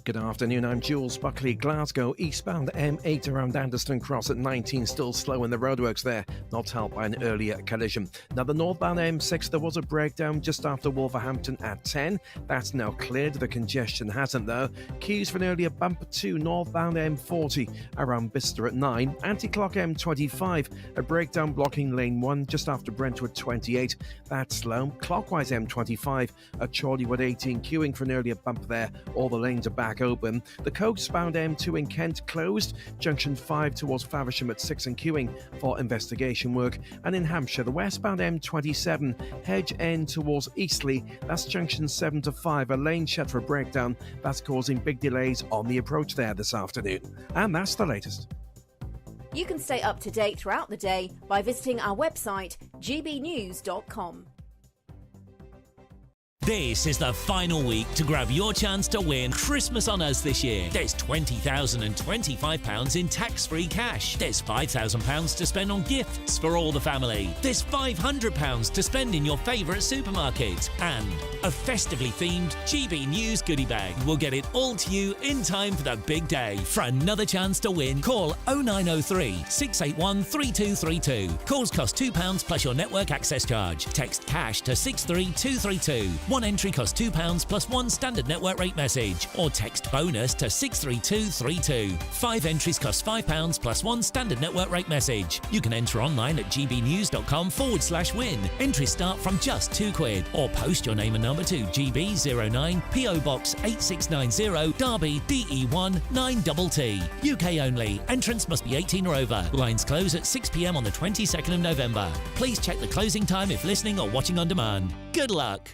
Good afternoon, I'm Jules Buckley. Glasgow, eastbound M8 around Anderston Cross at 19, still slow in the roadworks there, not helped by an earlier collision. Now the northbound M6, there was a breakdown just after Wolverhampton at 10. That's now cleared, the congestion hasn't though. Queues for an earlier bumper 2, northbound M40 around Bicester at 9. Anti-clock M25, a breakdown blocking lane 1 just after Brentwood 28. That's slow. Clockwise M25 at Chorleywood 18, queuing for an earlier bumper there. All the lanes are back open. The coastbound M2 in Kent closed. Junction 5 towards Faversham at 6 and queuing for investigation work. And in Hampshire, the westbound M27 Hedge End towards Eastleigh. That's junction 7 to 5. A lane shut for a breakdown. That's causing big delays on the approach there this afternoon. And that's the latest.
You can stay up to date throughout the day by visiting our website, gbnews.com.
This is the final week to grab your chance to win Christmas on Us this year. There's £20,025 in tax-free cash. There's £5,000 to spend on gifts for all the family. There's £500 to spend in your favourite supermarket. And a festively themed GB News goodie bag. We'll get it all to you in time for the big day. For another chance to win, call 0903 681 3232. Calls cost £2 plus your network access charge. Text cash to 63232. One entry costs £2 plus one standard network rate message, or text bonus to 63232. 5 entries cost £5 plus one standard network rate message. You can enter online at gbnews.com/win. Entries start from just £2, or post your name and number to GB09 PO Box 8690 Derby DE1 9TT. UK only. Entrance must be 18 or over. Lines close at 6 p.m. on the 22nd of November. Please check the closing time if listening or watching on demand. Good luck.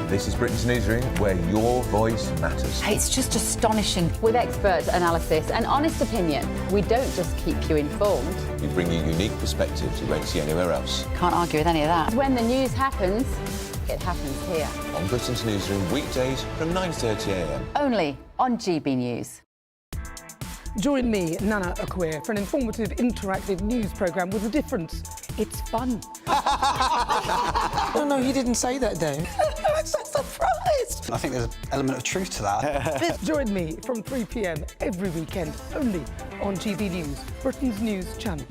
This is Britain's Newsroom, where your voice matters.
It's just astonishing. With expert analysis and honest opinion, we don't just keep you informed.
We bring you unique perspectives you won't see anywhere else.
Can't argue with any of that. When the news happens, it happens here.
On Britain's Newsroom, weekdays from 9:30 a.m.
Only on GB News.
Join me, Nana Akwe, for an informative, interactive news programme with a difference. It's fun.
No, he didn't say that, Dave.
I'm so surprised.
I think there's an element of truth to that.
Join me from 3 p.m. every weekend, only on GB News, Britain's news channel.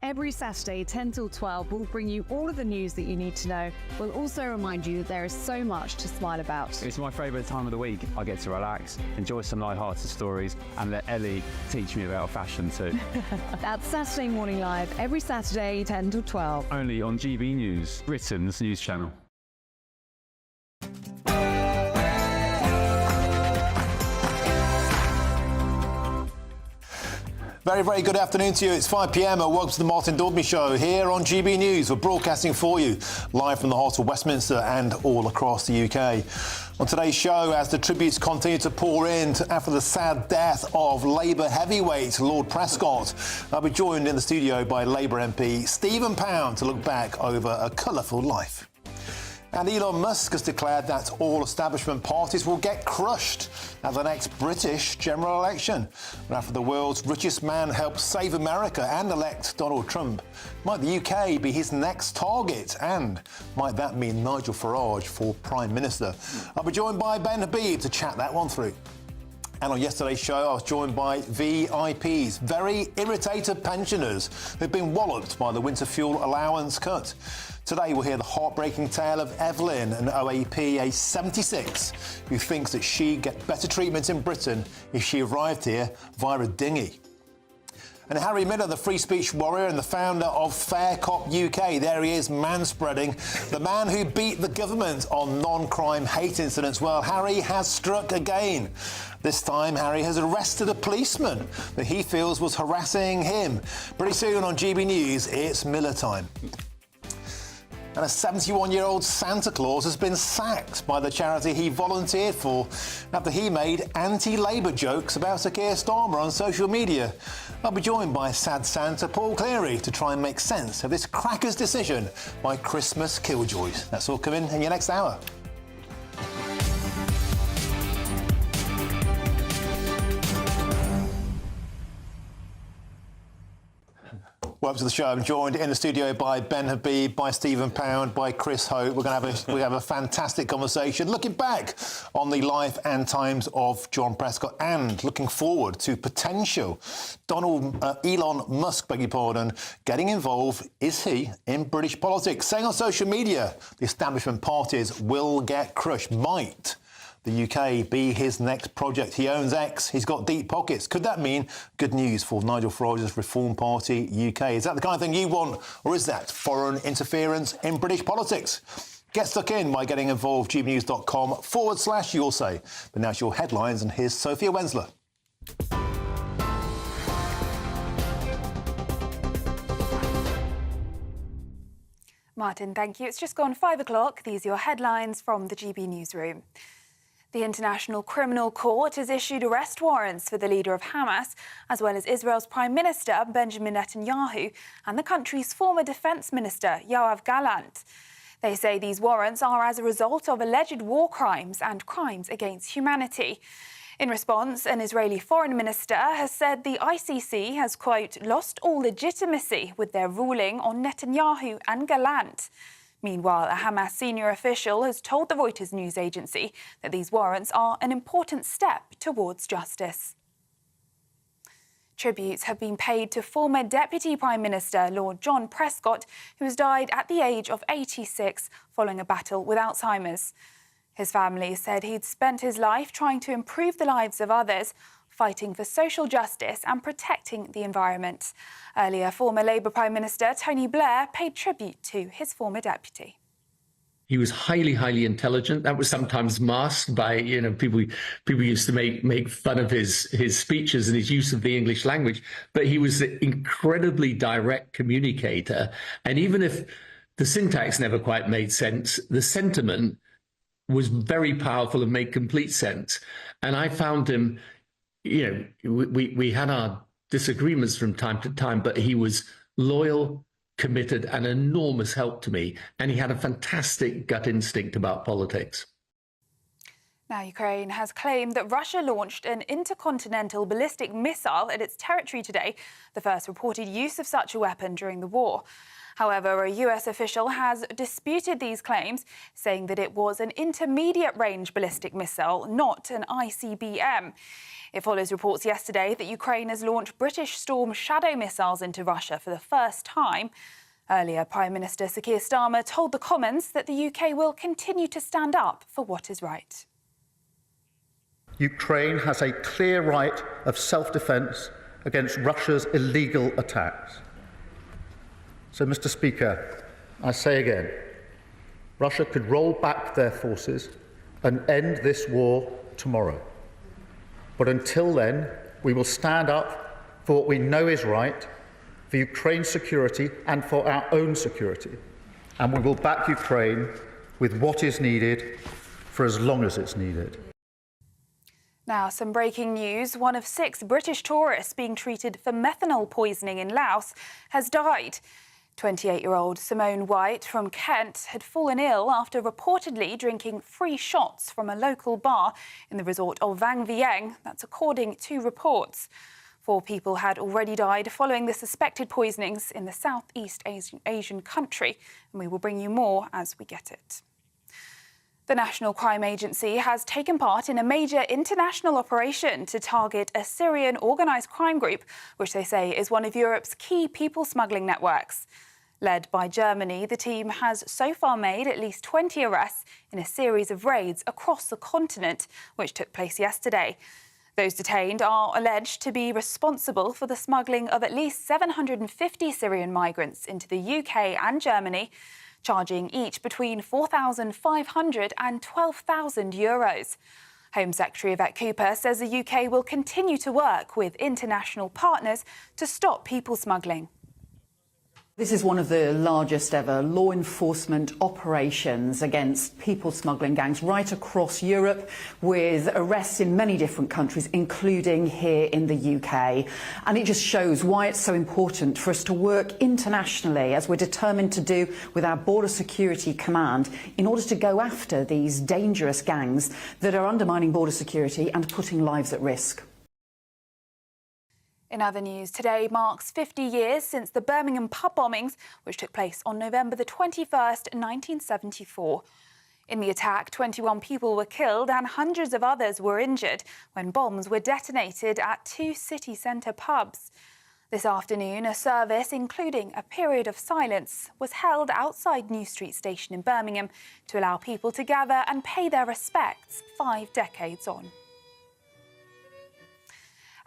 Every Saturday, 10 till 12, we'll bring you all of the news that you need to know. We'll also remind you that there is so much to smile about.
It's my favourite time of the week. I get to relax, enjoy some light-hearted stories, and let Ellie teach me about fashion too.
That's Saturday Morning Live, every Saturday, 10 till 12.
Only on GB News, Britain's news channel.
Very, very good afternoon to you. It's 5 p.m. and welcome to the Martin Daubney Show here on GB News. We're broadcasting for you live from the heart of Westminster and all across the UK. On today's show, as the tributes continue to pour in after the sad death of Labour heavyweight Lord Prescott, I'll be joined in the studio by Labour MP Stephen Pound to look back over a colourful life. And Elon Musk has declared that all establishment parties will get crushed at the next British general election. After the world's richest man helped save America and elect Donald Trump, might the UK be his next target? And might that mean Nigel Farage for Prime Minister? I'll be joined by Ben Habib to chat that one through. And on yesterday's show, I was joined by VIPs, very irritated pensioners who've been walloped by the winter fuel allowance cut. Today, we'll hear the heartbreaking tale of Evelyn, an OAP, age 76, who thinks that she'd get better treatment in Britain if she arrived here via a dinghy. And Harry Miller, the free speech warrior and the founder of Fair Cop UK, there he is, manspreading. The man who beat the government on non-crime hate incidents. Well, Harry has struck again. This time, Harry has arrested a policeman that he feels was harassing him. Pretty soon on GB News, it's Miller time. And a 71-year-old Santa Claus has been sacked by the charity he volunteered for after he made anti-Labour jokes about Sir Keir Starmer on social media. I'll be joined by sad Santa Paul Cleary to try and make sense of this cracker's decision by Christmas killjoys. That's all coming in your next hour. Welcome to the show. I'm joined in the studio by Ben Habib, by Stephen Pound, by Chris Hope. We're going to have a fantastic conversation looking back on the life and times of John Prescott and looking forward to potential Elon Musk, beg your pardon, getting involved, is he, in British politics? Saying on social media the establishment parties will get crushed. Might the UK be his next project? He owns X. He's got deep pockets. Could that mean good news for Nigel Farage's Reform Party UK? Is that the kind of thing you want, or is that foreign interference in British politics? Get stuck in by getting involved. gbnews.com/you'll say. But now it's your headlines, and here's Sophia Wensler.
Martin, thank you. It's just gone 5 o'clock. These are your headlines from the GB Newsroom. The International Criminal Court has issued arrest warrants for the leader of Hamas, as well as Israel's Prime Minister, Benjamin Netanyahu, and the country's former Defence Minister, Yoav Gallant. They say these warrants are as a result of alleged war crimes and crimes against humanity. In response, an Israeli foreign minister has said the ICC has, quote, lost all legitimacy with their ruling on Netanyahu and Gallant. Meanwhile, a Hamas senior official has told the Reuters news agency that these warrants are an important step towards justice. Tributes have been paid to former Deputy Prime Minister Lord John Prescott, who has died at the age of 86 following a battle with Alzheimer's. His family said he'd spent his life trying to improve the lives of others, fighting for social justice and protecting the environment. Earlier, former Labour Prime Minister Tony Blair paid tribute to his former deputy.
He was highly, highly intelligent. That was sometimes masked by, people used to make fun of his speeches and his use of the English language. But he was an incredibly direct communicator. And even if the syntax never quite made sense, the sentiment was very powerful and made complete sense. And I found him, we had our disagreements from time to time, but he was loyal, committed, and enormous help to me. And he had a fantastic gut instinct about politics.
Now, Ukraine has claimed that Russia launched an intercontinental ballistic missile at its territory today, the first reported use of such a weapon during the war. However, a US official has disputed these claims, saying that it was an intermediate-range ballistic missile, not an ICBM. It follows reports yesterday that Ukraine has launched British Storm Shadow missiles into Russia for the first time. Earlier, Prime Minister Sir Keir Starmer told the Commons that the UK will continue to stand up for what is right.
Ukraine has a clear right of self-defence against Russia's illegal attacks. So, Mr. Speaker, I say again, Russia could roll back their forces and end this war tomorrow. But until then, we will stand up for what we know is right, for Ukraine's security and for our own security. And we will back Ukraine with what is needed for as long as it's needed.
Now, some breaking news. One of 6 British tourists being treated for methanol poisoning in Laos has died. 28-year-old Simone White from Kent had fallen ill after reportedly drinking free shots from a local bar in the resort of Vang Vieng. That's according to reports. 4 people had already died following the suspected poisonings in the Southeast Asian country, and we will bring you more as we get it. The National Crime Agency has taken part in a major international operation to target a Syrian organised crime group, which they say is one of Europe's key people smuggling networks. Led by Germany, the team has so far made at least 20 arrests in a series of raids across the continent, which took place yesterday. Those detained are alleged to be responsible for the smuggling of at least 750 Syrian migrants into the UK and Germany, charging each between €4,500 and €12,000. Home Secretary Yvette Cooper says the UK will continue to work with international partners to stop people smuggling.
This is one of the largest ever law enforcement operations against people smuggling gangs right across Europe, with arrests in many different countries, including here in the UK. And it just shows why it's so important for us to work internationally, as we're determined to do with our Border Security Command, in order to go after these dangerous gangs that are undermining border security and putting lives at risk.
In other news, today marks 50 years since the Birmingham pub bombings, which took place on November the 21st, 1974. In the attack, 21 people were killed and hundreds of others were injured when bombs were detonated at two city centre pubs. This afternoon, a service, including a period of silence, was held outside New Street Station in Birmingham to allow people to gather and pay their respects 5 decades on.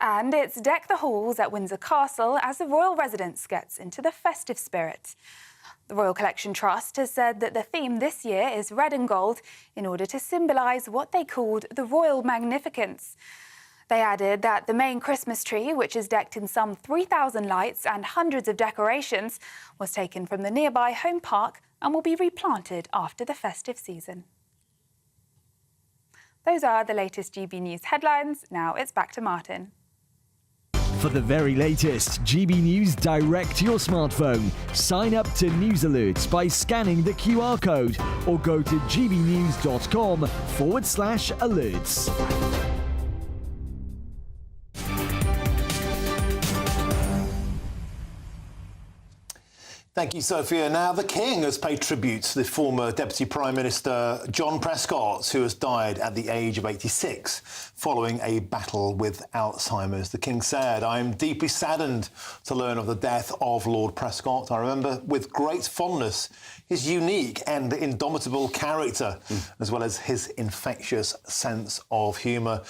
And it's Deck the Halls at Windsor Castle as the royal residence gets into the festive spirit. The Royal Collection Trust has said that the theme this year is red and gold in order to symbolise what they called the royal magnificence. They added that the main Christmas tree, which is decked in some 3,000 lights and hundreds of decorations, was taken from the nearby home park and will be replanted after the festive season. Those are the latest GB News headlines. Now it's back to Martin.
For the very latest GB News direct to your smartphone, sign up to News Alerts by scanning the QR code or go to gbnews.com/alerts.
Thank you, Sophia. Now, the King has paid tribute to the former Deputy Prime Minister John Prescott, who has died at the age of 86 following a battle with Alzheimer's. The King said, "I am deeply saddened to learn of the death of Lord Prescott. I remember with great fondness his unique and indomitable character, as well as his infectious sense of humour."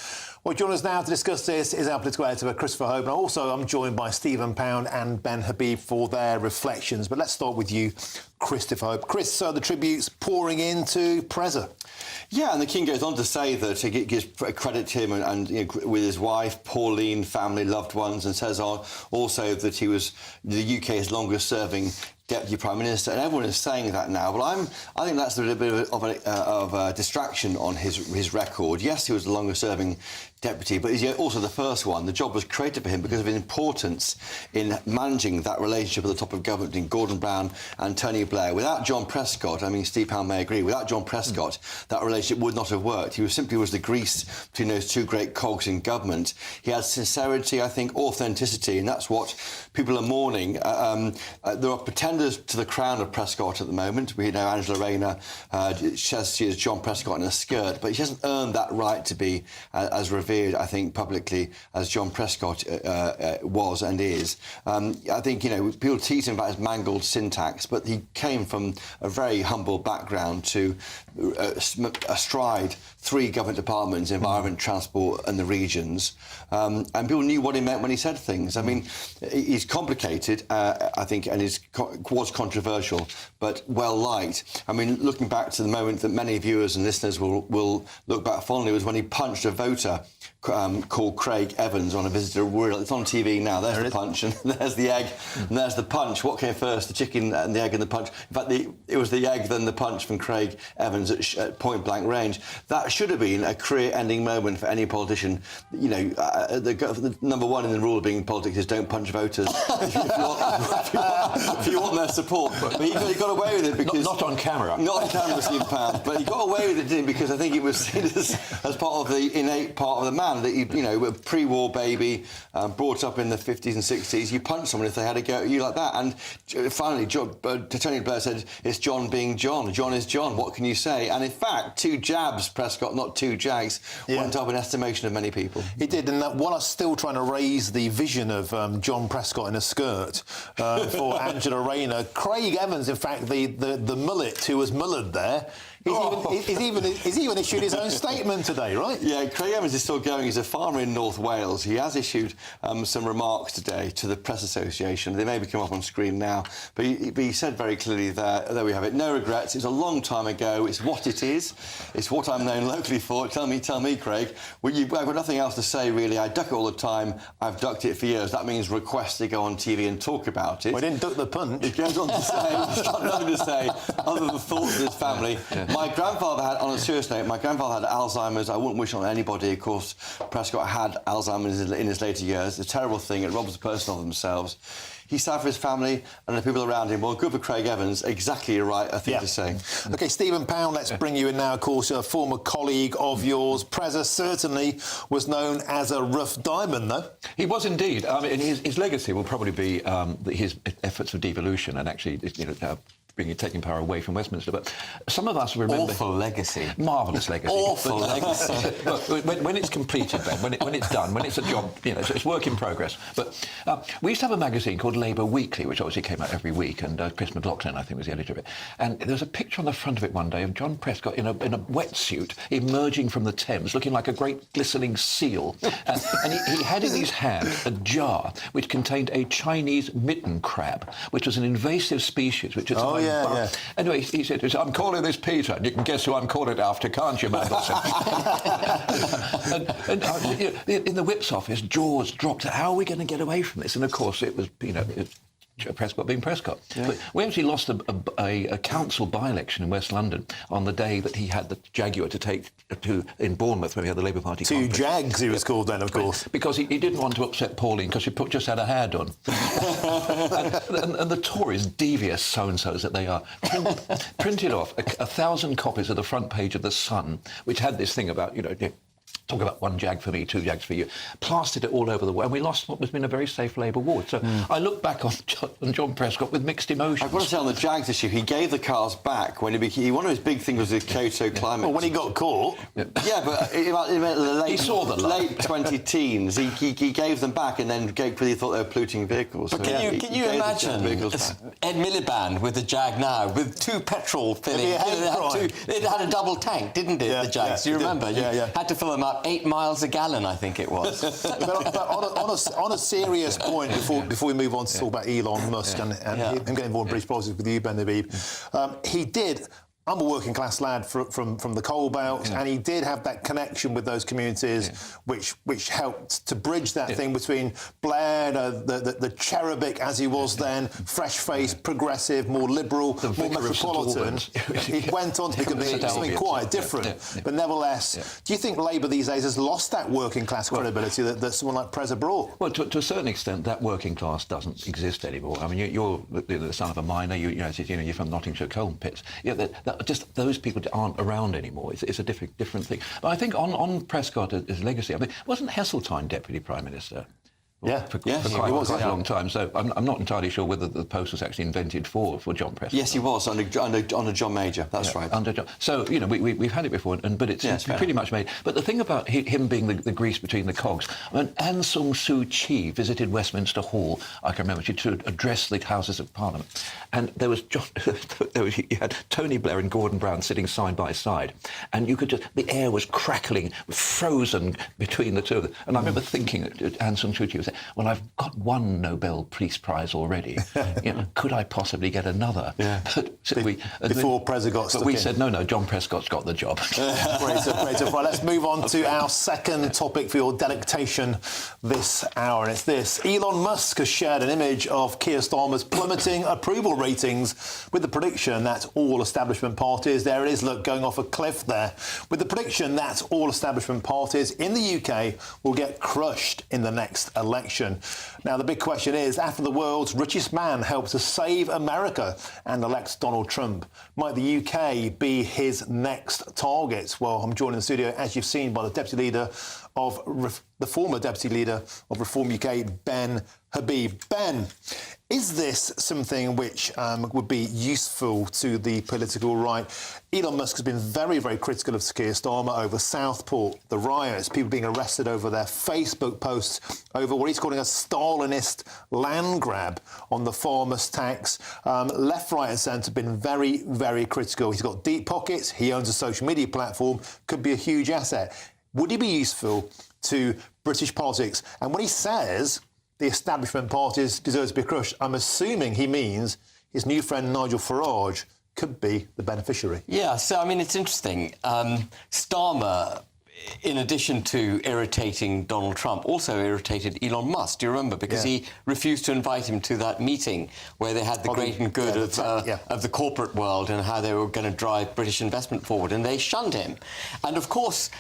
Well, joining us now to discuss this is our political editor, Christopher Hope. And also, I'm joined by Stephen Pound and Ben Habib for their reflections. But let's start with you, Christopher Hope. Chris, so the tributes pouring into Preza.
Yeah, and the King goes on to say that he gives credit to him and you know, with his wife, Pauline, family, loved ones, and says also that he was the UK's longest-serving Deputy Prime Minister, and everyone is saying that now. But I think that's a little bit of a distraction on his record. Yes, he was the longest-serving deputy, but he's also the first one. The job was created for him because of his importance in managing that relationship at the top of government between Gordon Brown and Tony Blair. Without John Prescott, I mean, Steve Pound may agree, without John Prescott, that relationship would not have worked. He simply was the grease between those two great cogs in government. He had sincerity, I think, authenticity, and that's what people are mourning. There are pretenders to the crown of Prescott at the moment. We know Angela Rayner says she is John Prescott in a skirt, but she hasn't earned that right to be as revered, I think, publicly as John Prescott was and is. I think, you know, people tease him about his mangled syntax, but he came from a very humble background to astride 3 government departments, environment, transport and the regions. And people knew what he meant when he said things. I mean, he's complicated, I think, and was controversial, but well-liked. I mean, looking back to the moment that many viewers and listeners will look back fondly was when he punched a voter called Craig Evans on a visit to a rural. It's on TV now. There's the punch, and there's the egg, and there's the punch. What came first, the chicken and the egg and the punch? In fact, it was the egg, then the punch from Craig Evans at point-blank range. That should have been a career-ending moment for any politician. You know, the number one in the rule of being in politics is don't punch voters if you want their support. But he got away with it because...
Not on camera.
Not on camera, Steve Pound. But he got away with it, didn't he? Because I think it was seen as part of the innate part of the man, that he, you know, a pre-war baby, brought up in the 50s and 60s, you punch someone if they had a go at you like that. And finally, Tony Blair said, it's John being John. John is John. What can you say? And in fact, 2 jabs, Prescott, not 2 jags, went up in estimation of many people.
He did, and while I'm still trying to raise the vision of John Prescott in a skirt for Angela Rayner, Craig Evans, in fact, the mullet who was mullered there, He's even issued his own statement today, right?
Yeah, Craig Evans is still going. He's a farmer in North Wales. He has issued some remarks today to the Press Association. They maybe come up on screen now, but he said very clearly there we have it. No regrets. It's a long time ago. It's what it is. It's what I'm known locally for. Tell me, Craig. I've got nothing else to say, really. I duck it all the time. I've ducked it for years. That means request to go on TV and talk about it.
Well, he didn't duck the punch.
He goes on to say, he's got nothing to say other than the thoughts of his family. My grandfather had, on a serious note, my grandfather had Alzheimer's. I wouldn't wish it on anybody. Of course, Prescott had Alzheimer's in his later years. It's a terrible thing. It robs a person of themselves. He's sad for his family and the people around him. Well, good for Craig Evans. Exactly right, I think, to say.
OK, Stephen Pound, let's bring you in now. Of course, a former colleague of yours. Preza certainly was known as a rough diamond, though.
He was indeed. I mean, his legacy will probably be his efforts of devolution and actually, taking power away from Westminster. But some of us remember...
Awful legacy.
Marvellous legacy.
Awful legacy.
Look, when it's completed, Ben, when it's done, when it's a job, it's work in progress. But we used to have a magazine called Labour Weekly, which obviously came out every week, and Chris McLaughlin, I think, was the editor of it. And there was a picture on the front of it one day of John Prescott in a wetsuit emerging from the Thames, looking like a great glistening seal. And he had in his hand a jar which contained a Chinese mitten crab, which was an invasive species, which is...
Yeah.
Anyway, he said, I'm calling this Peter, and you can guess who I'm calling it after, can't you, Mandelson? and in the Whip's office, jaws dropped. How are we going to get away from this? And, of course, it was, Prescott being Prescott. Yeah. But we actually lost a council by-election in West London on the day that he had the Jaguar to take to in Bournemouth when we had the Labour Party
Two
conference.
Jags, he was called then, of course.
Because he didn't want to upset Pauline because she just had a hair done. and the Tories, devious so-and-sos that they are, printed off 1,000 copies of the front page of The Sun, which had this thing about, talk about one jag for me, two jags for you, plastered it all over the world, and we lost what has been a very safe Labour ward. So I look back on John Prescott with mixed emotions.
I've got to say, on the Jags issue, he gave the cars back when one of his big things was the Kyoto climate.
Well, when he got caught.
Yeah, but
he saw the light.
Late 20-teens, he gave them back and then because he thought they were polluting vehicles.
But can you imagine Ed Miliband with the Jag now, with two petrol filling? It had a double tank, didn't it, the Jags? Do you remember? You had to fill them up 8 miles a gallon, I think it was.
but on a serious point, before we move on to talk about Elon Musk and him getting involved in British politics with you, Ben Habib, he did... I'm a working class lad from the coal belt, and he did have that connection with those communities, which helped to bridge that thing between Blair, the cherubic as he was then, fresh-faced, progressive, more liberal, more metropolitan. He went on to become something quite different. But nevertheless, do you think Labour these days has lost that working class credibility that someone like Preza brought?
Well, to a certain extent, that working class doesn't exist anymore. I mean, you're the son of a miner. You're from Nottinghamshire coal pits. Just those people aren't around anymore. It's a different thing. But I think on Prescott, his legacy, I mean, wasn't Heseltine Deputy Prime Minister? For quite a long time. So I'm not entirely sure whether the post was actually invented for John Prescott.
Yes, he was, under John Major. That's right.
Under John. So, we've had it before, but it's pretty much made. But the thing about him being the grease between the cogs, when Aung San Suu Kyi visited Westminster Hall, I can remember, she to address the Houses of Parliament, and there was you had Tony Blair and Gordon Brown sitting side by side, and you could the air was crackling, frozen between the two of them. And I remember thinking that Aung San Suu Kyi was well, I've got one Nobel Peace Prize already. Could I possibly get another?
Before Preza got stuck in.
But we said, no, John Prescott's got the job.
Great. Right, let's move on to our second topic for your delectation this hour, and it's this. Elon Musk has shared an image of Keir Starmer's plummeting approval ratings with the prediction that all establishment parties, there it is, look, going off a cliff there, with the prediction that all establishment parties in the UK will get crushed in the next election. Now, the big question is, after the world's richest man helped to save America and elect Donald Trump, might the UK be his next target? Well, I'm joined in the studio, as you've seen, by the former Deputy Leader of Reform UK, Ben Habib. Ben, Is this something which would be useful to the political right? Elon Musk has been very, very critical of Keir Starmer over Southport, the riots, people being arrested over their Facebook posts over what he's calling a Stalinist land grab on the farmers' tax. Left, right and centre have been very, very critical. He's got deep pockets. He owns a social media platform. Could be a huge asset. Would he be useful to British politics? And when he says the establishment parties deserve to be crushed, I'm assuming he means his new friend Nigel Farage could be the beneficiary.
Yeah, so, I mean, it's interesting. Starmer, in addition to irritating Donald Trump, also irritated Elon Musk. Do you remember? Because he refused to invite him to that meeting where they had the great and good of the corporate world and how they were going to drive British investment forward, and they shunned him. And, of course,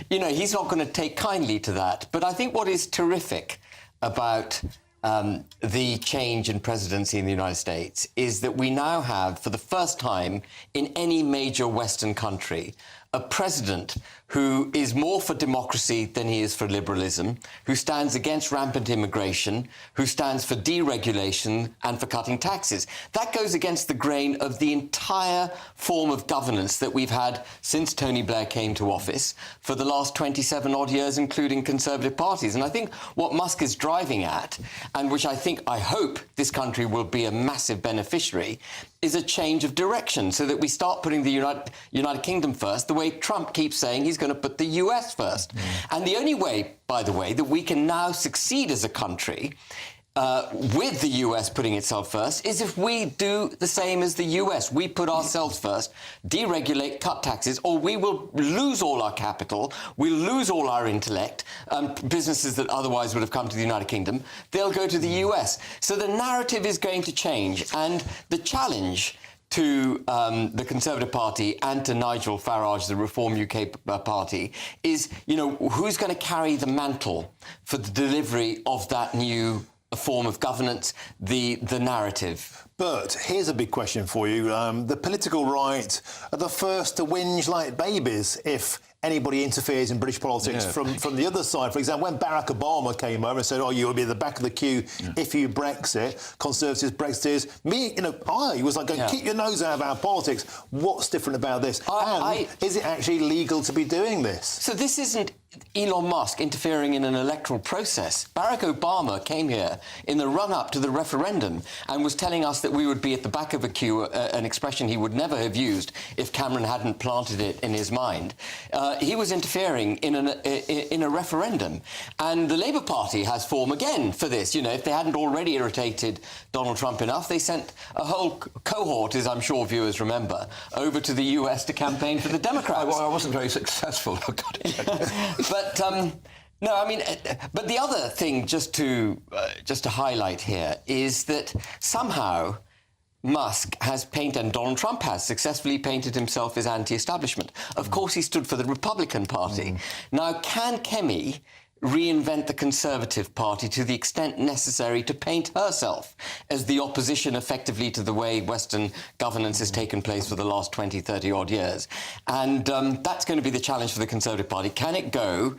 you know, he's not going to take kindly to that. But I think what is terrific about the change in presidency in the United States is that we now have, for the first time in any major Western country, a president who is more for democracy than he is for liberalism, who stands against rampant immigration, who stands for deregulation and for cutting taxes. That goes against the grain of the entire form of governance that we've had since Tony Blair came to office for the last 27-odd years, including Conservative parties. And I think what Musk is driving at, and which I hope this country will be a massive beneficiary, is a change of direction so that we start putting the United Kingdom first, the way Trump keeps saying he's going to put the US first. And the only way, by the way, that we can now succeed as a country with the US putting itself first is if we do the same as the US. We put ourselves first, deregulate, cut taxes, or we will lose all our capital, we'll lose all our intellect, businesses that otherwise would have come to the United Kingdom, they'll go to the US. So the narrative is going to change, and the challenge to the Conservative Party and to Nigel Farage, the Reform UK party, is, you know, who's going to carry the mantle for the delivery of that new form of governance, the narrative.
But here's a big question for you. The political right are the first to whinge like babies if anybody interferes in British politics from the other side. For example, when Barack Obama came over and said, oh, you'll be at the back of the queue if you Brexit, Conservatives, Brexiteers, I was like, keep your nose out of our politics. What's different about this? Is it actually legal to be doing this?
So this isn't Elon Musk interfering in an electoral process. Barack Obama came here in the run-up to the referendum and was telling us that we would be at the back of a queue, an expression he would never have used if Cameron hadn't planted it in his mind. He was interfering in a referendum. And the Labour Party has form again for this. You know, if they hadn't already irritated Donald Trump enough, they sent a whole cohort, as I'm sure viewers remember, over to the US to campaign for the Democrats.
Well, I wasn't very successful.
But no, I mean, but the other thing, just to highlight here, is that somehow Musk has painted, and Donald Trump has successfully painted himself as anti-establishment. Of course, he stood for the Republican Party. Now, can Kemi reinvent the Conservative Party to the extent necessary to paint herself as the opposition effectively to the way Western governance has taken place for the last 20, 30-odd years? And that's going to be the challenge for the Conservative Party. Can it go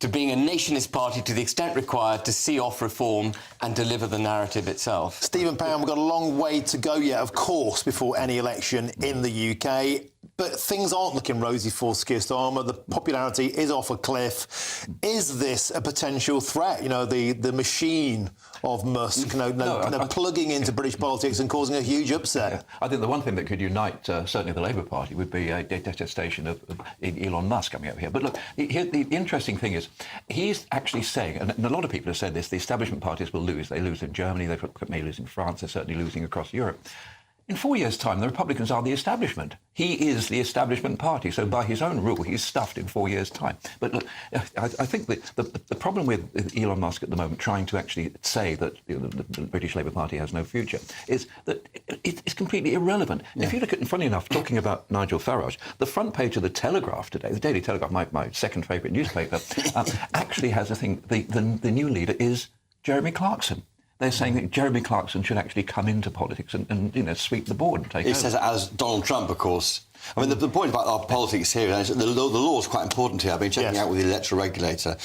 to being a nationalist party to the extent required to see off reform and deliver the narrative itself?
Stephen Pound, we've got a long way to go yet, of course, before any election in the UK. But things aren't looking rosy for Keir Starmer. The popularity is off a cliff. Is this a potential threat? You know, the machine of Musk plugging into British politics and causing a huge upset.
Yeah. I think the one thing that could unite certainly the Labour Party would be a detestation of Elon Musk coming over here. But look, the interesting thing is he's actually saying, and a lot of people have said this, the establishment parties will lose. They lose in Germany, they may lose in France, they're certainly losing across Europe. In 4 years' time, the Republicans are the establishment. He is the establishment party. So by his own rule, he's stuffed in 4 years' time. But look, I think that the problem with Elon Musk at the moment, trying to actually say that the British Labour Party has no future, is that it's completely irrelevant. Yeah. If you look at, funny enough, talking about Nigel Farage, the front page of the Telegraph today, the Daily Telegraph, my second favourite newspaper, actually has a thing, the new leader is Jeremy Clarkson. They're saying that Jeremy Clarkson should actually come into politics and sweep the board and take over.
He says it as Donald Trump, of course, I mean, the point about our politics here is the law is quite important here. I've been checking out with the electoral regulator.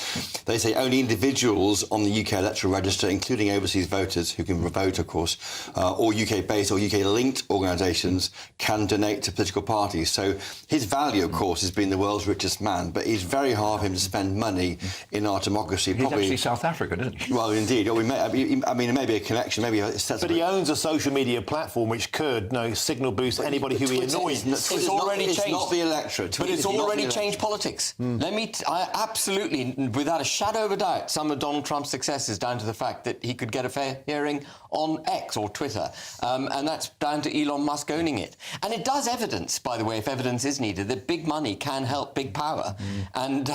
They say only individuals on the UK electoral register, including overseas voters who can vote, of course, or UK-based or UK-linked organisations, can donate to political parties. So his value, of course, has been the world's richest man, but it's very hard for him to spend money in our democracy.
He's actually South African, isn't he?
Well, indeed. I mean, it may be a connection. Maybe
but he owns a social media platform which could signal boost anybody who he annoys.
It's already changed.
It's not the electorate.
But it's already changed politics. I absolutely, without a shadow of a doubt, some of Donald Trump's success is down to the fact that he could get a fair hearing on X or Twitter. And that's down to Elon Musk owning it. And it does evidence, by the way, if evidence is needed, that big money can help big power. And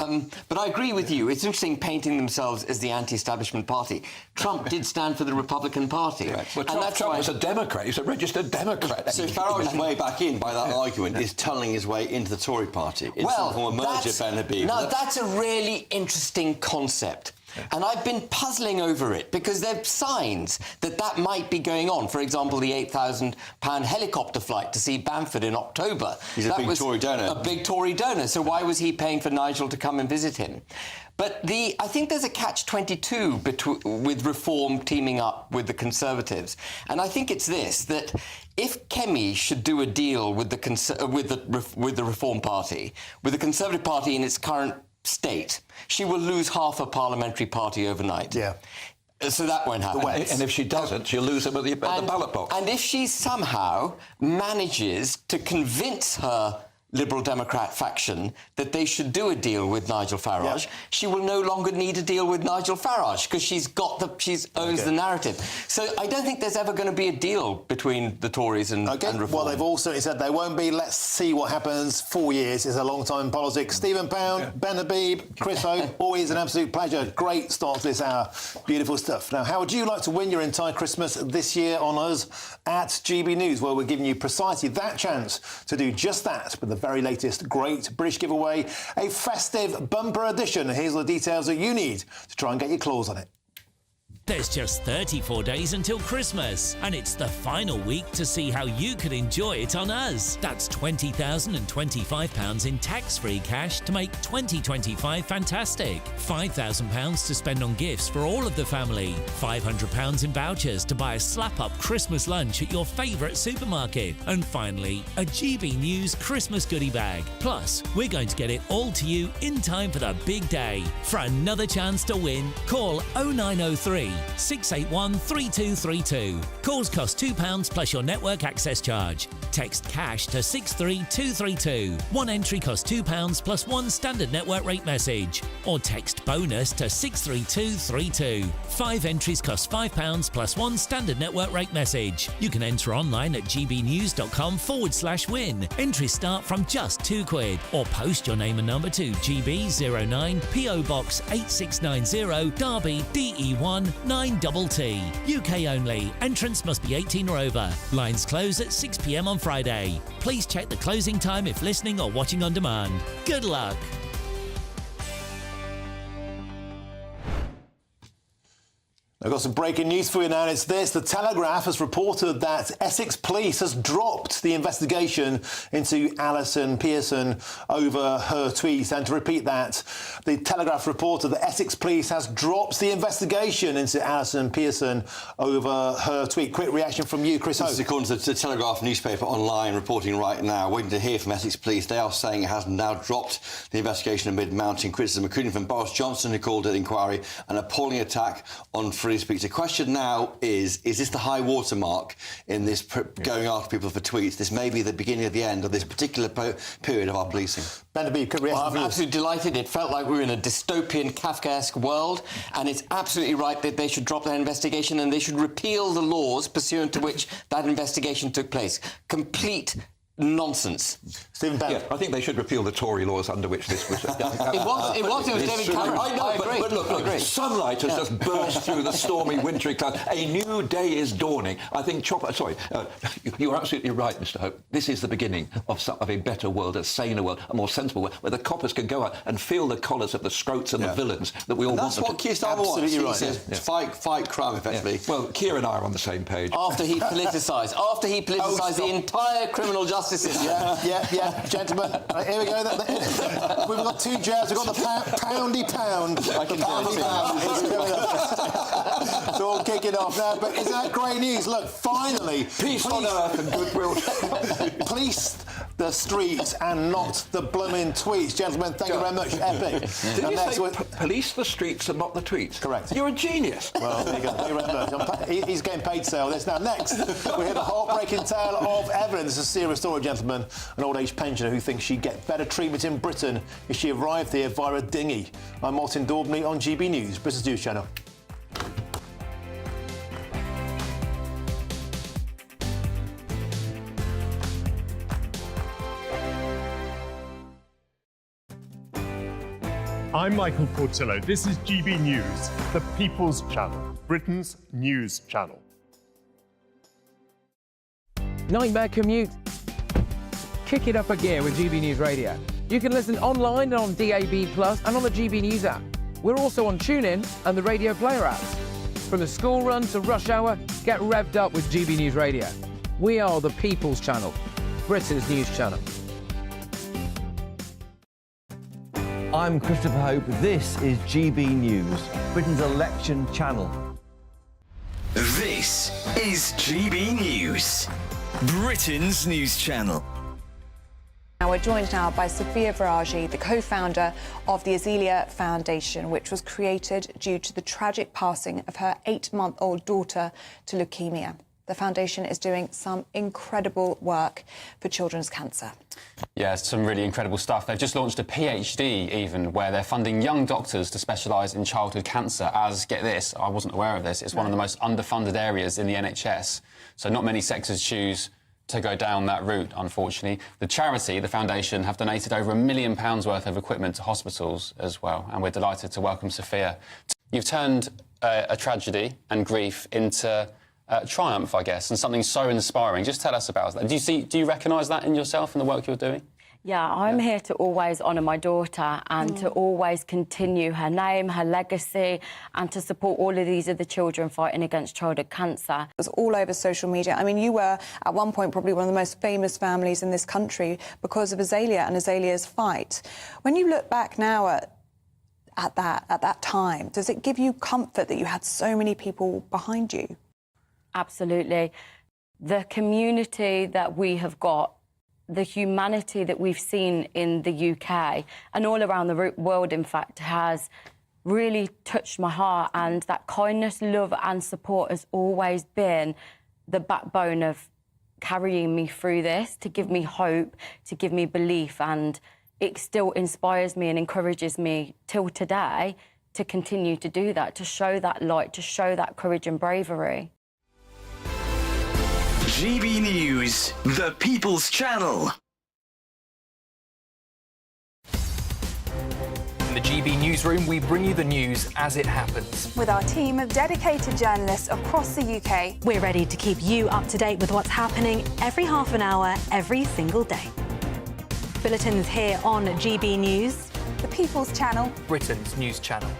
but I agree with you. It's interesting painting themselves as the anti-establishment party. Trump did stand for the Republican Party.
Well, Trump was a Democrat. He's a registered Democrat.
So Farage's way back in, by that argument, is tunneling his way into the Tory party. It's some form of merger, Ben Habib.
Now, that's a really interesting concept. And I've been puzzling over it because there are signs that might be going on. For example, the £8,000 helicopter flight to see Bamford in October.
He's a big Tory donor.
A big Tory donor. So why was he paying for Nigel to come and visit him? But I think there's a catch-22 with Reform teaming up with the Conservatives. And I think it's this, that if Kemi should do a deal with the Reform Party, with the Conservative Party in its current state, she will lose half a parliamentary party overnight.
Yeah.
So that won't happen.
And if she doesn't, she'll lose them at the ballot box.
And if she somehow manages to convince her Liberal Democrat faction that they should do a deal with Nigel Farage, she will no longer need a deal with Nigel Farage because she owns the narrative. So I don't think there's ever going to be a deal between the Tories and Reform.
Well, they've also said there won't be. Let's see what happens. 4 years is a long time in politics. Stephen Pound, Ben Habib, Chris Hope, always an absolute pleasure. Great start to this hour. Beautiful stuff. Now, how would you like to win your entire Christmas this year on us at GB News? Well, we're giving you precisely that chance to do just that with the very latest Great British Giveaway, a festive bumper edition. Here's all the details that you need to try and get your claws on it.
There's just 34 days until Christmas, and it's the final week to see how you could enjoy it on us. That's £20,025 in tax-free cash to make 2025 fantastic. £5,000 to spend on gifts for all of the family. £500 in vouchers to buy a slap-up Christmas lunch at your favourite supermarket. And finally, a GB News Christmas goodie bag. Plus, we're going to get it all to you in time for the big day. For another chance to win, call 0903 681 3232. Calls cost £2 plus your network access charge. Text cash to 63232. One entry costs £2 plus one standard network rate message. Or text bonus to 63232. 5 entries cost £5 plus one standard network rate message. You can enter online at gbnews.com/win. Entries start from just £2 or post your name and number to GB09 PO Box 8690 Derby DE1 9TT. UK only. Entrance must be 18 or over. Lines close at 6 p.m. on Friday. Please check the closing time if listening or watching on demand. Good luck.
I've got some breaking news for you now, and it's this. The Telegraph has reported that Essex Police has dropped the investigation into Allison Pearson over her tweets. And to repeat that, the Telegraph reported that Essex Police has dropped the investigation into Allison Pearson over her tweet. Quick reaction from you, Chris Hope.
This is according to the Telegraph newspaper online, reporting right now. Waiting to hear from Essex Police. They are saying it has now dropped the investigation amid mounting criticism, including from Boris Johnson, who called it inquiry an appalling attack on free speech. The question now is this the high watermark in this going after people for tweets? This may be the beginning of the end of this particular period of our policing.
Ben Habib, could react.
I'm absolutely delighted. It felt like we were in a dystopian, Kafkaesque world, and it's absolutely right that they should drop that investigation and they should repeal the laws pursuant to which that investigation took place. Complete nonsense.
Stephen Bell.
Yeah, I think they should repeal the Tory laws under which this was...
It was David Cameron.
I know, but look, sunlight has just burst through the stormy, wintry clouds. A new day is dawning. I think you're absolutely right, Mr. Hope. This is the beginning of a better world, a saner world, a more sensible world, where the coppers can go out and feel the collars of the scroats and the villains that we all want.
That's what Keir Starmer wants.
Absolutely right.
He says, fight crime, effectively.
Yeah. Well, Keir and I are on the same page.
After he politicised the entire criminal justice narcissist.
Yeah, gentlemen. Right, here we go. We've got two jabs. We've got the poundy pound.
I can pound.
It's coming up. It's all kicking off now. But isn't that great news? Look, finally,
peace on earth and goodwill.
Police the streets and not the blooming tweets. Gentlemen, thank you very much. Epic.
Did you say police the streets and not the tweets?
Correct.
You're a genius.
Well, there you go. Thank you very much. He's getting paid to say all this. Now, next, we hear the heartbreaking tale of Evelyn. This is a serious story, gentlemen. An old-age pensioner who thinks she'd get better treatment in Britain if she arrived here via a dinghy. I'm Martin Daubney on GB News, Britain's News Channel.
I'm Michael Portillo. This is GB News, the People's Channel, Britain's news channel.
Nightmare commute? Kick it up a gear with GB News Radio. You can listen online and on DAB+ and on the GB News app. We're also on TuneIn and the Radio Player apps. From the school run to rush hour, get revved up with GB News Radio. We are the People's Channel, Britain's news channel.
I'm Christopher Hope. This is GB News, Britain's election channel.
This is GB News, Britain's news channel.
Now we're joined now by Sophia Viraji, the co-founder of the Aelia Foundation, which was created due to the tragic passing of her 8-month-old daughter to leukemia. The foundation is doing some incredible work for children's cancer.
Yeah, some really incredible stuff. They've just launched a PhD even where they're funding young doctors to specialise in childhood cancer as, get this, I wasn't aware of this, it's one of the most underfunded areas in the NHS. So not many sectors choose to go down that route, unfortunately. The charity, the foundation, have donated over £1 million worth of equipment to hospitals as well, and we're delighted to welcome Sophia. You've turned a tragedy and grief into triumph, I guess, and something so inspiring. Just tell us about that. Do you recognise that in yourself and the work you're doing?
Yeah, I'm here to always honour my daughter and to always continue her name, her legacy, and to support all of these other children fighting against childhood cancer.
It was all over social media. I mean, you were, at one point, probably one of the most famous families in this country because of Aelia and Aelia's fight. When you look back now at that time, does it give you comfort that you had so many people behind you?
Absolutely. The community that we have got, the humanity that we've seen in the UK and all around the world, in fact, has really touched my heart. And that kindness, love and support has always been the backbone of carrying me through this, to give me hope, to give me belief. And it still inspires me and encourages me till today to continue to do that, to show that light, to show that courage and bravery.
GB News, the People's Channel.
In the GB Newsroom, we bring you the news as it happens.
With our team of dedicated journalists across the UK.
We're ready to keep you up to date with what's happening every half an hour, every single day. Bulletins here on GB News.
The People's Channel.
Britain's news channel.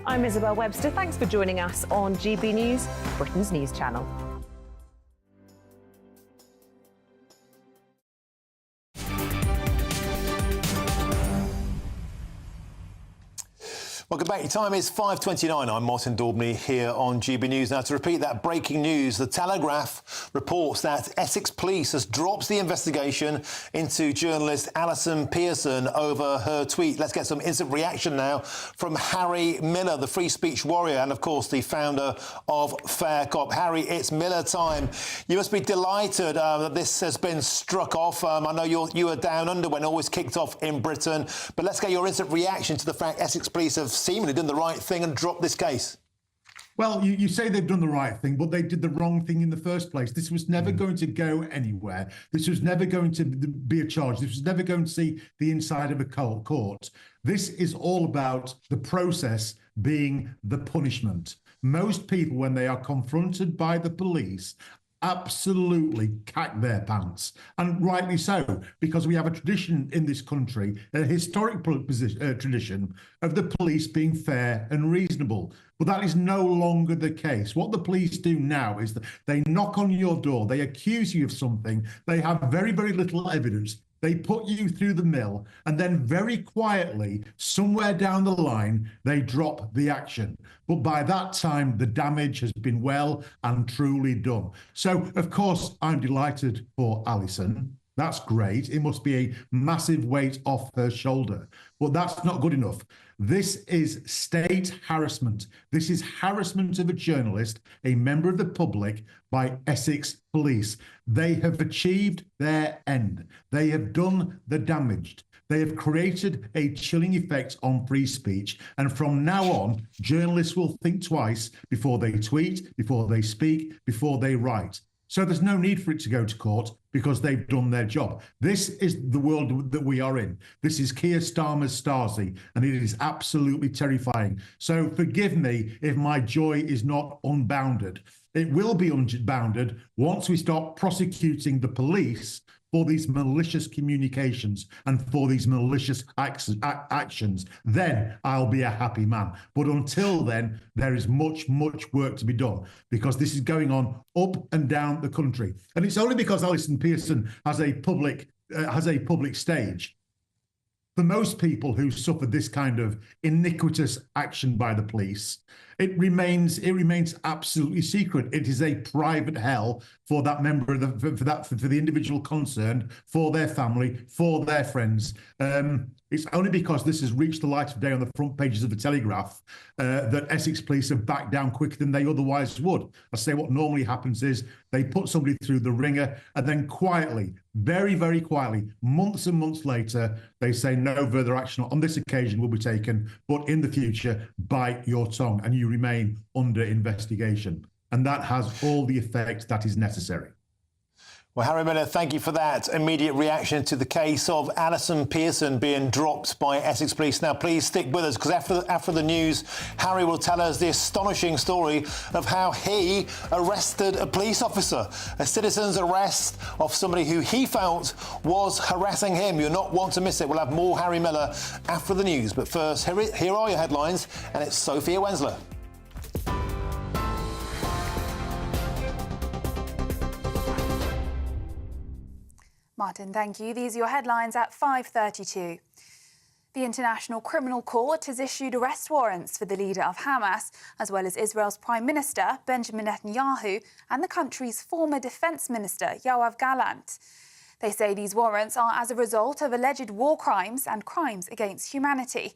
I'm Isabel Webster. Thanks for joining us on GB News, Britain's news channel.
Welcome back. Your time is 5:29. I'm Martin Daubney here on GB News. Now, to repeat that breaking news, The Telegraph reports that Essex Police has dropped the investigation into journalist Allison Pearson over her tweet. Let's get some instant reaction now from Harry Miller, the free speech warrior and, of course, the founder of Fair Cop. Harry, it's Miller time. You must be delighted that this has been struck off. I know you were down under when all was kicked off in Britain, but let's get your instant reaction to the fact Essex Police have seemingly done the right thing and dropped this case.
Well, you say they've done the right thing, but they did the wrong thing in the first place. This was never going to go anywhere. This was never going to be a charge. This was never going to see the inside of a court. This is all about the process being the punishment. Most people, when they are confronted by the police, absolutely cack their pants, and rightly so, because we have a tradition in this country, a historic tradition of the police being fair and reasonable. But that is no longer the case. What the police do now is that they knock on your door, they accuse you of something, they have very, very little evidence. They put you through the mill, and then very quietly, somewhere down the line, they drop the action. But by that time, the damage has been well and truly done. So, of course, I'm delighted for Allison. That's great. It must be a massive weight off her shoulder. But that's not good enough. This is state harassment. This is harassment of a journalist, a member of the public, by Essex Police. They have achieved their end. They have done the damage. They have created a chilling effect on free speech. And from now on, journalists will think twice before they tweet, before they speak, before they write. So there's no need for it to go to court because they've done their job. This is the world that we are in. This is Keir Starmer's Stasi, and it is absolutely terrifying. So forgive me if my joy is not unbounded. It will be unbounded once we start prosecuting the police for these malicious communications and for these malicious actions. Then I'll be a happy man. But until then, there is much, much work to be done, because this is going on up and down the country. And it's only because Allison Pearson has a public stage. For most people who suffered this kind of iniquitous action by the police, it remains absolutely secret. It is a private hell for that member of for the individual concerned, for their family, for their friends. It's only because this has reached the light of day on the front pages of the Telegraph that Essex Police have backed down quicker than they otherwise would. I say what normally happens is they put somebody through the ringer, and then quietly, very, very quietly, months and months later, they say no further action on this occasion will be taken, but in the future, bite your tongue and you remain under investigation. And that has all the effect that is necessary.
Well, Harry Miller, thank you for that immediate reaction to the case of Allison Pearson being dropped by Essex Police. Now, please stick with us, because after the news, Harry will tell us the astonishing story of how he arrested a police officer, a citizen's arrest of somebody who he felt was harassing him. You'll not want to miss it. We'll have more Harry Miller after the news. But first, here are your headlines, and it's Sophia Wensler.
Martin, thank you. These are your headlines at 5:32. The International Criminal Court has issued arrest warrants for the leader of Hamas, as well as Israel's Prime Minister, Benjamin Netanyahu, and the country's former Defence Minister, Yoav Gallant. They say these warrants are as a result of alleged war crimes and crimes against humanity.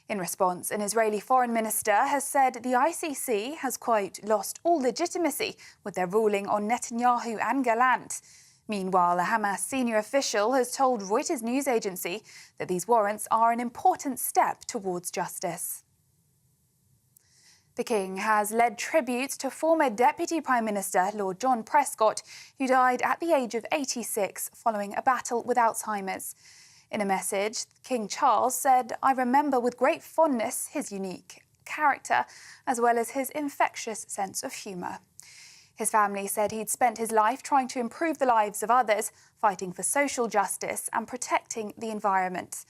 In response, an Israeli foreign minister has said the ICC has, quote, lost all legitimacy with their ruling on Netanyahu and Gallant. Meanwhile, a Hamas senior official has told Reuters news agency that these warrants are an important step towards justice. The King has led tributes to former Deputy Prime Minister Lord John Prescott, who died at the age of 86 following a battle with Alzheimer's. In a message, King Charles said, "I remember with great fondness his unique character, as well as his infectious sense of humour." His family said he'd spent his life trying to improve the lives of others, fighting for social justice and protecting the environment.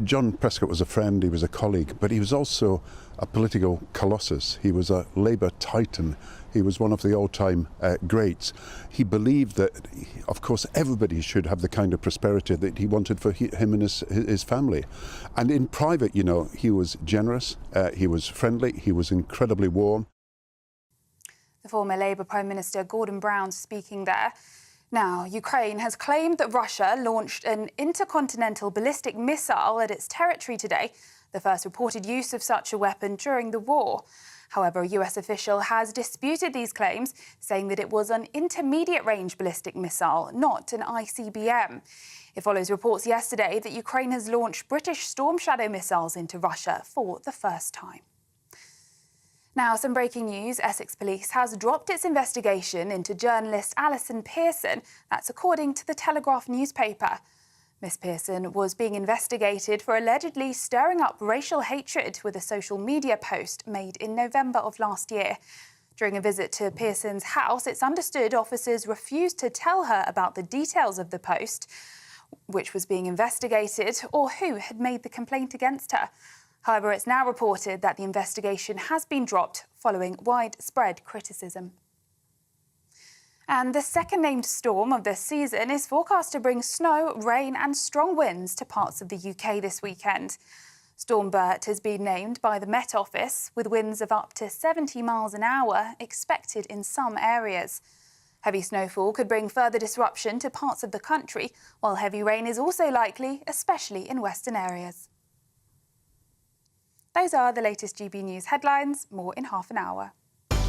John Prescott was a friend, he was a colleague, but he was also a political colossus. He was a Labour titan. He was one of the all-time greats. He believed that, of course, everybody should have the kind of prosperity that he wanted for him and his family. And in private, you know, he was generous, he was friendly, he was incredibly warm.
The former Labour Prime Minister Gordon Brown speaking there. Now, Ukraine has claimed that Russia launched an intercontinental ballistic missile at its territory today, the first reported use of such a weapon during the war. However, a US official has disputed these claims, saying that it was an intermediate-range ballistic missile, not an ICBM. It follows reports yesterday that Ukraine has launched British Storm Shadow missiles into Russia for the first time. Now, some breaking news. Essex Police has dropped its investigation into journalist Allison Pearson. That's according to the Telegraph newspaper. Miss Pearson was being investigated for allegedly stirring up racial hatred with a social media post made in November of last year. During a visit to Pearson's house, it's understood officers refused to tell her about the details of the post, which was being investigated, or who had made the complaint against her. However, it's now reported that the investigation has been dropped following widespread criticism. And the second-named storm of this season is forecast to bring snow, rain and strong winds to parts of the UK this weekend. Storm Bert has been named by the Met Office, with winds of up to 70 miles an hour expected in some areas. Heavy snowfall could bring further disruption to parts of the country, while heavy rain is also likely, especially in western areas. Those are the latest GB News headlines. More in half an hour.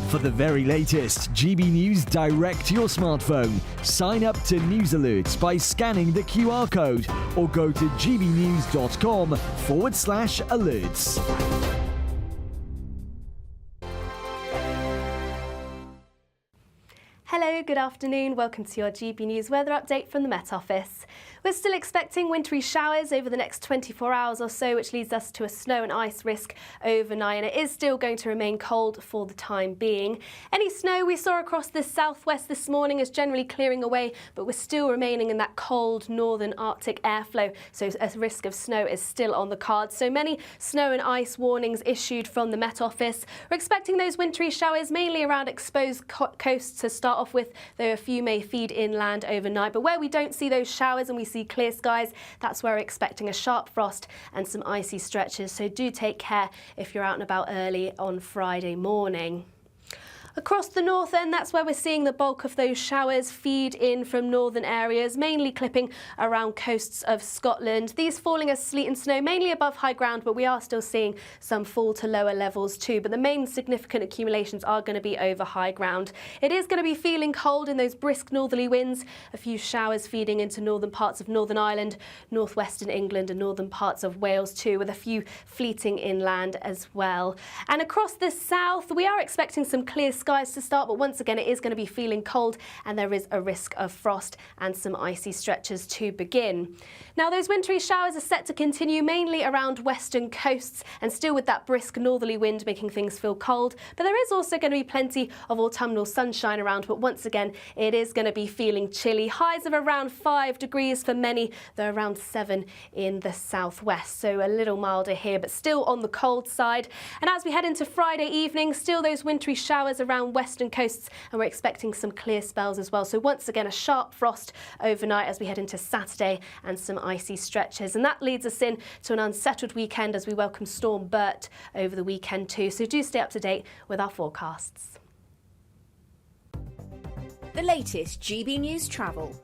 For the very latest GB News direct to your smartphone, sign up to News Alerts by scanning the QR code or go to gbnews.com/alerts.
Hello, good afternoon. Welcome to your GB News weather update from the Met Office. We're still expecting wintry showers over the next 24 hours or so, which leads us to a snow and ice risk overnight, and it is still going to remain cold for the time being. Any snow we saw across the southwest this morning is generally clearing away, but we're still remaining in that cold northern Arctic airflow, so a risk of snow is still on the cards. So many snow and ice warnings issued from the Met Office. We're expecting those wintry showers mainly around exposed coasts to start off with, though a few may feed inland overnight. But where we don't see those showers and we see clear skies, that's where we're expecting a sharp frost and some icy stretches. So do take care if you're out and about early on Friday morning. Across the north end, that's where we're seeing the bulk of those showers feed in from northern areas, mainly clipping around coasts of Scotland. These falling as sleet and snow, mainly above high ground, but we are still seeing some fall to lower levels too. But the main significant accumulations are going to be over high ground. It is going to be feeling cold in those brisk northerly winds. A few showers feeding into northern parts of Northern Ireland, northwestern England and northern parts of Wales too, with a few fleeting inland as well. And across the south, we are expecting some clear skies to start, but once again it is going to be feeling cold and there is a risk of frost and some icy stretches to begin. Now those wintry showers are set to continue mainly around western coasts and still with that brisk northerly wind making things feel cold, but there is also going to be plenty of autumnal sunshine around, but once again it is going to be feeling chilly. Highs of around 5 degrees for many, though around 7 in the southwest, so a little milder here but still on the cold side. And as we head into Friday evening, still those wintry showers around western coasts, and we're expecting some clear spells as well. So once again a sharp frost overnight as we head into Saturday and some icy stretches, and that leads us in to an unsettled weekend as we welcome Storm Bert over the weekend too. So do stay up to date with our forecasts.
The latest GB News travel.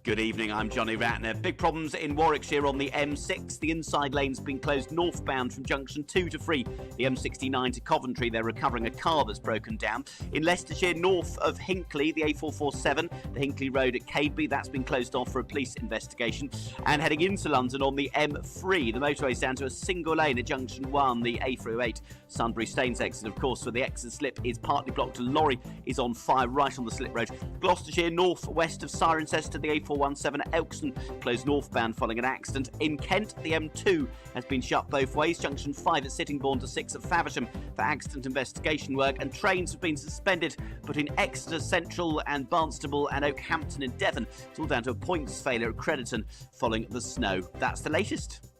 Good evening, I'm Johnny Ratner. Big problems in Warwickshire on the M6. The inside lane's been closed northbound from junction 2 to 3. The M69 to Coventry, they're recovering a car that's broken down. In Leicestershire, north of Hinckley, the A447, the Hinckley Road at Cadeby, that's been closed off for a police investigation. And heading into London on the M3, the motorway's down to a single lane at junction 1, the A308 Sunbury Staines exit, of course, where the exit slip is partly blocked. A lorry is on fire right on the slip road. Gloucestershire, north west of Cirencester, the A417 at Elkston, closed northbound following an accident. In Kent, the M2 has been shut both ways, junction 5 at Sittingbourne to 6 at Faversham for accident investigation work, and trains have been suspended, but in Exeter Central and Barnstable and Oakhampton in Devon, it's all down to a points failure at Crediton following the snow. That's the latest.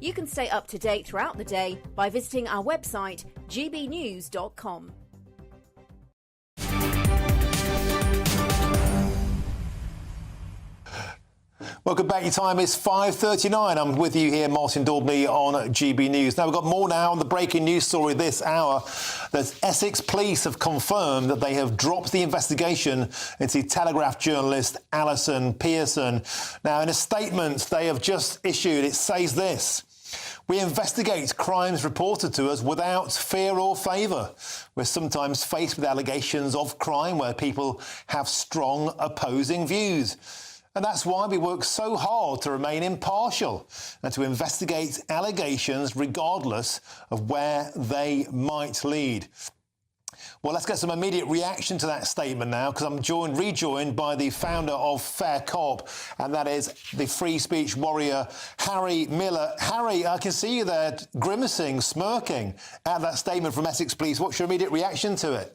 You can stay up to date throughout the day by visiting our website, gbnews.com.
Welcome back. Your time is 5:39. I'm with you here, Martin Daubney, on GB News. Now, we've got more now on the breaking news story this hour. The Essex police have confirmed that they have dropped the investigation into Telegraph journalist Allison Pearson. Now, in a statement they have just issued, it says this: "We investigate crimes reported to us without fear or favour. We're sometimes faced with allegations of crime where people have strong opposing views. And that's why we work so hard to remain impartial and to investigate allegations regardless of where they might lead." Well, let's get some immediate reaction to that statement now, because I'm rejoined by the founder of Fair Cop, and that is the free speech warrior, Harry Miller. Harry, I can see you there grimacing, smirking at that statement from Essex Police. What's your immediate reaction to it?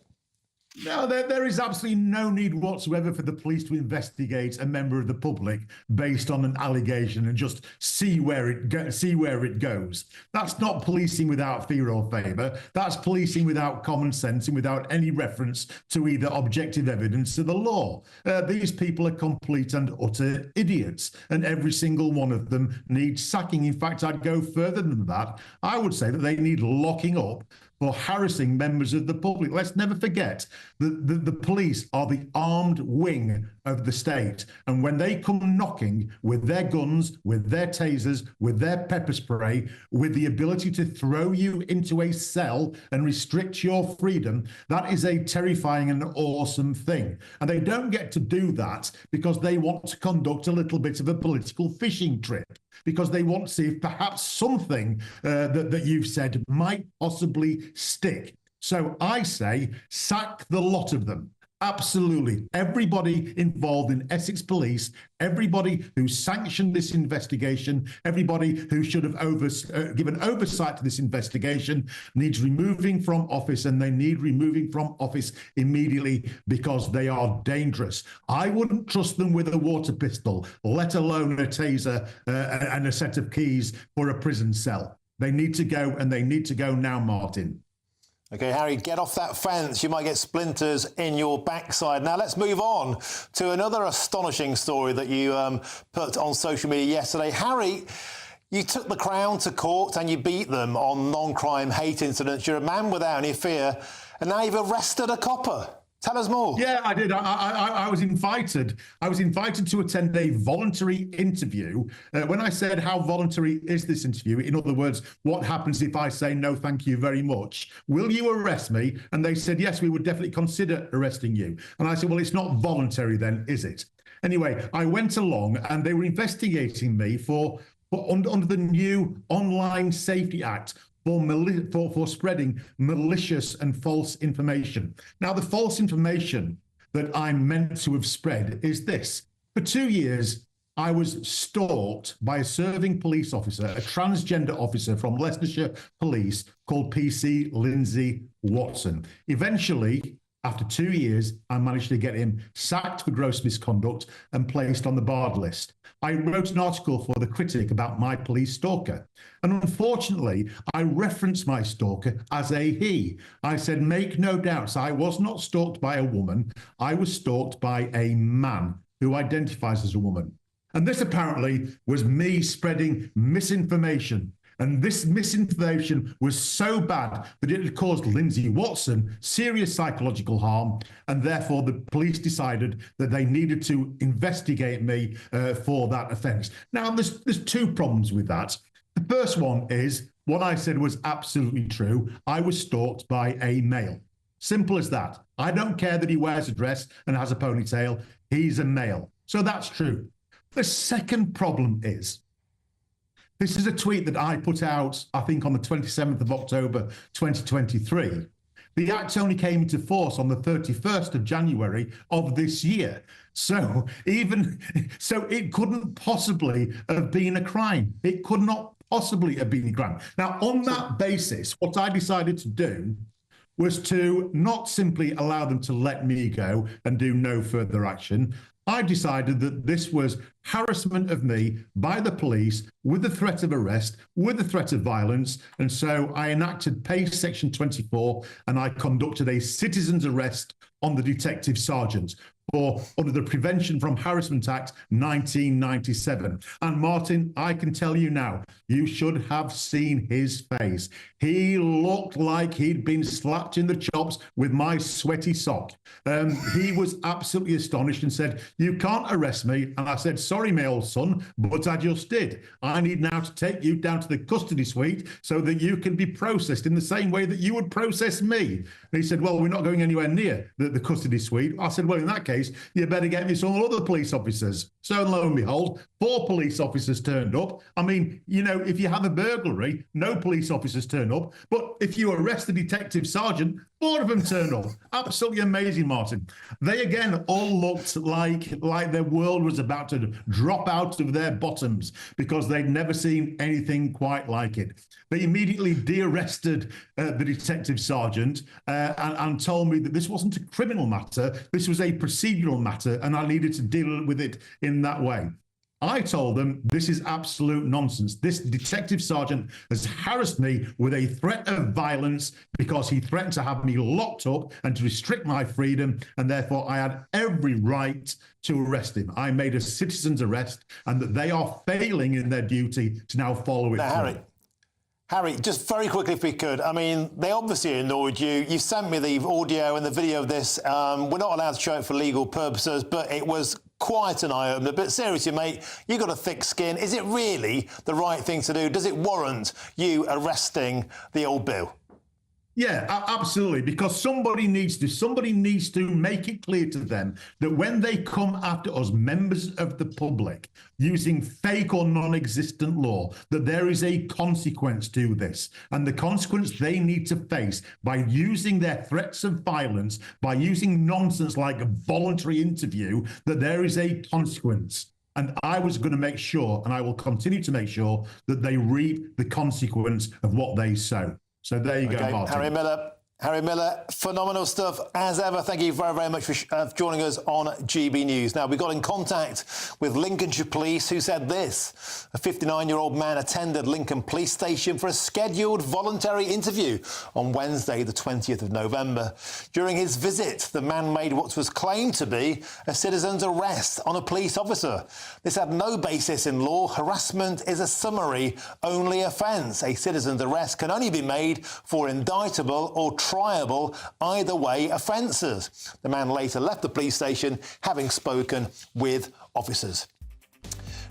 No, there is absolutely no need whatsoever for the police to investigate a member of the public based on an allegation and just see where it goes. That's not policing without fear or favour. That's policing without common sense and without any reference to either objective evidence or the law. These people are complete and utter idiots, and every single one of them needs sacking. In fact, I'd go further than that. I would say that they need locking up for harassing members of the public. Let's never forget that the police are the armed wing of the state. And when they come knocking with their guns, with their tasers, with their pepper spray, with the ability to throw you into a cell and restrict your freedom, that is a terrifying and awesome thing. And they don't get to do that because they want to conduct a little bit of a political fishing trip, because they want to see if perhaps something that you've said might possibly stick. So I say, sack the lot of them. Absolutely. Everybody involved in Essex Police, everybody who sanctioned this investigation, everybody who should have given oversight to this investigation needs removing from office, and they need removing from office immediately because they are dangerous. I wouldn't trust them with a water pistol, let alone a taser and a set of keys for a prison cell. They need to go, and they need to go now, Martin.
OK, Harry, get off that fence. You might get splinters in your backside. Now, let's move on to another astonishing story that you put on social media yesterday. Harry, you took the Crown to court and you beat them on non-crime hate incidents. You're a man without any fear, and now you've arrested a copper. Tell us more.
Yeah, I did. I was invited. I was invited to attend a voluntary interview. When I said, how voluntary is this interview? In other words, what happens if I say, no, thank you very much? Will you arrest me? And they said, yes, we would definitely consider arresting you. And I said, well, it's not voluntary then, is it? Anyway, I went along and they were investigating me for under the new Online Safety Act, for spreading malicious and false information. Now, the false information that I'm meant to have spread is this. For 2 years, I was stalked by a serving police officer, a transgender officer from Leicestershire Police called PC Lindsay Watson. Eventually, after 2 years, I managed to get him sacked for gross misconduct and placed on the barred list. I wrote an article for The Critic about my police stalker. And unfortunately, I referenced my stalker as a he. I said, make no doubts, I was not stalked by a woman. I was stalked by a man who identifies as a woman. And this apparently was me spreading misinformation. And this misinformation was so bad that it had caused Lindsay Watson serious psychological harm, and therefore the police decided that they needed to investigate me for that offence. Now, there's two problems with that. The first one is what I said was absolutely true. I was stalked by a male. Simple as that. I don't care that he wears a dress and has a ponytail. He's a male. So that's true. The second problem is, this is a tweet that I put out, I think, on the 27th of October, 2023. The act only came into force on the 31st of January of this year. So it couldn't possibly have been a crime. It could not possibly have been a crime. Now, on that basis, what I decided to do was to not simply allow them to let me go and do no further action. I decided that this was harassment of me by the police with the threat of arrest, with the threat of violence. And so I enacted PACE Section 24 and I conducted a citizen's arrest on the detective sergeant under the Prevention from Harassment Act 1997. And Martin, I can tell you now, you should have seen his face. He looked like he'd been slapped in the chops with my sweaty sock. He was absolutely astonished and said, you can't arrest me. And I said, sorry, my old son, but I just did. I need now to take you down to the custody suite so that you can be processed in the same way that you would process me. And he said, well, we're not going anywhere near the custody suite. I said, well, in that case, you better get me some other police officers. So lo and behold, 4 police officers turned up. I mean, you know, if you have a burglary, no police officers turn up. But if you arrest the detective sergeant, 4 of them turned up. Absolutely amazing, Martin. They again all looked like their world was about to drop out of their bottoms because they'd never seen anything quite like it. They immediately de-arrested the detective sergeant and told me that this wasn't a criminal matter, this was a procedural matter, and I needed to deal with it in that way. I told them this is absolute nonsense. This detective sergeant has harassed me with a threat of violence because he threatened to have me locked up and to restrict my freedom, and therefore I had every right to arrest him. I made a citizen's arrest, and that they are failing in their duty to now follow it through.
Harry, just very quickly, if we could. I mean, they obviously annoyed you. You sent me the audio and the video of this. We're not allowed to show it for legal purposes, but it was quite an eye-opener. But seriously, mate, you've got a thick skin. Is it really the right thing to do? Does it warrant you arresting the old Bill?
Yeah, absolutely, because somebody needs to make it clear to them that when they come after us, members of the public, using fake or non-existent law, that there is a consequence to this. And the consequence they need to face by using their threats of violence, by using nonsense like a voluntary interview, that there is a consequence. And I was going to make sure, and I will continue to make sure, that they reap the consequence of what they sow. So there you go, Martin.
Harry Miller, phenomenal stuff as ever. Thank you very, very much for joining us on GB News. Now, we got in contact with Lincolnshire Police, who said this. A 59-year-old man attended Lincoln Police Station for a scheduled voluntary interview on Wednesday, the 20th of November. During his visit, the man made what was claimed to be a citizen's arrest on a police officer. This had no basis in law. Harassment is a summary-only offence. A citizen's arrest can only be made for indictable or triable either way offences. The man later left the police station having spoken with officers.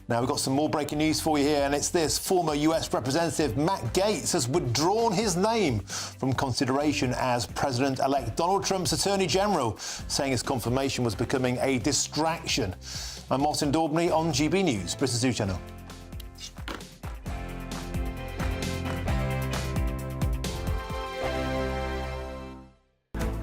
Now, we've got some more breaking news for you here, and it's this. Former US Representative Matt Gaetz has withdrawn his name from consideration as President-elect Donald Trump's Attorney General, saying his confirmation was becoming a distraction. I'm Martin Daubney on GB News, Britain's News Channel.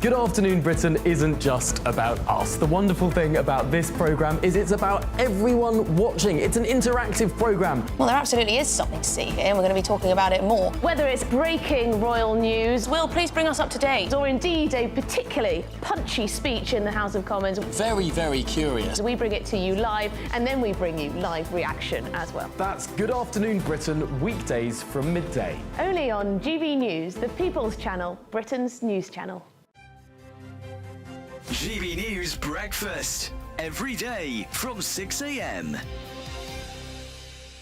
Good Afternoon Britain isn't just about us. The wonderful thing about this programme is it's about everyone watching. It's an interactive programme.
Well, there absolutely is something to see here, and we're going to be talking about it more.
Whether it's breaking royal news,
Will, please bring us up to date.
or indeed a particularly punchy speech in the House of Commons.
Very, very curious.
We bring it to you live, and then we bring you live reaction as well.
That's Good Afternoon Britain, weekdays from midday.
Only on GB News, the People's Channel, Britain's news channel.
GB News Breakfast. Every day from 6 a.m.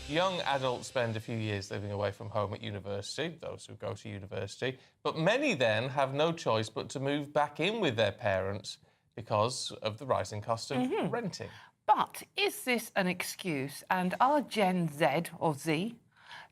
Young adults spend a few years living away from home at university, those who go to university, but many then have no choice but to move back in with their parents because of the rising cost of renting.
But is this an excuse, and are Gen Z or Z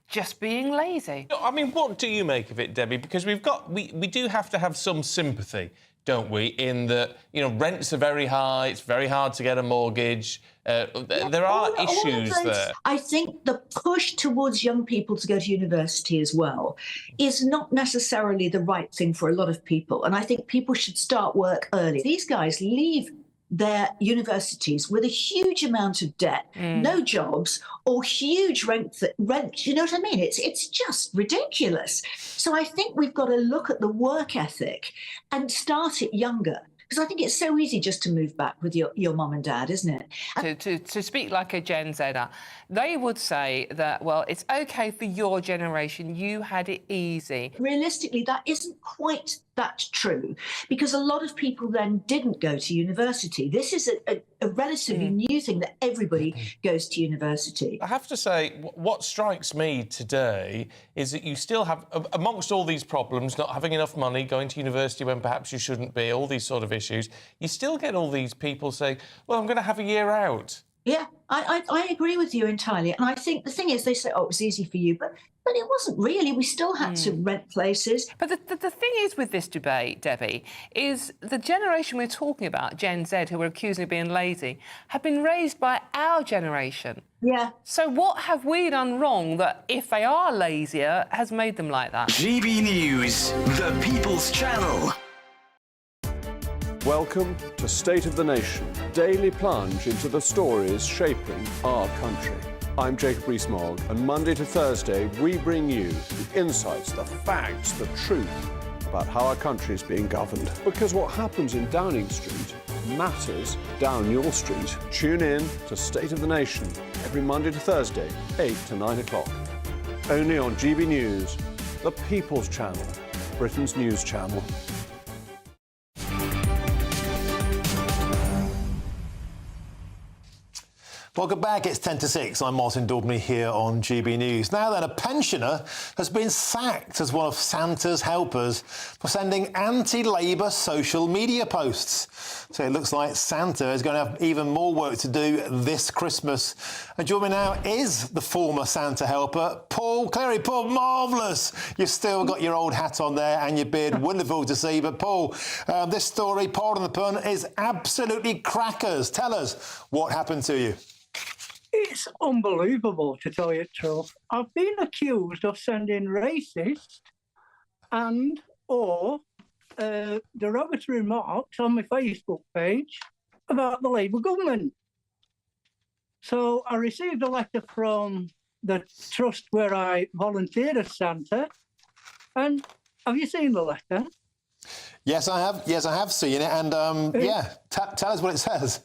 just being lazy?
I mean, what do you make of it, Debbie? Because we do have to have some sympathy, don't we, in that, you know, rents are very high, it's very hard to get a mortgage, there are issues there.
I think the push towards young people to go to university as well is not necessarily the right thing for a lot of people, and I think people should start work early. These guys leave their universities with a huge amount of debt, no jobs, or huge rent. You know what I mean? It's just ridiculous. So I think we've got to look at the work ethic and start it younger. Because I think it's so easy just to move back with your mum and dad, isn't it?
To speak like a Gen Zer, they would say that, well, it's OK for your generation, you had it easy.
Realistically, that isn't quite that true, because a lot of people then didn't go to university. This is a relatively new thing that everybody goes to university.
I have to say, what strikes me today is that you still have, amongst all these problems, not having enough money, going to university when perhaps you shouldn't be, all these sort of issues, you still get all these people saying, well, I'm going to have a year out.
Yeah, I agree with you entirely. And I think the thing is, they say, oh, it was easy for you, but it wasn't really. We still had to rent places.
But the thing is with this debate, Debbie, is the generation we're talking about, Gen Z, who we're accusing of being lazy, have been raised by our generation.
Yeah.
So what have we done wrong that, if they are lazier, has made them like that?
GB News, the People's Channel.
Welcome to State of the Nation, daily plunge into the stories shaping our country. I'm Jacob Rees-Mogg, and Monday to Thursday we bring you the insights, the facts, the truth about how our country is being governed. Because what happens in Downing Street matters down your street. Tune in to State of the Nation every Monday to Thursday, 8 to 9 o'clock. Only on GB News, the People's Channel, Britain's news channel.
Welcome back. It's 10 to 6. I'm Martin Daubney here on GB News. Now then, a pensioner has been sacked as one of Santa's helpers for sending anti-Labour social media posts. So it looks like Santa is going to have even more work to do this Christmas. And joining me now is the former Santa helper, Paul Cleary. Paul, marvellous. You've still got your old hat on there and your beard. Wonderful to see. But Paul, this story, pardon the pun, is absolutely crackers. Tell us what happened to you.
It's unbelievable, to tell you the truth. I've been accused of sending racist and or derogatory remarks on my Facebook page about the Labour government. So I received a letter from the trust where I volunteered as Santa. And have you seen the letter?
Yes, I have. Yes, I have seen it. And tell us what it says.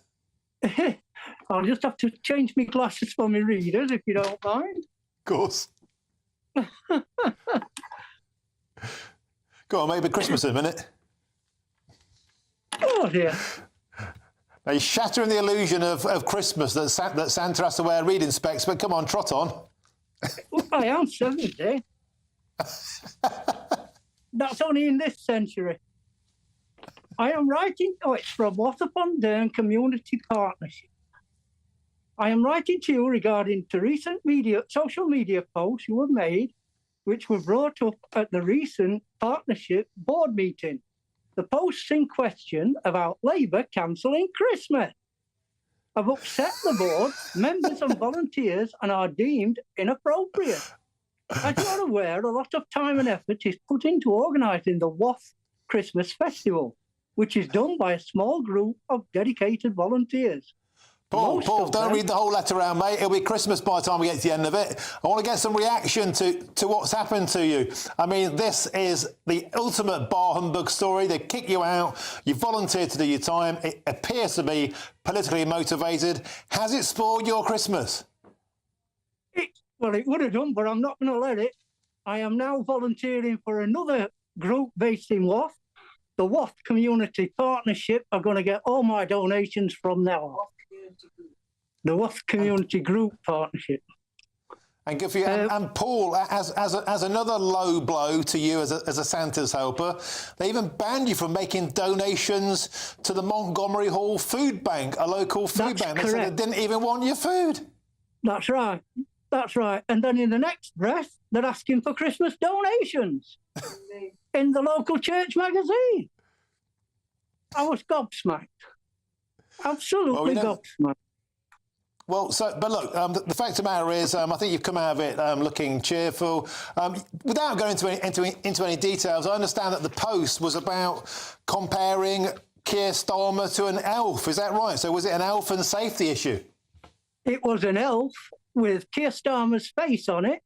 I'll just have to change my glasses for my readers, if you don't mind.
Of course. Go on, maybe Christmas in a minute.
Oh, dear.
Now, you're shattering the illusion of Christmas that Santa has to wear reading specs, but come on, trot on.
I am 70. That's only in this century. I am writing... Oh, it's from Waterpond Community Partnership. I am writing to you regarding the recent social media posts you have made, which were brought up at the recent partnership board meeting. The posts in question about Labour cancelling Christmas have upset the board, members and volunteers, and are deemed inappropriate. As you are aware, a lot of time and effort is put into organising the WAF Christmas Festival, which is done by a small group of dedicated volunteers.
Paul, don't read the whole letter out, mate. It'll be Christmas by the time we get to the end of it. I want to get some reaction to what's happened to you. I mean, this is the ultimate bar humbug story. They kick you out. You volunteered to do your time. It appears to be politically motivated. Has it spoiled your Christmas?
Well, it would have done, but I'm not going to let it. I am now volunteering for another group based in WAF. The WAF Community Partnership are going to get all my donations from now on. The WAF Community Group Partnership.
And good for you. And Paul, as another low blow to you as a Santa's helper, they even banned you from making donations to the Montgomery Hall Food Bank, a local food bank. They said they didn't even want your food.
That's right. That's right. And then in the next breath, they're asking for Christmas donations in the local church magazine. I was gobsmacked. Absolutely gobsmacked.
Well, but look, the fact of the matter is, I think you've come out of it looking cheerful. Without going into any details, I understand that the post was about comparing Keir Starmer to an elf. Is that right? So was it an elf and safety issue?
It was an elf with Keir Starmer's face on it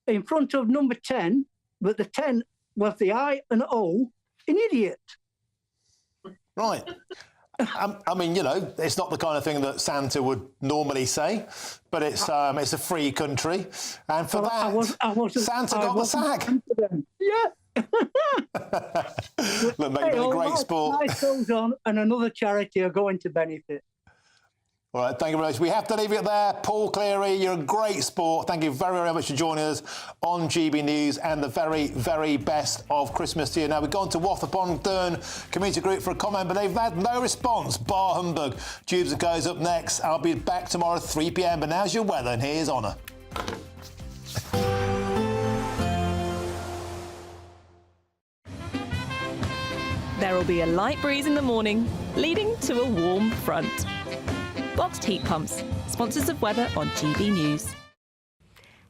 in front of number 10, but the 10 was the I and O in idiot.
Right. I mean, you know, it's not the kind of thing that Santa would normally say, but it's a free country, and for Santa got the sack.
Yeah.
Look, mate, you've been a great sport.
Life goes on, and another charity are going to benefit.
All right, thank you very much. We have to leave it there. Paul Cleary, you're a great sport. Thank you very, very much for joining us on GB News, and the very, very best of Christmas to you. Now, we've gone to Waterpond Community Group for a comment, but they've had no response. Bar humbug. Tubes and Goes up next. I'll be back tomorrow at 3 p.m, but now's your weather, and here's Honor.
There will be a light breeze in the morning, leading to a warm front. Boxed heat pumps, sponsors of weather on GB News.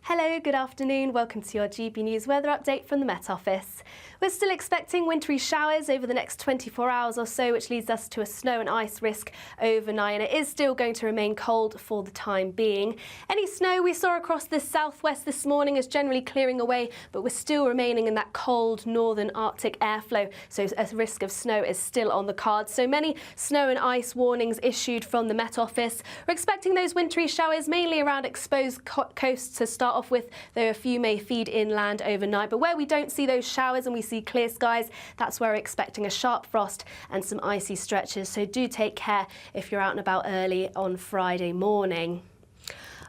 Hello, good afternoon. Welcome to your GB News weather update from the Met Office. We're still expecting wintry showers over the next 24 hours or so, which leads us to a snow and ice risk overnight, and it is still going to remain cold for the time being. Any snow we saw across the southwest this morning is generally clearing away, but we're still remaining in that cold northern Arctic airflow, so a risk of snow is still on the cards. So many snow and ice warnings issued from the Met Office. We're expecting those wintry showers mainly around exposed coasts to start off with, though a few may feed inland overnight. But where we don't see those showers and we see clear skies, that's where we're expecting a sharp frost and some icy stretches. So do take care if you're out and about early on Friday morning.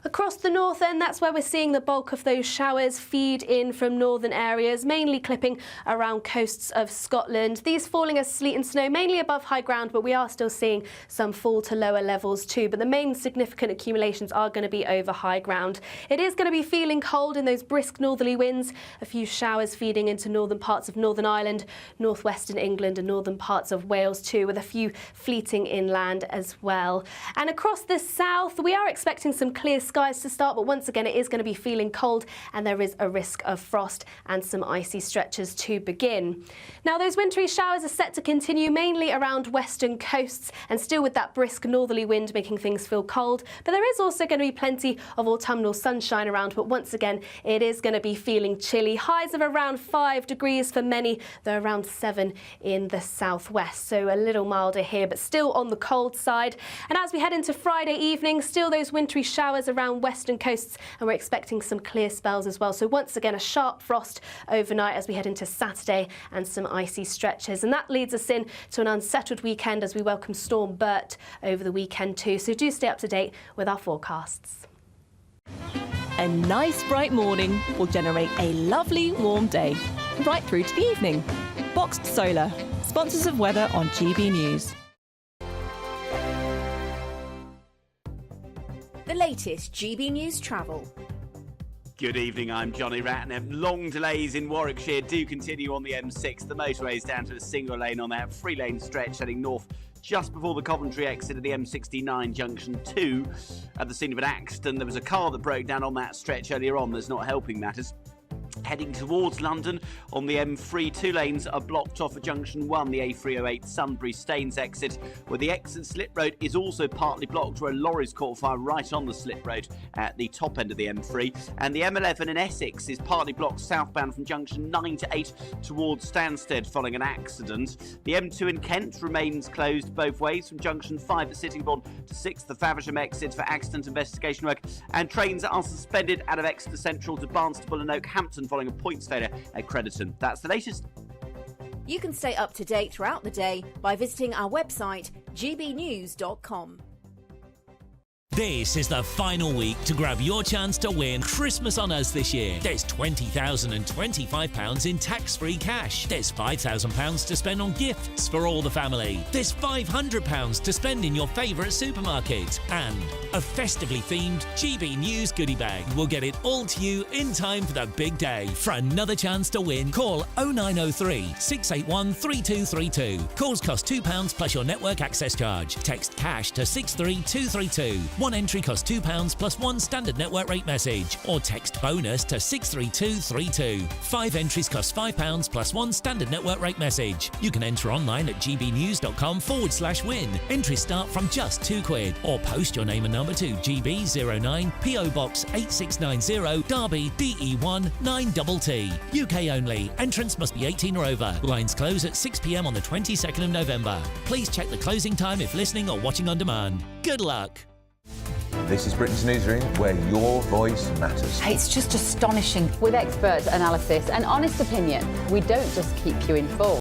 Across the north end, that's where we're seeing the bulk of those showers feed in from northern areas, mainly clipping around coasts of Scotland. These falling as sleet and snow, mainly above high ground, but we are still seeing some fall to lower levels too. But the main significant accumulations are going to be over high ground. It is going to be feeling cold in those brisk northerly winds, a few showers feeding into northern parts of Northern Ireland, northwestern England and northern parts of Wales too, with a few fleeting inland as well. And across the south, we are expecting some clear skies to start, but once again it is going to be feeling cold and there is a risk of frost and some icy stretches to begin. Now those wintry showers are set to continue mainly around western coasts and still with that brisk northerly wind making things feel cold, but there is also going to be plenty of autumnal sunshine around, but once again it is going to be feeling chilly. Highs of around 5 degrees for many, though around 7 in the southwest, so a little milder here but still on the cold side. And as we head into Friday evening, still those wintry showers around western coasts, and we're expecting some clear spells as well. So once again, a sharp frost overnight as we head into Saturday and some icy stretches. And that leads us in to an unsettled weekend as we welcome Storm Bert over the weekend too. So do stay up to date with our forecasts.
A nice bright morning will generate a lovely warm day, right through to the evening. Boxed Solar, sponsors of weather on GB News.
The latest GB News travel.
Good evening, I'm Johnny Ratner. Long delays in Warwickshire do continue on the M6. The motorway is down to a single lane on that 3-lane stretch heading north just before the Coventry exit of the M69 junction 2. At the scene of an accident, there was a car that broke down on that stretch earlier on. There's not helping matters. Heading towards London on the M3, 2 lanes are blocked off at junction 1, the A308 Sunbury Staines exit, where the exit slip road is also partly blocked, where lorries caught fire right on the slip road at the top end of the M3. And the M11 in Essex is partly blocked southbound from junction 9 to 8 towards Stansted following an accident. The M2 in Kent remains closed both ways from junction 5 at Sittingbourne to 6, the Faversham exit for accident investigation work. And trains are suspended out of Exeter Central to Barnstaple and Oakhampton following a points failure at Crediton. That's the latest.
You can stay up to date throughout the day by visiting our website, gbnews.com.
This is the final week to grab your chance to win Christmas on Us this year. There's £20,025 in tax-free cash. There's £5,000 to spend on gifts for all the family. There's £500 to spend in your favourite supermarket. And a festively themed GB News goodie bag. We'll get it all to you in time for the big day. For another chance to win, call 0903 681 3232. Calls cost £2 plus your network access charge. Text cash to 63232. One entry costs £2 plus one standard network rate message, or text bonus to 63232. 5 entries cost £5 plus one standard network rate message. You can enter online at gbnews.com/win. Entries start from just £2, or post your name and number to GB09 PO Box 8690 Derby DE1 9TT. UK only. Entrance must be 18 or over. Lines close at 6 p.m. on the 22nd of November. Please check the closing time if listening or watching on demand. Good luck.
This is Britain's Newsroom, where your voice matters.
It's just astonishing. With expert analysis and honest opinion, we don't just keep you informed.